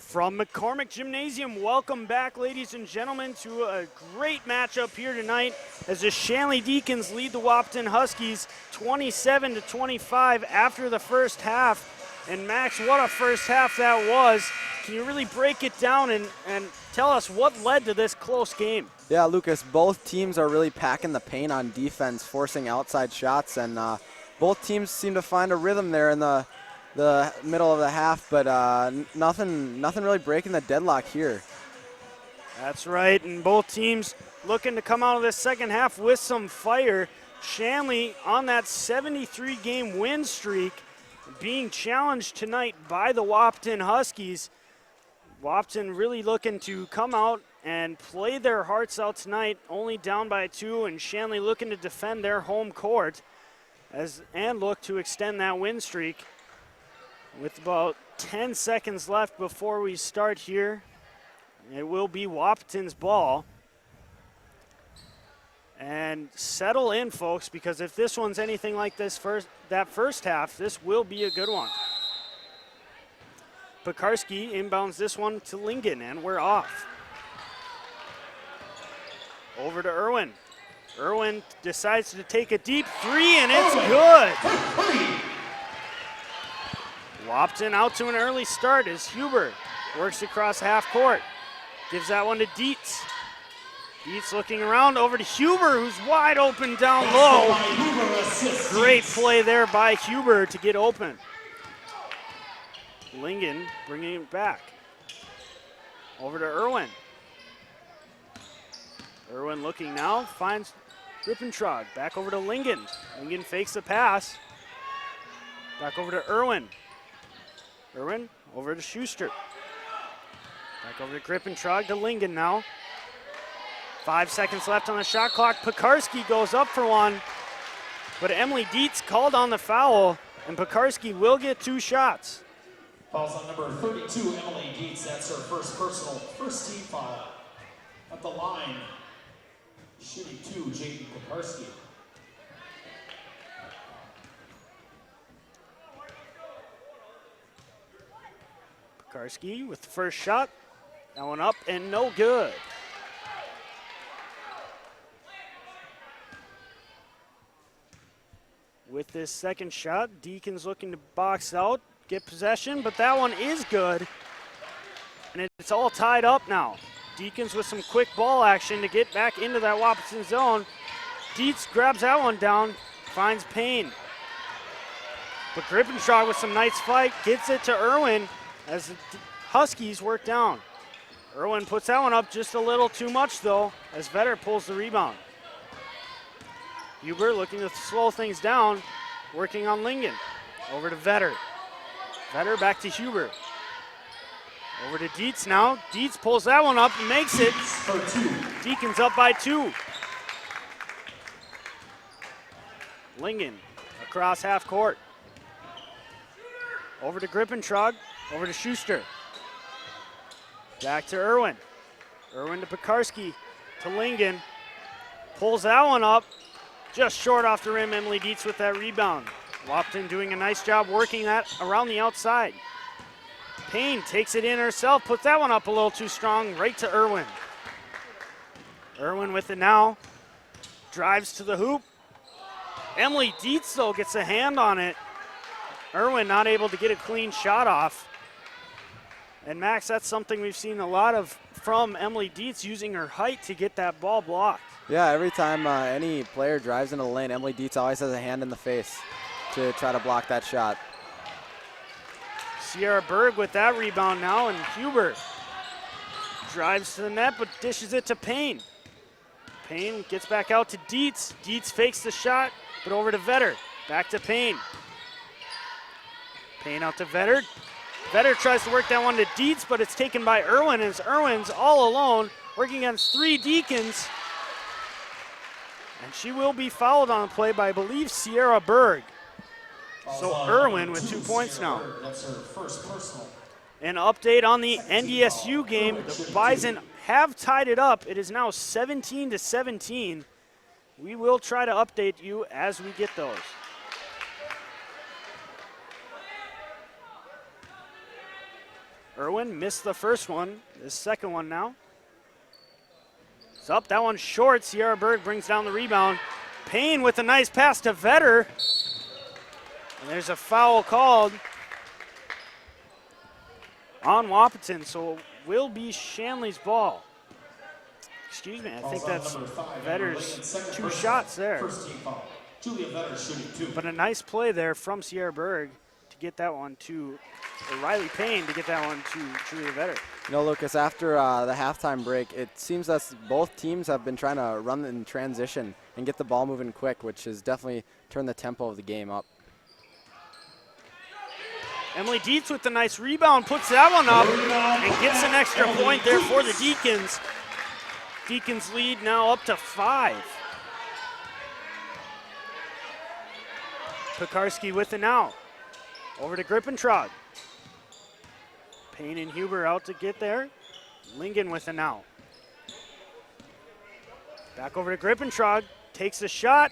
Speaker 2: From McCormick Gymnasium, welcome back, ladies and gentlemen, to a great matchup here tonight as the Shanley Deacons lead the Wahpeton Huskies 27-25 after the first half. And Max, what a first half that was. Can you really break it down and tell us what led to this close game?
Speaker 6: Yeah, Lucas, both teams are really packing the paint on defense, forcing outside shots, and both teams seem to find a rhythm there in the middle of the half, but nothing really breaking the deadlock here.
Speaker 2: That's right, and both teams looking to come out of this second half with some fire. Shanley on that 73-game win streak, being challenged tonight by the Wahpeton Huskies. Wahpeton really looking to come out and play their hearts out tonight, only down by 2, and Shanley looking to defend their home court and look to extend that win streak. With about 10 seconds left before we start here, it will be Wahpeton's ball. And settle in, folks, because if this one's anything like that first half, this will be a good one. Pekarski inbounds this one to Lingen, and we're off. Over to Irwin. Irwin decides to take a deep three, and it's good. Wahpeton out to an early start as Huber works across half court. Gives that one to Dietz. Dietz looking around over to Huber, who's wide open down low. Great play there by Huber to get open. Lingen bringing it back. Over to Irwin. Irwin looking now, finds Rippentrog. Back over to Lingen. Lingen fakes the pass. Back over to Irwin. Irwin over to Schuster. Back over to Rippentrog to Lingen now. 5 seconds left on the shot clock. Pekarski goes up for one, but Emily Dietz called on the foul, and Pekarski will get 2 shots.
Speaker 3: Fouls on number 32, Emily Dietz. That's her first team foul. At the line, shooting 2, Jaden Pekarski.
Speaker 2: Pekarski with the first shot. That one up and no good. With this second shot, Deacons looking to box out, get possession, but that one is good. And it's all tied up now. Deacons with some quick ball action to get back into that Wahpeton zone. Dietz grabs that one down, finds Payne. But Grippenstraw with some nice fight, gets it to Irwin as the Huskies work down. Irwin puts that one up just a little too much though, as Vetter pulls the rebound. Huber looking to slow things down, working on Lingen. Over to Vetter. Vetter back to Huber. Over to Dietz now. Dietz pulls that one up and makes it. Deacons up by 2. Lingen across half court. Over to Grippentrog. Over to Schuster. Back to Irwin. Irwin to Pekarski. To Lingen. Pulls that one up. Just short off the rim. Emily Dietz with that rebound. Wahpeton doing a nice job working that around the outside. Payne takes it in herself. Puts that one up a little too strong. Right to Irwin. Irwin with it now. Drives to the hoop. Emily Dietz, though, gets a hand on it. Irwin not able to get a clean shot off. And Max, that's something we've seen a lot of from Emily Dietz, using her height to get that ball blocked.
Speaker 6: Yeah, every time any player drives into the lane, Emily Dietz always has a hand in the face to try to block that shot.
Speaker 2: Sierra Berg with that rebound now, and Huber drives to the net but dishes it to Payne. Payne gets back out to Dietz. Dietz fakes the shot, but over to Vetter. Back to Payne. Payne out to Vetter. Vetter tries to work that one to Dietz, but it's taken by Irwin, as Irwin's all alone, working against 3 Deacons. And she will be fouled on the play by, I believe, Sierra Berg. So Irwin with 2 points now.
Speaker 3: That's her first personal.
Speaker 2: An update on the NDSU game. The Bison have tied it up. It is now 17-17. We will try to update you as we get those. Irwin missed the first one. This second one now. It's up. That one's short. Sierra Berg brings down the rebound. Payne with a nice pass to Vetter. And there's a foul called on Wahpeton, so it will be Shanley's ball. Excuse me, I think that's Vetter's 2 shots there.
Speaker 3: First team foul. Julia Vetter shooting 2.
Speaker 2: But a nice play there from Sierra Berg to get that one to Riley Payne to get that one to Julia Vetter.
Speaker 6: You know, Lucas, after the halftime break, it seems that both teams have been trying to run in transition and get the ball moving quick, which has definitely turned the tempo of the game up.
Speaker 2: Emily Dietz with the nice rebound, puts that one up and gets an extra point there for the Deacons. Deacons lead now up to 5. Pekarski with it now. Over to Grippentrog. Payne and Huber out to get there. Lingen with it now. Back over to Grippentrog. Takes a shot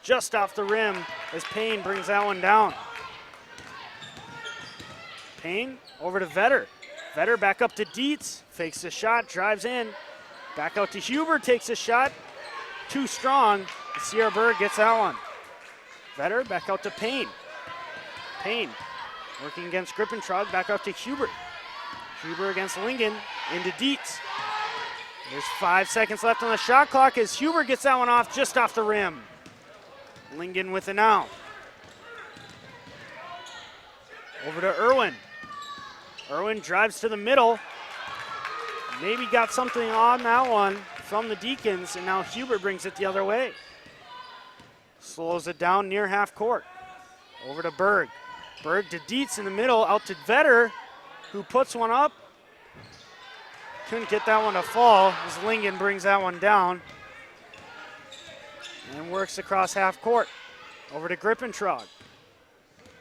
Speaker 2: just off the rim as Payne brings that one down. Payne over to Vetter. Vetter back up to Dietz. Fakes the shot, drives in. Back out to Huber, takes a shot. Too strong. Sierra Berg gets that one. Vetter back out to Payne. Payne working against Grippentrog, back out to Huber. Huber against Lingen, into Dietz. There's 5 seconds left on the shot clock as Huber gets that one off just off the rim. Lingen with it now. Over to Irwin. Irwin drives to the middle. Maybe got something on that one from the Deacons, and now Huber brings it the other way. Slows it down near half court. Over to Berg. Berg to Dietz in the middle, out to Vetter, who puts one up. Couldn't get that one to fall as Lingen brings that one down. And works across half court. Over to Grippentrog.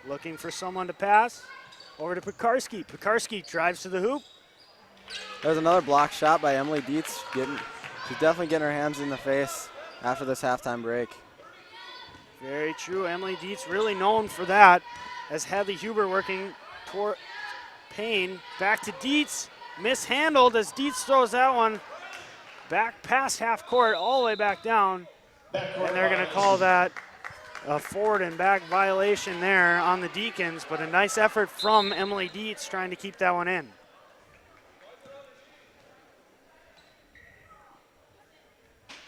Speaker 2: Looking for someone to pass. Over to Pekarski. Pekarski drives to the hoop.
Speaker 6: There's another block shot by Emily Dietz. She's definitely getting her hands in the face after this halftime break.
Speaker 2: Very true. Emily Dietz really known for that, as Hadley Huber working toward Payne. Back to Dietz. Mishandled as Dietz throws that one back past half court, all the way back down. And they're going to call that a forward and back violation there on the Deacons, but a nice effort from Emily Dietz trying to keep that one in.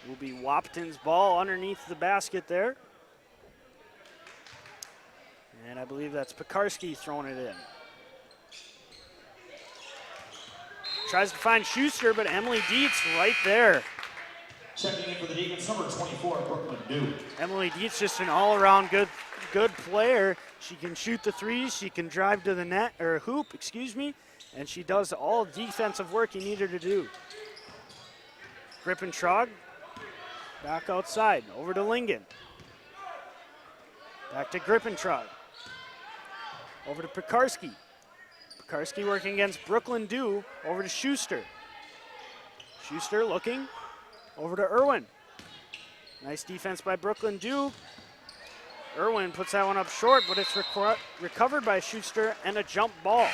Speaker 2: Will be Wahpeton's ball underneath the basket there. And I believe that's Pekarski throwing it in. Tries to find Schuster, but Emily Dietz right there.
Speaker 3: Checking in for the Deacons, number 24, Brooklyn New.
Speaker 2: Emily Dietz just an all-around good player. She can shoot the threes, she can drive to the net, or hoop, excuse me, and she does all defensive work you need her to do. Grippentrog, back outside, over to Lingen. Back to Grippentrog. Over to Pekarski. Pekarski working against Brooklyn Dew, over to Schuster. Schuster looking, over to Irwin. Nice defense by Brooklyn Dew. Irwin puts that one up short, but it's recovered by Schuster and a jump ball.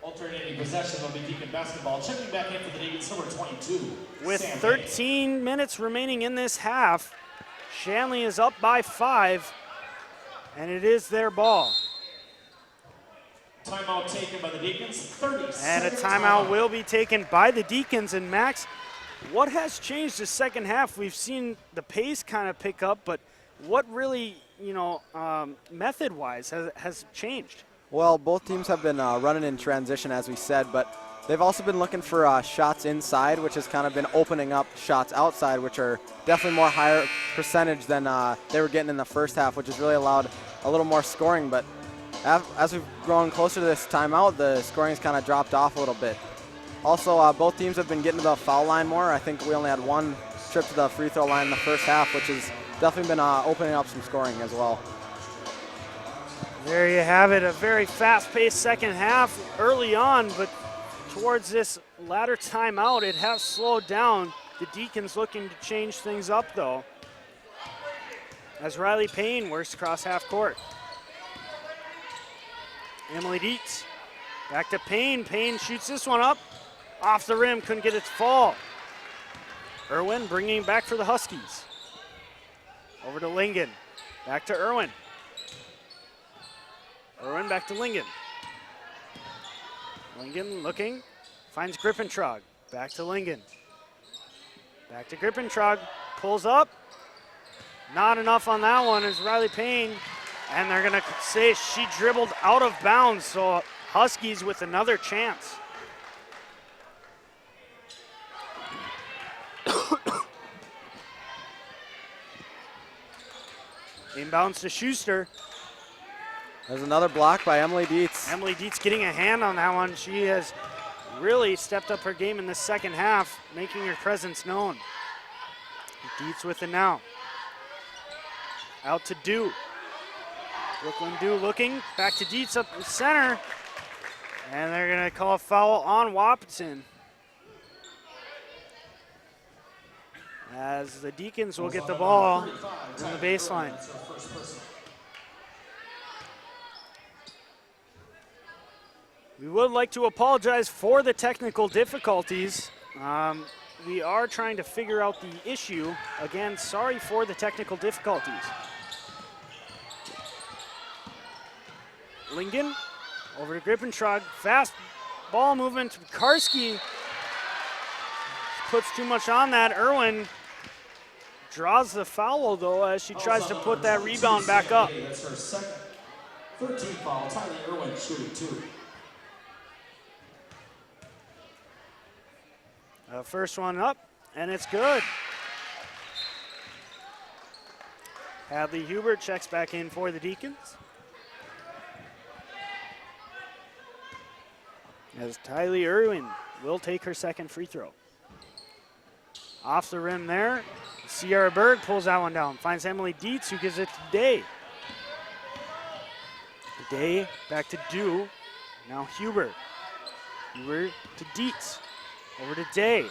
Speaker 3: Alternating possession will be Deacon basketball. Checking back in for the Deacons, number 22.
Speaker 2: With
Speaker 3: Sam
Speaker 2: 13 minutes remaining in this half, Shanley is up by 5, and it is their ball.
Speaker 3: Timeout taken by the Deacons, 30
Speaker 2: And a
Speaker 3: seconds.
Speaker 2: timeout will be taken by the Deacons. And Max, what has changed the second half? We've seen the pace kind of pick up, but what really, method-wise has changed?
Speaker 6: Well, both teams have been running in transition, as we said, but they've also been looking for shots inside, which has kind of been opening up shots outside, which are definitely more higher percentage than they were getting in the first half, which has really allowed a little more scoring. But as we've grown closer to this timeout, the scoring has kind of dropped off a little bit. Also, both teams have been getting to the foul line more. I think we only had one trip to the free throw line in the first half, which has definitely been opening up some scoring as well.
Speaker 2: There you have it, a very fast-paced second half early on, but towards this latter timeout, it has slowed down. The Deacons looking to change things up, though, as Riley Payne works across half court. Emily Dietz. Back to Payne. Payne shoots this one up. Off the rim, couldn't get it to fall. Irwin bringing it back for the Huskies. Over to Lingen. Back to Irwin. Irwin back to Lingen. Lingen looking. Finds Grippentrog. Back to Lingen. Back to Grippentrog. Pulls up. Not enough on that one is Riley Payne. And they're going to say she dribbled out of bounds. So Huskies with another chance. Inbounds to Schuster.
Speaker 6: There's another block by Emily Dietz.
Speaker 2: Emily Dietz getting a hand on that one. She has really stepped up her game in the second half, making her presence known. Dietz with it now. Out to Dew. Brooklyn Dew looking. Back to Dietz up the center. And they're going to call a foul on Wahpeton. As the Deacons will get the ball on the baseline. We would like to apologize for the technical difficulties. We are trying to figure out the issue. Again, sorry for the technical difficulties. Lingen over to Grippentrog. Fast ball movement to Karski. Puts too much on that. Irwin draws the foul, though, as she tries to put that rebound back up.
Speaker 3: That's her second. 13th foul. Tylee Irwin shooting 2.
Speaker 2: First one up, and it's good. Hadley Hubert checks back in for the Deacons. As Tylee Irwin will take her second free throw. Off the rim there. Sierra Berg pulls that one down. Finds Emily Dietz, who gives it to Day. Day back to Dew. Now Huber. Huber to Dietz. Over to Day.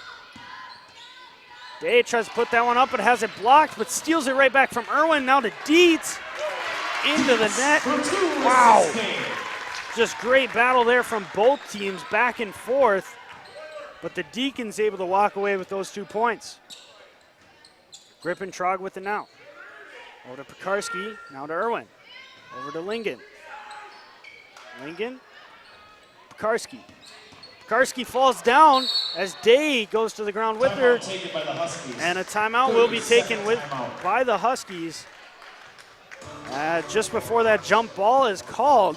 Speaker 2: Day tries to put that one up, but has it blocked, but steals it right back from Irwin. Now to Dietz. Into the net. Wow. Just great battle there from both teams, back and forth. But the Deacons able to walk away with those 2 points. Grippentrog with it now. Over to Pekarski, now to Irwin. Over to Lingen. Lingen, Pekarski. Pekarski falls down as Day goes to the ground with her. And a timeout will be taken by the Huskies. Just before that jump ball is called.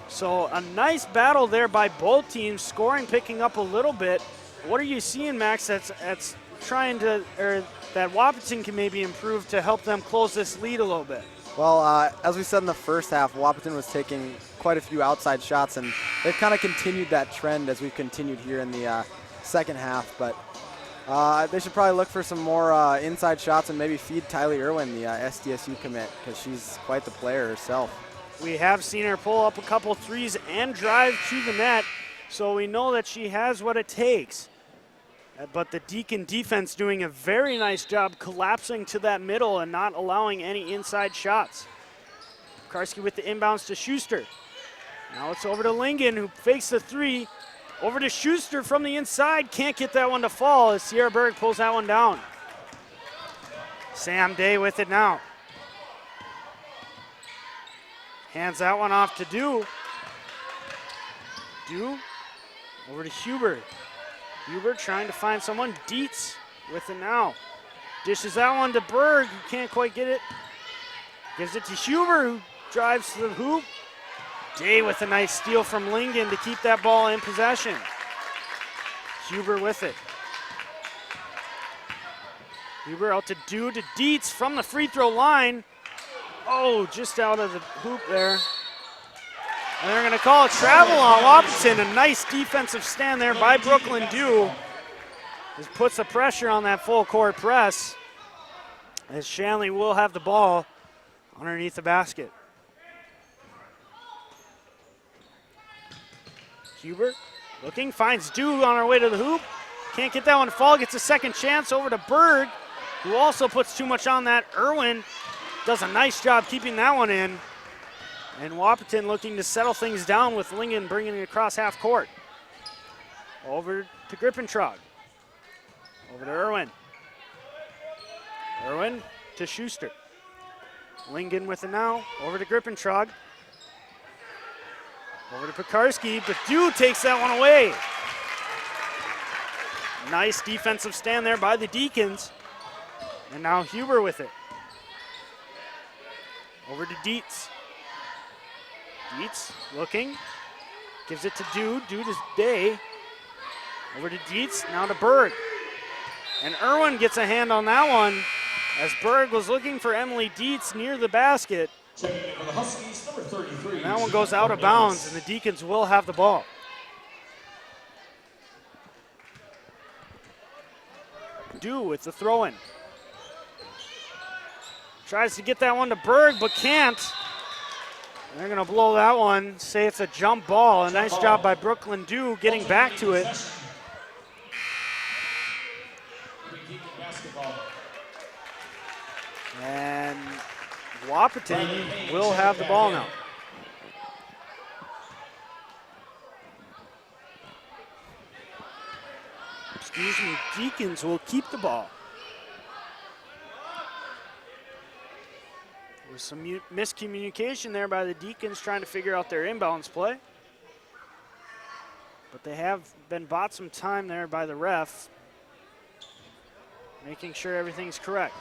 Speaker 2: So a nice battle there by both teams, scoring picking up a little bit. What are you seeing, Max, that's trying to, or that Wahpeton can maybe improve to help them close this lead a little bit?
Speaker 6: Well, as we said in the first half, Wahpeton was taking quite a few outside shots, and they've kind of continued that trend as we've continued here in the second half. But they should probably look for some more inside shots and maybe feed Tylee Irwin, the SDSU commit, because she's quite the player herself.
Speaker 2: We have seen her pull up a couple threes and drive to the net, so we know that she has what it takes. But the Deacon defense doing a very nice job collapsing to that middle and not allowing any inside shots. Karski with the inbounds to Schuster. Now it's over to Lingen, who fakes the three. Over to Schuster from the inside. Can't get that one to fall as Sierra Berg pulls that one down. Sam Day with it now. Hands that one off to Dew. Dew over to Huber. Huber trying to find someone. Dietz with it now. Dishes that one to Berg, who can't quite get it. Gives it to Huber, who drives to the hoop. Day with a nice steal from Lingen to keep that ball in possession. Huber with it. Huber out to Dew to Dietz from the free throw line. Oh, just out of the hoop there. And they're going to call a travel on Wahpeton. A nice defensive stand there by Brooklyn Dew. This puts the pressure on that full court press as Shanley will have the ball underneath the basket. Huber looking, finds Dew on her way to the hoop. Can't get that one to fall, gets a second chance over to Berg, who also puts too much on that. Irwin does a nice job keeping that one in. And Wahpeton looking to settle things down with Lingen bringing it across half court. Over to Grippentrog. Over to Irwin. Irwin to Schuster. Lingen with it now. Over to Grippentrog. Over to Pekarski, but Dew takes that one away. Nice defensive stand there by the Deacons. And now Huber with it. Over to Dietz. Dietz looking. Gives it to Dew. Dew to Day. Over to Dietz, now to Berg. And Irwin gets a hand on that one as Berg was looking for Emily Dietz near the basket.
Speaker 3: Checking in for the Huskies, number 33.
Speaker 2: And that one goes out of bounds, and the Deacons will have the ball. Dew with the throw-in. Tries to get that one to Berg, but can't. And they're going to blow that one, say it's a jump ball. A nice job by Brooklyn Dew getting back to it. And Wahpeton will have the ball now. Excuse me, Deacons will keep the ball. There was some miscommunication there by the Deacons trying to figure out their inbounds play. But they have been bought some time there by the ref, making sure everything's correct.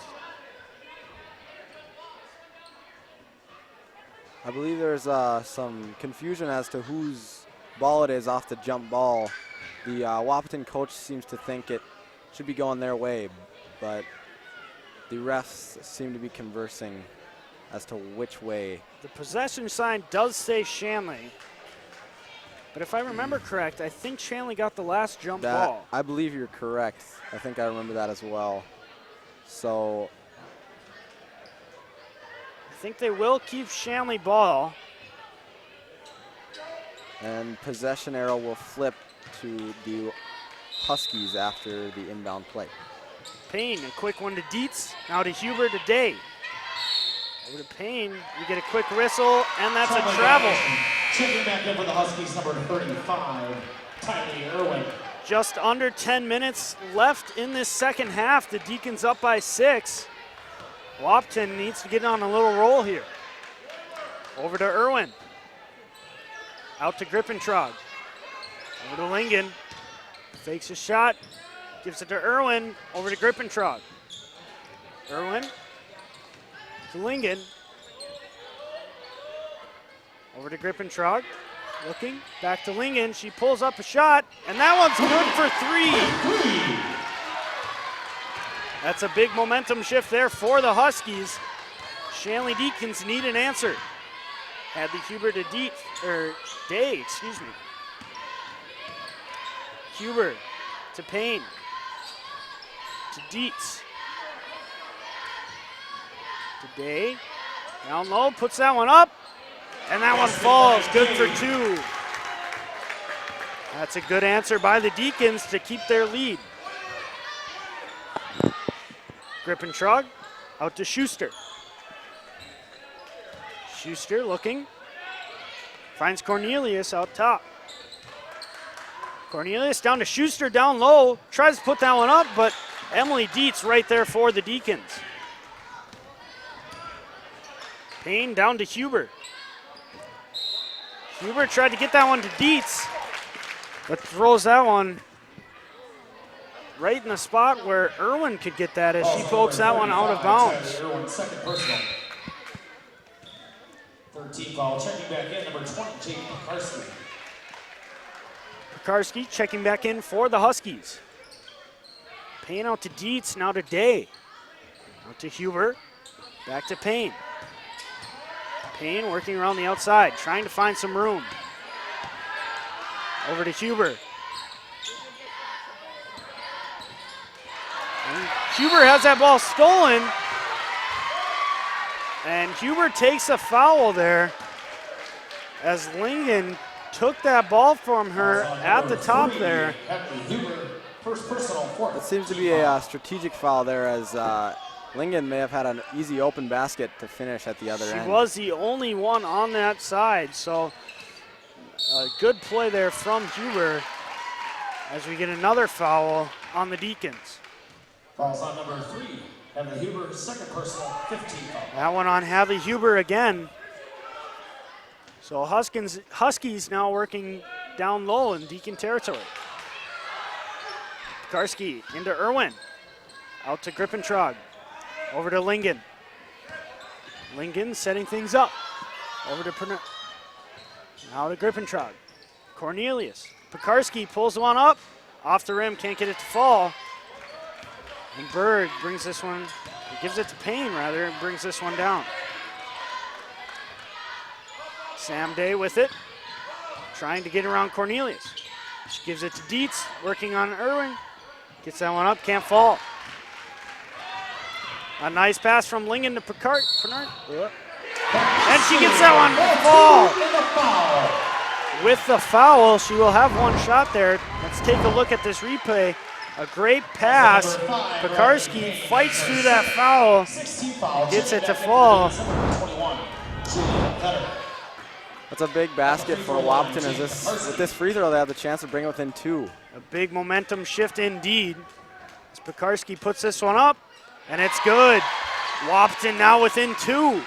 Speaker 6: I believe there's some confusion as to whose ball it is off the jump ball. The Wahpeton coach seems to think it should be going their way, but the refs seem to be conversing as to which way.
Speaker 2: The possession sign does say Shanley, but if I remember correct, I think Shanley got the last jump ball.
Speaker 6: I believe you're correct. I think I remember that as well. So
Speaker 2: I think they will keep Shanley ball.
Speaker 6: And possession arrow will flip to the Huskies after the inbound play.
Speaker 2: Payne, a quick one to Dietz. Now to Huber to Day. Over to Payne, we get a quick whistle, and that's a travel.
Speaker 3: Checking back in for the Huskies, number 35, Tylee Irwin.
Speaker 2: Just under 10 minutes left in this second half. The Deacons up by 6. Wahpeton needs to get on a little roll here. Over to Irwin. Out to Grippentrog. Over to Lingen. Fakes a shot. Gives it to Irwin. Over to Grippentrog. Irwin. To Lingen. Over to Grippentrog. Looking. Back to Lingen. She pulls up a shot. And that one's good for 3. That's a big momentum shift there for the Huskies. Shanley Deacons need an answer. Had the Huber to Day, excuse me. Huber to Payne. To Dietz. To Day. Down low, puts that one up. And that one falls, good for 2. That's a good answer by the Deacons to keep their lead. Grippentrog out to Schuster. Schuster looking. Finds Cornelius out top. Cornelius down to Schuster down low. Tries to put that one up, but Emily Dietz right there for the Deacons. Payne down to Huber. Huber tried to get that one to Dietz, but throws that one right in the spot where Irwin could get that as she pokes that one out of bounds.
Speaker 3: Irwin, second personal. 13 foul, checking back in, number 20, Jake Pekarski.
Speaker 2: Pekarski checking back in for the Huskies. Payne out to Dietz, now to Day. Out to Huber, back to Payne. Payne working around the outside, trying to find some room. Over to Huber. And Huber has that ball stolen. And Huber takes a foul there as Lingen took that ball from her at the top there.
Speaker 6: It seems to be a strategic foul there as Lingen may have had an easy open basket to finish at the other end.
Speaker 2: She was the only one on that side, so a good play there from Huber as we get another foul on the Deacons.
Speaker 3: Fouls on number 3, Hadley Huber, second personal, 15 foul.
Speaker 2: That one on Hadley Huber again. So Huskies now working down low in Deacon territory. Karski into Irwin. Out to Grippentrog. Over to Lingen. Lingen setting things up. Over to now to Grippentrog. Cornelius. Pekarski pulls the one up. Off the rim, can't get it to fall. And Berg brings this one, gives it to Payne rather, and brings this one down. Sam Day with it, trying to get around Cornelius. She gives it to Dietz, working on Irwin. Gets that one up, can't fall. A nice pass from Lingen to Picard. And she gets that one to fall. With the foul, she will have one shot there. Let's take a look at this replay. A great pass. Pekarski fights through that foul, gets it to fall.
Speaker 6: That's a big basket for Wahpeton. With this free throw, they have the chance to bring it within 2.
Speaker 2: A big momentum shift indeed. As Pekarski puts this one up, and it's good. Wahpeton now within 2.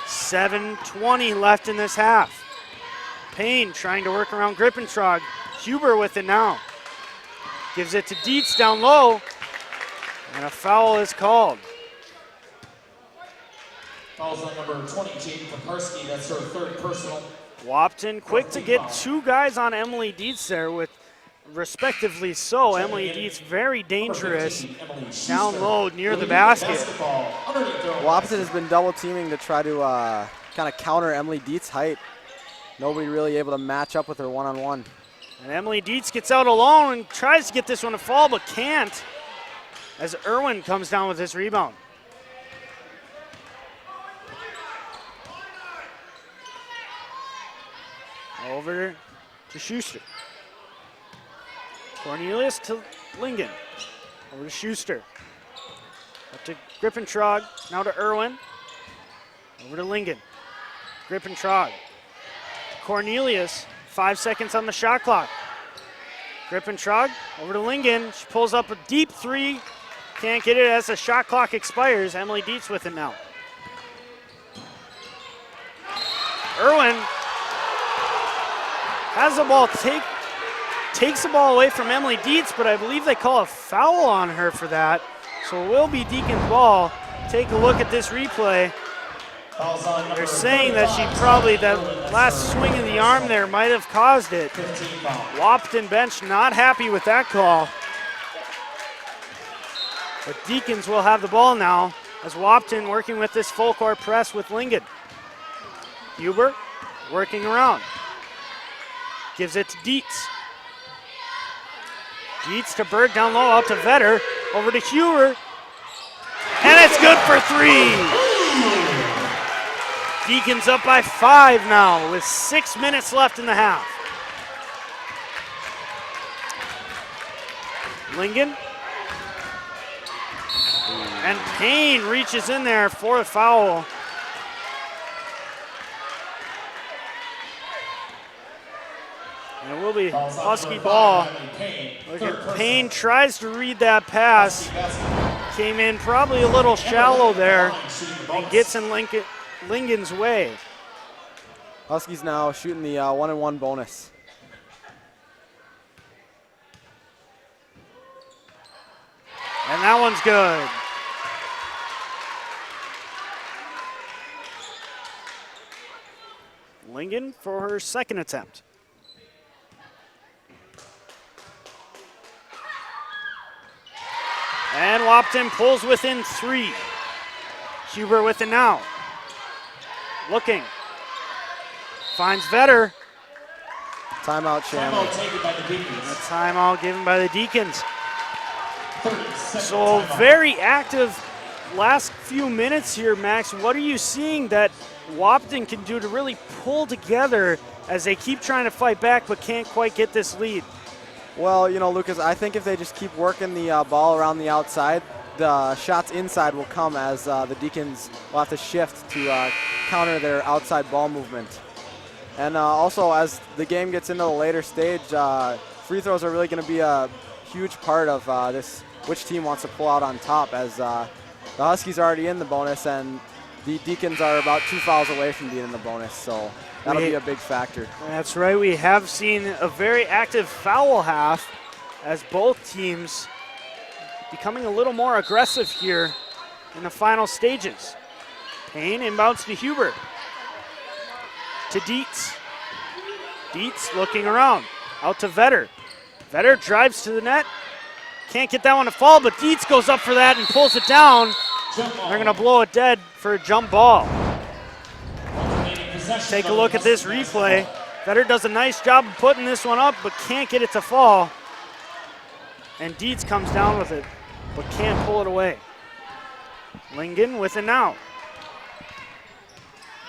Speaker 2: 7:20 left in this half. Payne trying to work around Grippentrog. Huber with it now. Gives it to Dietz down low, and a foul is called.
Speaker 3: Fouls on number 20, Jade Pekarski. That's her third personal.
Speaker 2: Wahpeton quick to get 2 guys on Emily Dietz there with respectively so. Emily Dietz very dangerous down low near the basket.
Speaker 6: Wahpeton has been double teaming to try to kind of counter Emily Dietz's height. Nobody really able to match up with her one-on-one.
Speaker 2: And Emily Dietz gets out alone and tries to get this one to fall, but can't, as Irwin comes down with his rebound. Over to Schuster. Cornelius to Lingen. Over to Schuster. Up to Grippentrog. Now to Irwin. Over to Lingen. Grippentrog. Cornelius. 5 seconds on the shot clock. Grippentrog over to Lingen. She pulls up a deep 3. Can't get it as the shot clock expires. Emily Dietz with it now. Irwin has the ball, takes the ball away from Emily Dietz, but I believe they call a foul on her for that. So it will be Deacon's ball. Take a look at this replay. They're saying that she probably, that last swing of the arm there might have caused it. Wahpeton bench not happy with that call. But Deacons will have the ball now as Wahpeton working with this full court press with Lingen. Huber working around. Gives it to Dietz. Dietz to Bird down low, out to Vetter. Over to Huber. And it's good for 3. Deacons up by 5 now with 6 minutes left in the half. Lingen. And Payne reaches in there for a foul. And it will be Husky ball. Look at Payne tries to read that pass. Came in probably a little shallow there and gets in Lingen's way.
Speaker 6: Huskies now shooting the 1-and-1 bonus.
Speaker 2: And that one's good. Lingen for her second attempt. And Wahpeton pulls within 3. Huber with it now. Looking. Finds Vetter.
Speaker 6: Timeout, Shanley.
Speaker 3: Timeout taken by the Deacons.
Speaker 2: A timeout given by the Deacons. So very active last few minutes here, Max. What are you seeing that Wahpeton can do to really pull together as they keep trying to fight back but can't quite get this lead?
Speaker 6: Well, you know, Lucas, I think if they just keep working the ball around the outside, the shots inside will come as the Deacons will have to shift to counter their outside ball movement. And also, as the game gets into the later stage, free throws are really going to be a huge part of this, which team wants to pull out on top, as the Huskies are already in the bonus and the Deacons are about 2 fouls away from being in the bonus, so that'll be a big factor.
Speaker 2: That's right. We have seen a very active foul half as both teams becoming a little more aggressive here in the final stages. Payne inbounds to Huber. To Dietz. Dietz looking around. Out to Vetter. Vetter drives to the net. Can't get that one to fall, but Dietz goes up for that and pulls it down. They're going to blow it dead for a jump ball. Take a look at this replay. Vetter does a nice job of putting this one up, but can't get it to fall. And Dietz comes down with it, but can't pull it away. Lingen with it now.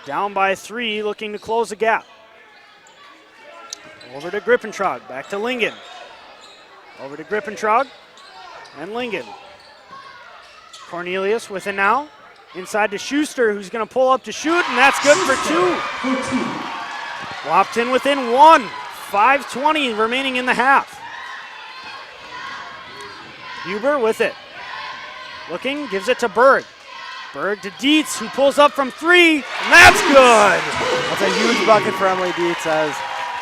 Speaker 2: Down by 3, looking to close the gap. Over to Grippentrog, back to Lingen. Over to Grippentrog and Lingen. Cornelius with it now. Inside to Schuster, who's going to pull up to shoot, and that's good for 2. Wahpeton within 1. 5:20 remaining in the half. Huber with it. Looking, gives it to Berg. Berg to Dietz, who pulls up from 3, and that's good!
Speaker 6: That's a huge bucket for Emily Dietz, as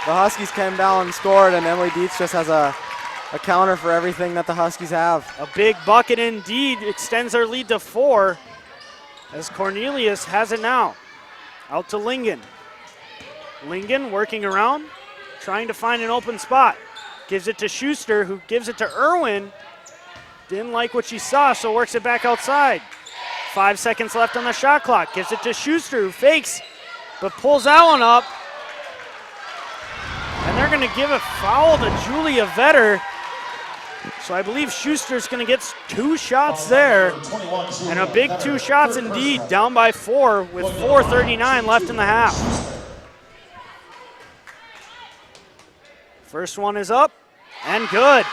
Speaker 6: the Huskies came down and scored, and Emily Dietz just has a counter for everything that the Huskies have.
Speaker 2: A big bucket indeed, extends their lead to 4, as Cornelius has it now. Out to Lingen. Lingen working around, trying to find an open spot. Gives it to Schuster, who gives it to Irwin. Didn't like what she saw, so works it back outside. 5 seconds left on the shot clock. Gives it to Schuster, who fakes, but pulls that one up. And they're going to give a foul to Julia Vetter. So I believe Schuster's going to get 2 shots there. And a big 2 shots indeed, down by 4 with 4:39 left in the half. First one is up and good.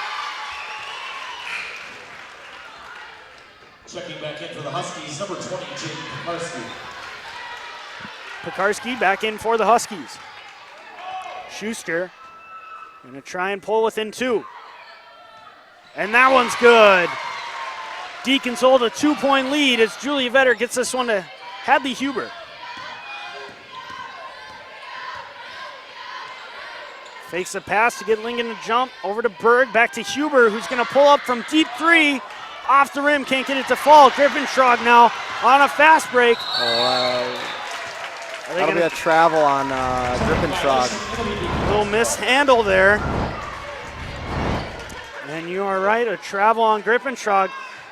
Speaker 3: Checking back in for the Huskies, number 20, Jake Pekarsky.
Speaker 2: Pekarsky back in for the Huskies. Schuster going to try and pull within 2. And that one's good. Deacons hold a 2-point lead as Julia Vetter gets this one to Hadley Huber. Fakes a pass to get Lingen to jump. Over to Berg, back to Huber, who's going to pull up from deep 3. Off the rim, can't get it to fall. Grippentrog now on a fast break.
Speaker 6: That'll be a travel on Grippentrog.
Speaker 2: Little mishandle there. And you are right, a travel on Grippentrog.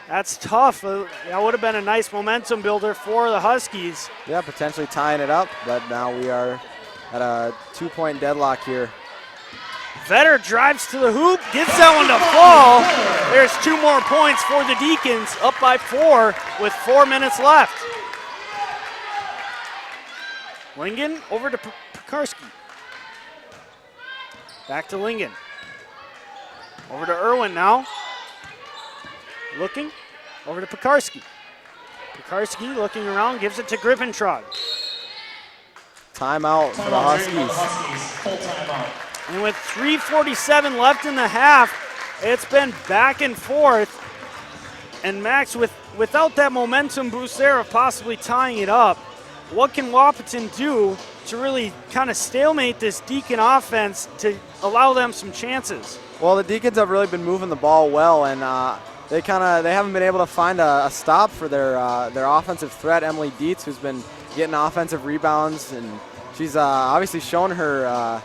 Speaker 2: That's tough. That would have been a nice momentum builder for the Huskies.
Speaker 6: Yeah, potentially tying it up, but now we are at a 2-point deadlock here.
Speaker 2: Vetter drives to the hoop, gets that one to fall. There's 2 more points for the Deacons, up by 4 with 4 minutes left. Lingen over to Pekarsky. Back to Lingen. Over to Irwin now. Looking, over to Pekarsky. Pekarsky looking around, gives it to Grippentrog.
Speaker 6: Timeout for the Huskies.
Speaker 3: Full timeout.
Speaker 2: And with 3:47 left in the half, it's been back and forth. And Max, without that momentum boost there of possibly tying it up, what can Wahpeton do to really kind of stalemate this Deacon offense to allow them some chances?
Speaker 6: Well, the Deacons have really been moving the ball well, and they haven't been able to find a stop for their offensive threat, Emily Dietz, who's been getting offensive rebounds, and she's obviously shown her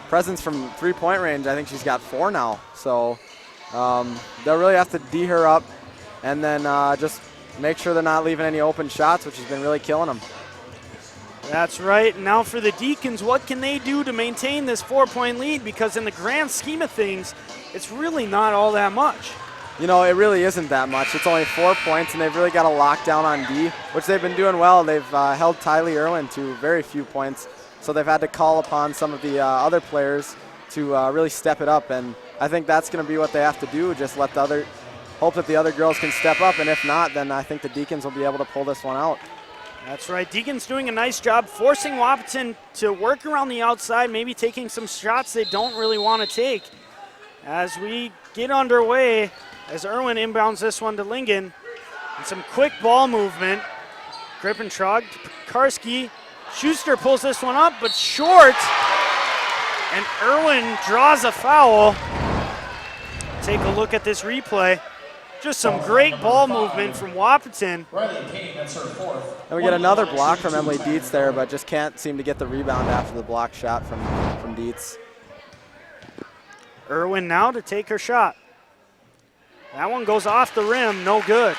Speaker 6: presence from 3-point range. I think she's got 4 now, so they'll really have to D her up, and then just make sure they're not leaving any open shots, which has been really killing them.
Speaker 2: That's right. Now for the Deacons, what can they do to maintain this 4-point lead? Because in the grand scheme of things, it's really not all that much.
Speaker 6: You know, it really isn't that much. It's only 4 points, and they've really got a lockdown on D, which they've been doing well. They've held Tylee Irwin to very few points, so they've had to call upon some of the other players to really step it up, and I think that's going to be what they have to do, just let the other hope that the other girls can step up, and if not, then I think the Deacons will be able to pull this one out.
Speaker 2: That's right. Deacons doing a nice job forcing Wahpeton to work around the outside, maybe taking some shots they don't really want to take. As we get underway, as Irwin inbounds this one to Lingen, and some quick ball movement. Grippentrog to Karski. Schuster pulls this one up, but short. And Irwin draws a foul. Take a look at this replay. Just some great ball movement from Wahpeton.
Speaker 6: And we get another block from Emily Dietz there, but just can't seem to get the rebound after the block shot from Dietz.
Speaker 2: Irwin now to take her shot. That one goes off the rim, no good.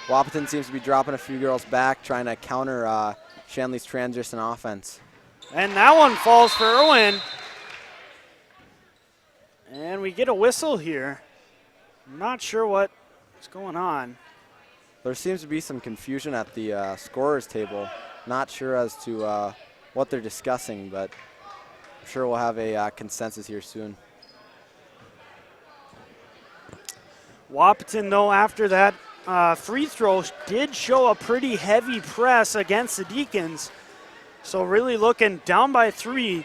Speaker 6: Wahpeton seems to be dropping a few girls back, trying to counter Shanley's transition offense.
Speaker 2: And that one falls for Irwin. And we get a whistle here. I'm not sure what's going on.
Speaker 6: There seems to be some confusion at the scorer's table. Not sure as to what they're discussing, but I'm sure we'll have a consensus here soon.
Speaker 2: Wahpeton, though, after that free throw, did show a pretty heavy press against the Deacons. So really looking down by 3.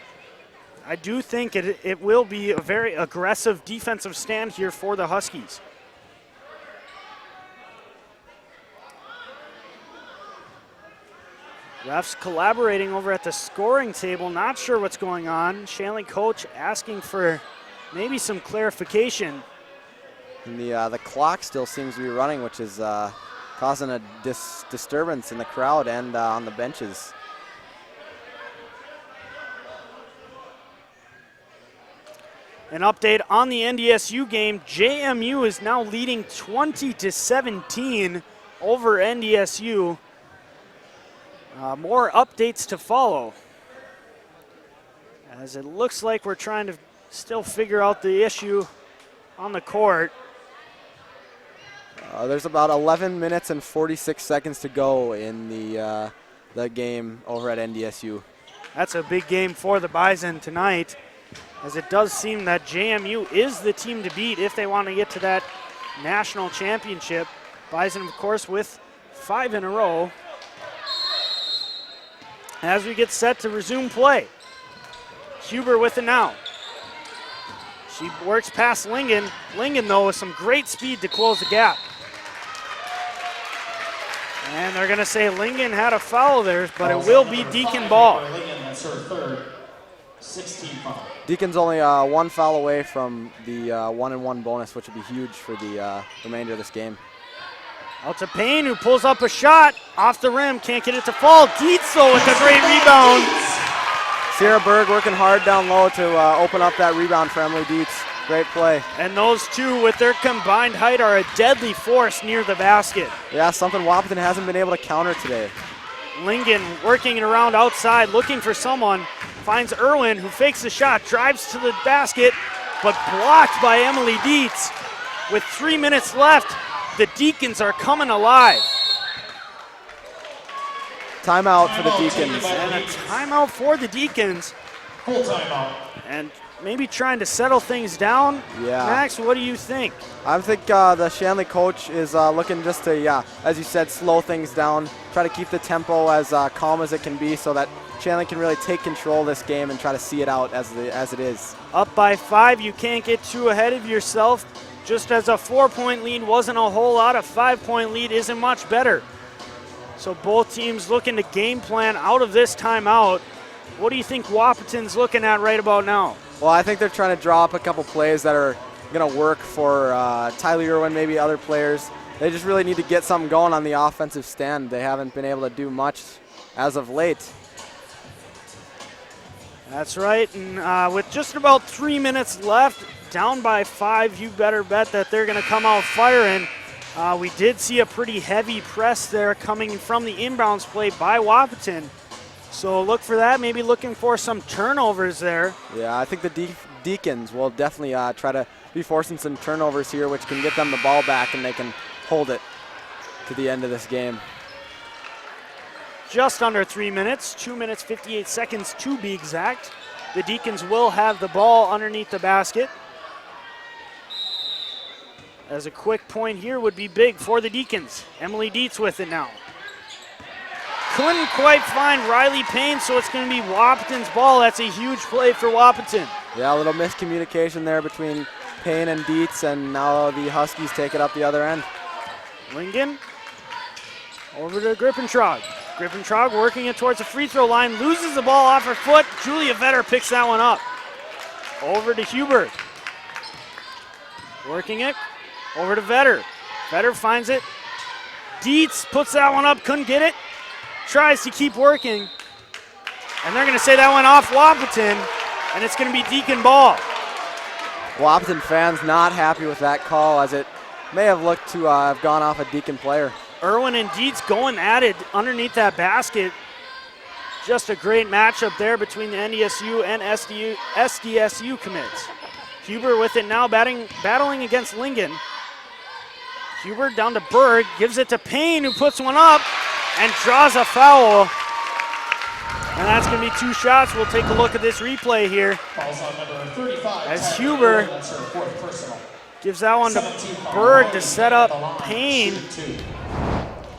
Speaker 2: I do think it will be a very aggressive defensive stand here for the Huskies. Refs collaborating over at the scoring table, not sure what's going on. Shanley coach asking for maybe some clarification.
Speaker 6: And the clock still seems to be running, which is causing a disturbance in the crowd and on the benches.
Speaker 2: An update on the NDSU game. JMU is now leading 20-17 over NDSU. More updates to follow, as it looks like we're trying to still figure out the issue on the court.
Speaker 6: There's about 11 minutes and 46 seconds to go in the game over at NDSU.
Speaker 2: That's a big game for the Bison tonight, as it does seem that JMU is the team to beat if they want to get to that national championship. Bison, of course, with 5 in a row. As we get set to resume play, Huber with it now. She works past Lingen. Lingen, though, with some great speed to close the gap. And they're going to say Lingen had a foul there, but it will be Deacon ball.
Speaker 3: That's her third, 16 foul.
Speaker 6: Deacon's only 1 foul away from the 1-and-1 bonus, which would be huge for the remainder of this game.
Speaker 2: Out to Payne, who pulls up a shot off the rim, can't get it to fall. Dietz, though, with a great rebound.
Speaker 6: Sierra Berg working hard down low to open up that rebound for Emily Dietz. Great play.
Speaker 2: And those two, with their combined height, are a deadly force near the basket.
Speaker 6: Yeah, something Wahpeton hasn't been able to counter today.
Speaker 2: Lingen working it around outside, looking for someone. Finds Irwin, who fakes the shot, drives to the basket, but blocked by Emily Dietz. With 3 minutes left, the Deacons are coming alive.
Speaker 6: Timeout for the Deacons.
Speaker 2: And a timeout for the Deacons.
Speaker 3: Full timeout.
Speaker 2: And maybe trying to settle things down.
Speaker 6: Yeah.
Speaker 2: Max, what do you think?
Speaker 6: I think the Shanley coach is looking just to, as you said, slow things down, try to keep the tempo as calm as it can be so that Shanley can really take control of this game and try to see it out as it is.
Speaker 2: Up by 5, you can't get too ahead of yourself. Just as a 4-point lead wasn't a whole lot, a 5-point lead isn't much better. So both teams looking to game plan out of this timeout. What do you think Wahpeton's looking at right about now?
Speaker 6: Well, I think they're trying to draw up a couple plays that are going to work for Tyler Irwin, maybe other players. They just really need to get something going on the offensive stand. They haven't been able to do much as of late.
Speaker 2: That's right, and with just about 3 minutes left, down by 5, you better bet that they're going to come out firing. We did see a pretty heavy press there coming from the inbounds play by Wahpeton. So look for that, maybe looking for some turnovers there.
Speaker 6: Yeah, I think the Deacons will definitely try to be forcing some turnovers here, which can get them the ball back and they can hold it to the end of this game.
Speaker 2: just under 3 minutes, 2 minutes 58 seconds to be exact. The Deacons will have the ball underneath the basket. As a quick point here would be big for the Deacons. Emily Dietz with it now. Couldn't quite find Riley Payne, so it's going to be Wahpeton's ball. That's a huge play for Wahpeton.
Speaker 6: Yeah, a little miscommunication there between Payne and Dietz, and now the Huskies take it up the other end.
Speaker 2: Lingen over to Grippentrog. Grippentrog working it towards the free throw line, loses the ball off her foot. Julia Vetter picks that one up. Over to Huber. Working it, over to Vetter. Vetter finds it. Dietz puts that one up, couldn't get it. Tries to keep working. And they're going to say that went off Wahpeton, and it's going to be Deacon ball.
Speaker 6: Wahpeton fans not happy with that call, as it may have looked to have gone off a Deacon player.
Speaker 2: Irwin and Dietz going at it underneath that basket. Just a great matchup there between the NDSU and SDSU commits. Huber with it now, battling against Lingen. Huber down to Berg, gives it to Payne, who puts one up and draws a foul. And that's going to be 2 shots. We'll take a look at this replay here.
Speaker 3: Falls on number 35.
Speaker 2: As Huber
Speaker 3: That's her 4th personal.
Speaker 2: gives that one to Berg to set up Payne.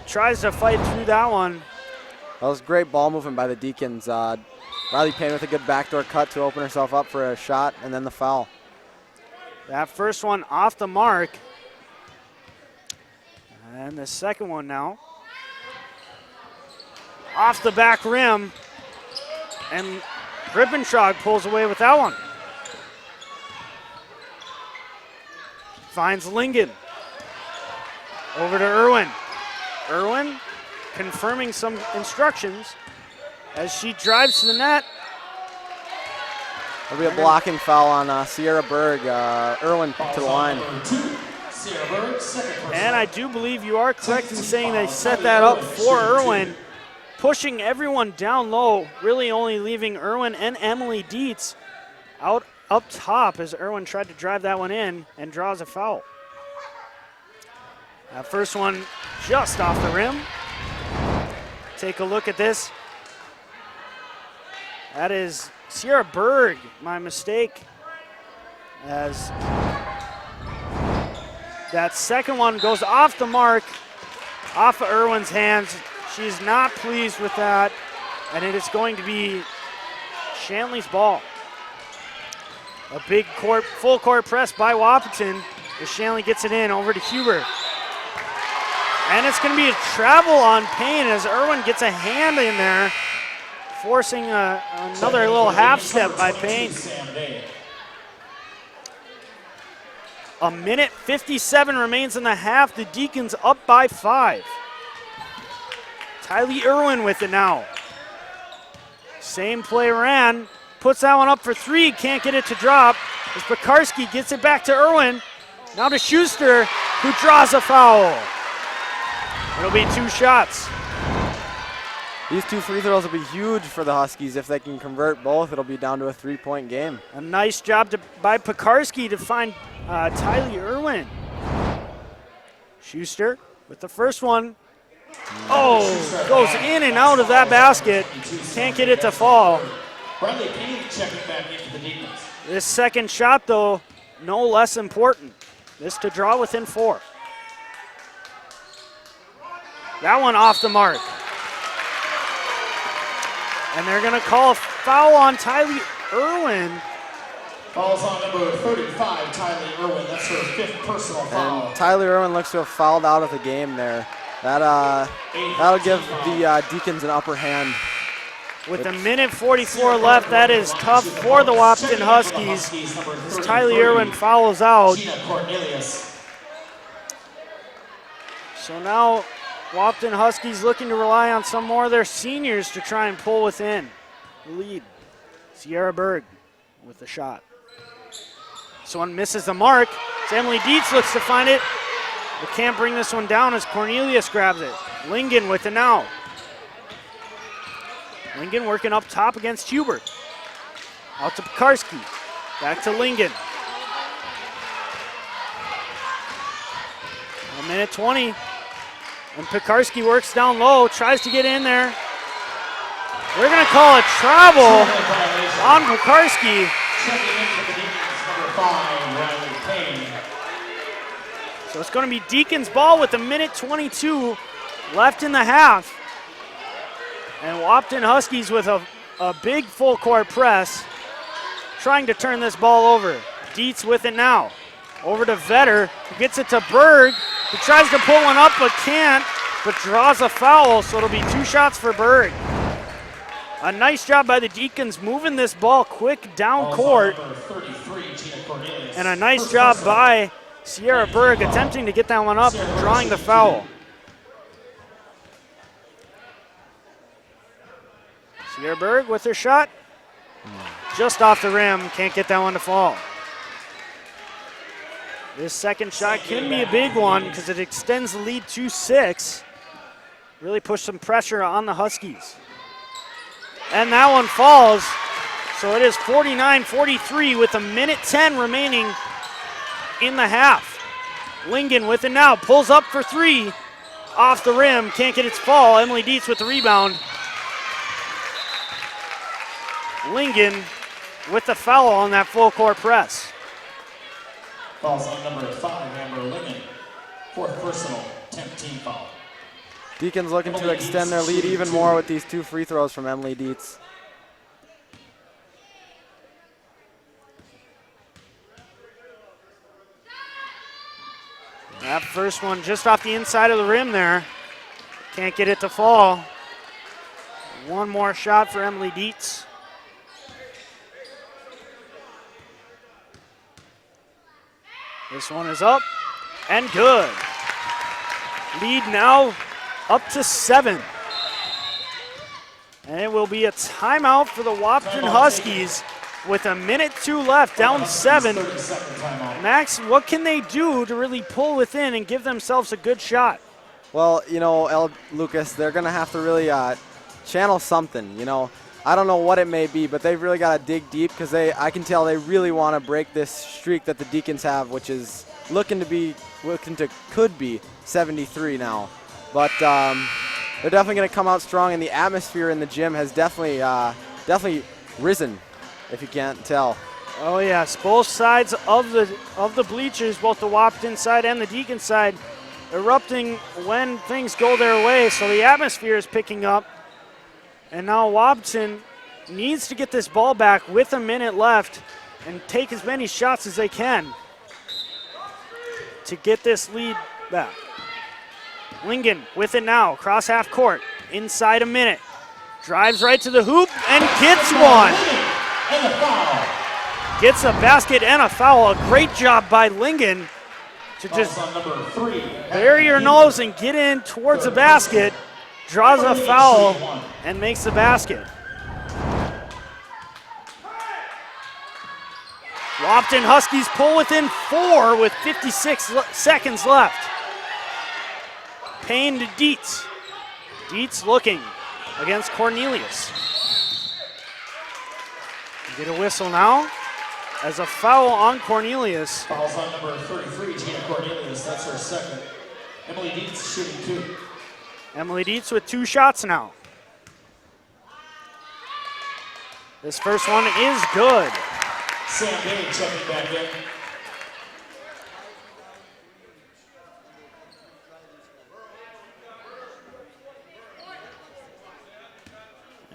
Speaker 2: Tries to fight through that one.
Speaker 6: That was great ball movement by the Deacons. Riley Payne with a good backdoor cut to open herself up for a shot, and then the foul.
Speaker 2: That first one off the mark. And the second one now. Off the back rim. And Grippentrog pulls away with that one. Finds Lingen. Over to Irwin. Irwin confirming some instructions as she drives to the net.
Speaker 6: There'll be a blocking foul on Sierra Berg. Irwin to the line.
Speaker 2: And I do believe you are correct in saying they set that up for Irwin, pushing everyone down low, really only leaving Irwin and Emily Dietz out up top as Irwin tried to drive that one in and draws a foul. That first one just off the rim. Take a look at this. That is Sierra Berg, my mistake, as that second one goes off the mark, off of Irwin's hands. She's not pleased with that, and it is going to be Shanley's ball. A big court, full court press by Wahpeton as Shanley gets it in over to Huber. And it's going to be a travel on Payne as Irwin gets a hand in there, forcing another little half step by Payne. A minute 57 remains in the half. The Deacons up by 5. Tylee Irwin with it now. Same play ran. Puts that one up for 3. Can't get it to drop. As Pekarski gets it back to Irwin. Now to Schuster, who draws a foul. It'll be 2 shots.
Speaker 6: These 2 free throws will be huge for the Huskies. If they can convert both, it'll be down to a 3-point game.
Speaker 2: A nice job by Pekarski to find Tylee Irwin. Schuster with the first one. Oh, goes in and out of that basket. Can't get it to fall.
Speaker 3: Bradley Payne checking back into the Deacons.
Speaker 2: This second shot, though, no less important. This to draw within 4. That one off the mark. And they're going to call a foul on Tylee Irwin.
Speaker 3: Falls on number 35, Tylee Irwin. That's her 5th personal foul.
Speaker 6: And Tylee Irwin looks to have fouled out of the game there. That'll give the Deacons an upper hand.
Speaker 2: With a minute 44 left, that is tough for the Wahpeton Huskies. As Tylee Irwin fouls out. So now Wahpeton Huskies looking to rely on some more of their seniors to try and pull within the lead. Sierra Berg with the shot. This one misses the mark. As Emily Dietz looks to find it, but can't bring this one down as Cornelius grabs it. Lingen with it now. Lingen working up top against Hubert. Out to Pekarski. Back to Lingen. A minute 20. And Pekarski works down low, tries to get in there. We're going to call a travel on Pekarski.
Speaker 3: Checking in for the Deacons, number 5, Riley Payne.
Speaker 2: So it's going to be Deacons ball with 1:22 left in the half. And Wahpeton Huskies with a big full court press, trying to turn this ball over. Dietz with it now. Over to Vetter, who gets it to Berg, who tries to pull one up but can't, but draws a foul, so it'll be 2 shots for Berg. A nice job by the Deacons moving this ball quick down court. And a nice job by Sierra Berg attempting to get that one up and drawing the foul. Sierra Berg with her shot. Just off the rim, can't get that one to fall. This second shot can be a big one because it extends the lead to 6. Really push some pressure on the Huskies. And that one falls. So it is 49-43 with 1:10 remaining in the half. Lingen with it now, pulls up for 3. Off the rim, can't get it to fall. Emily Dietz with the rebound. Lingen with the foul on that full court press.
Speaker 3: Falls on number 5, Amber Lingen. 4th personal, 10th team foul.
Speaker 6: Deacons looking to extend their lead even more with these 2 free throws from Emily Dietz.
Speaker 2: That first one just off the inside of the rim there. Can't get it to fall. One more shot for Emily Dietz. This one is up and good. Lead now up to 7. And it will be a timeout for the Wahpeton Huskies with 1:02 left, down 7. Max, what can they do to really pull within and give themselves a good shot?
Speaker 6: Well, you know, Lucas, they're going to have to really channel something, you know. I don't know what it may be, but they've really got to dig deep because I can tell they really want to break this streak that the Deacons have, which is could be 73 now. But they're definitely going to come out strong, and the atmosphere in the gym has definitely risen, if you can't tell.
Speaker 2: Oh yes, both sides of the bleachers, both the Wahpeton side and the Deacon side, erupting when things go their way. So the atmosphere is picking up. And now Wahpeton needs to get this ball back with 1 minute left and take as many shots as they can to get this lead back. Lingen with it now, across half court, inside 1 minute. Drives right to the hoop and gets one. Gets a basket and a foul. A great job by Lingen to just bury your nose and get in towards the basket. Draws a foul and makes the basket. Wahpeton Huskies pull within 4 with 56 seconds left. Payne to Dietz. Dietz looking against Cornelius. Get a whistle now as a foul on Cornelius.
Speaker 3: Fouls on number 33, Gina Cornelius. That's her second. Emily Dietz shooting 2.
Speaker 2: Emily Dietz with 2 shots now. This first one is good.
Speaker 3: Sam Day checking back in.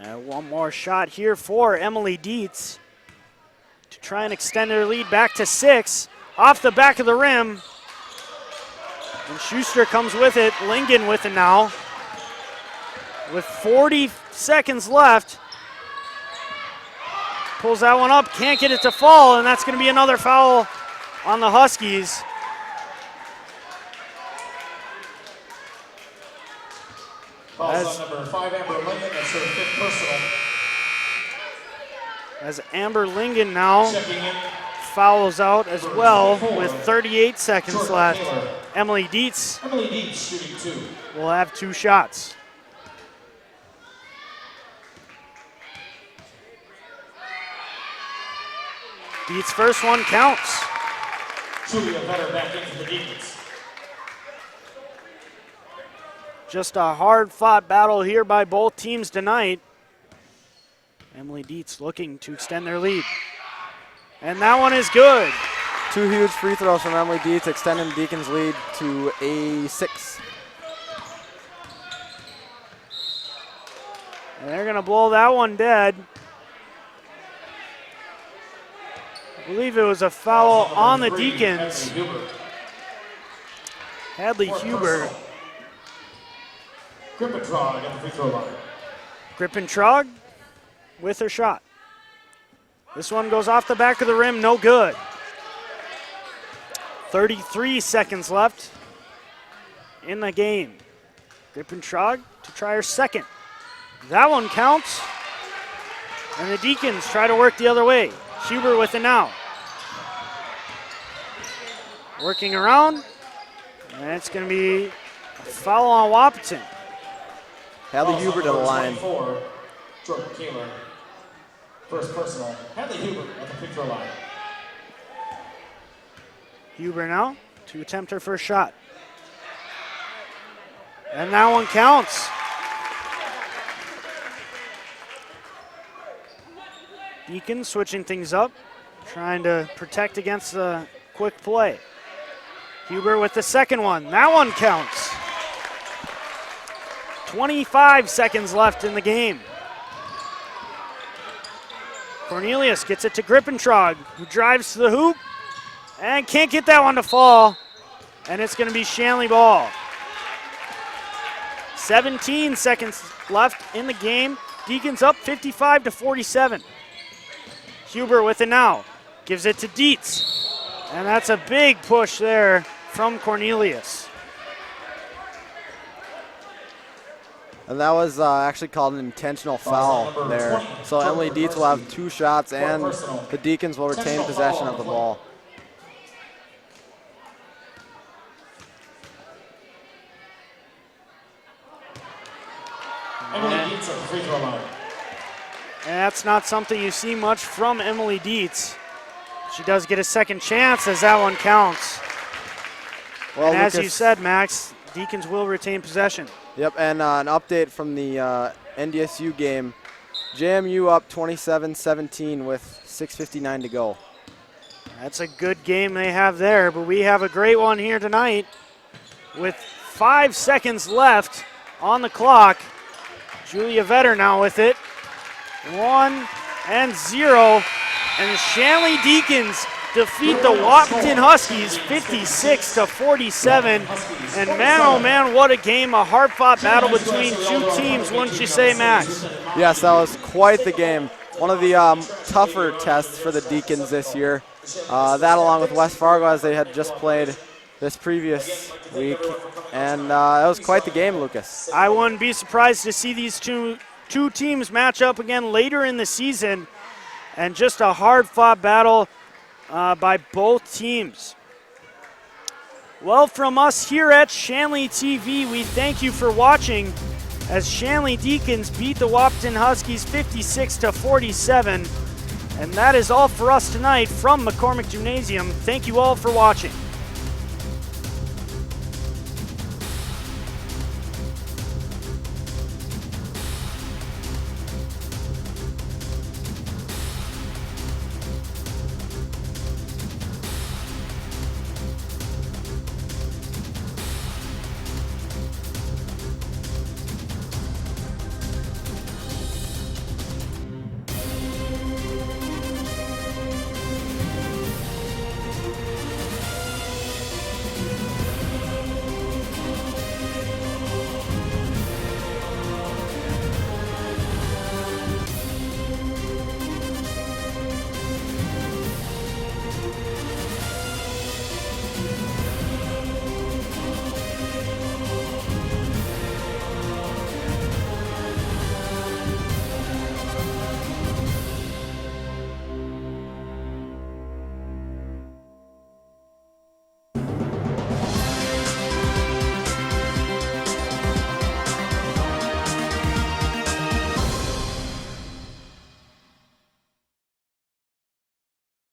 Speaker 2: And one more shot here for Emily Dietz to try and extend their lead back to 6. Off the back of the rim. And Schuster comes with it. Lingen with it now. With 40 seconds left. Pulls that one up, can't get it to fall, and that's going to be another foul on the Huskies.
Speaker 3: Fouls on number 5, Amber Lingen. That's her 5th personal.
Speaker 2: As Amber Lingen now
Speaker 3: Checking in.
Speaker 2: fouls out as well with 38 seconds left. Emily Dietz
Speaker 3: Emily Dietz shooting 2.
Speaker 2: will have 2 shots. Dietz first one counts.
Speaker 3: Julia Vetter back into the Deacons.
Speaker 2: Just a hard-fought battle here by both teams tonight. Emily Dietz looking to extend their lead. And that one is good.
Speaker 6: 2 huge free throws from Emily Dietz, extending the Deacons' lead to a 6.
Speaker 2: And they're going to blow that one dead. I believe it was a foul on the Deacons. Hadley Huber.
Speaker 3: Grippentrog at the free throw line.
Speaker 2: Grippentrog with her shot. This one goes off the back of the rim, no good. 33 seconds left in the game. Grippentrog to try her second. That one counts. And the Deacons try to work the other way. Huber with it now. Working around. And it's going to be a foul on Wahpeton.
Speaker 6: Hadley Huber to the line.
Speaker 3: Jordan Kaler. First personal. Hadley Huber at the free throw line.
Speaker 2: Huber now to attempt her first shot. And that one counts. Deacons switching things up, trying to protect against the quick play. Huber with the second one. That one counts. 25 seconds left in the game. Cornelius gets it to Grippentrog, who drives to the hoop and can't get that one to fall. And it's going to be Shanley ball. 17 seconds left in the game. Deacons up 55-47. Huber with it now. Gives it to Dietz. And that's a big push there from Cornelius.
Speaker 6: And that was actually called an intentional foul there. So Emily Dietz will have 2 shots, and the Deacons will retain possession of the ball.
Speaker 3: Emily Dietz at the free throw line.
Speaker 2: And that's not something you see much from Emily Dietz. She does get a second chance as that one counts.
Speaker 6: Well,
Speaker 2: and as
Speaker 6: Lucas,
Speaker 2: you said, Max, Deacons will retain possession.
Speaker 6: Yep, and an update from the NDSU game. JMU up 27-17 with 6:59 to go.
Speaker 2: That's a good game they have there, but we have a great one here tonight with 5 seconds left on the clock. Julia Vetter now with it. 1-0, and the Shanley Deacons defeat the Wahpeton Huskies 56-47. And man, oh man, what a game, a hard-fought battle between 2 teams, wouldn't you say, Max?
Speaker 6: Yes, that was quite the game. One of the tougher tests for the Deacons this year. That along with West Fargo, as they had just played this previous week. And it was quite the game, Lucas.
Speaker 2: I wouldn't be surprised to see these two teams match up again later in the season. And just a hard-fought battle by both teams. Well, from us here at Shanley TV, we thank you for watching as Shanley Deacons beat the Wahpeton Huskies 56-47. And that is all for us tonight from McCormick Gymnasium. Thank you all for watching.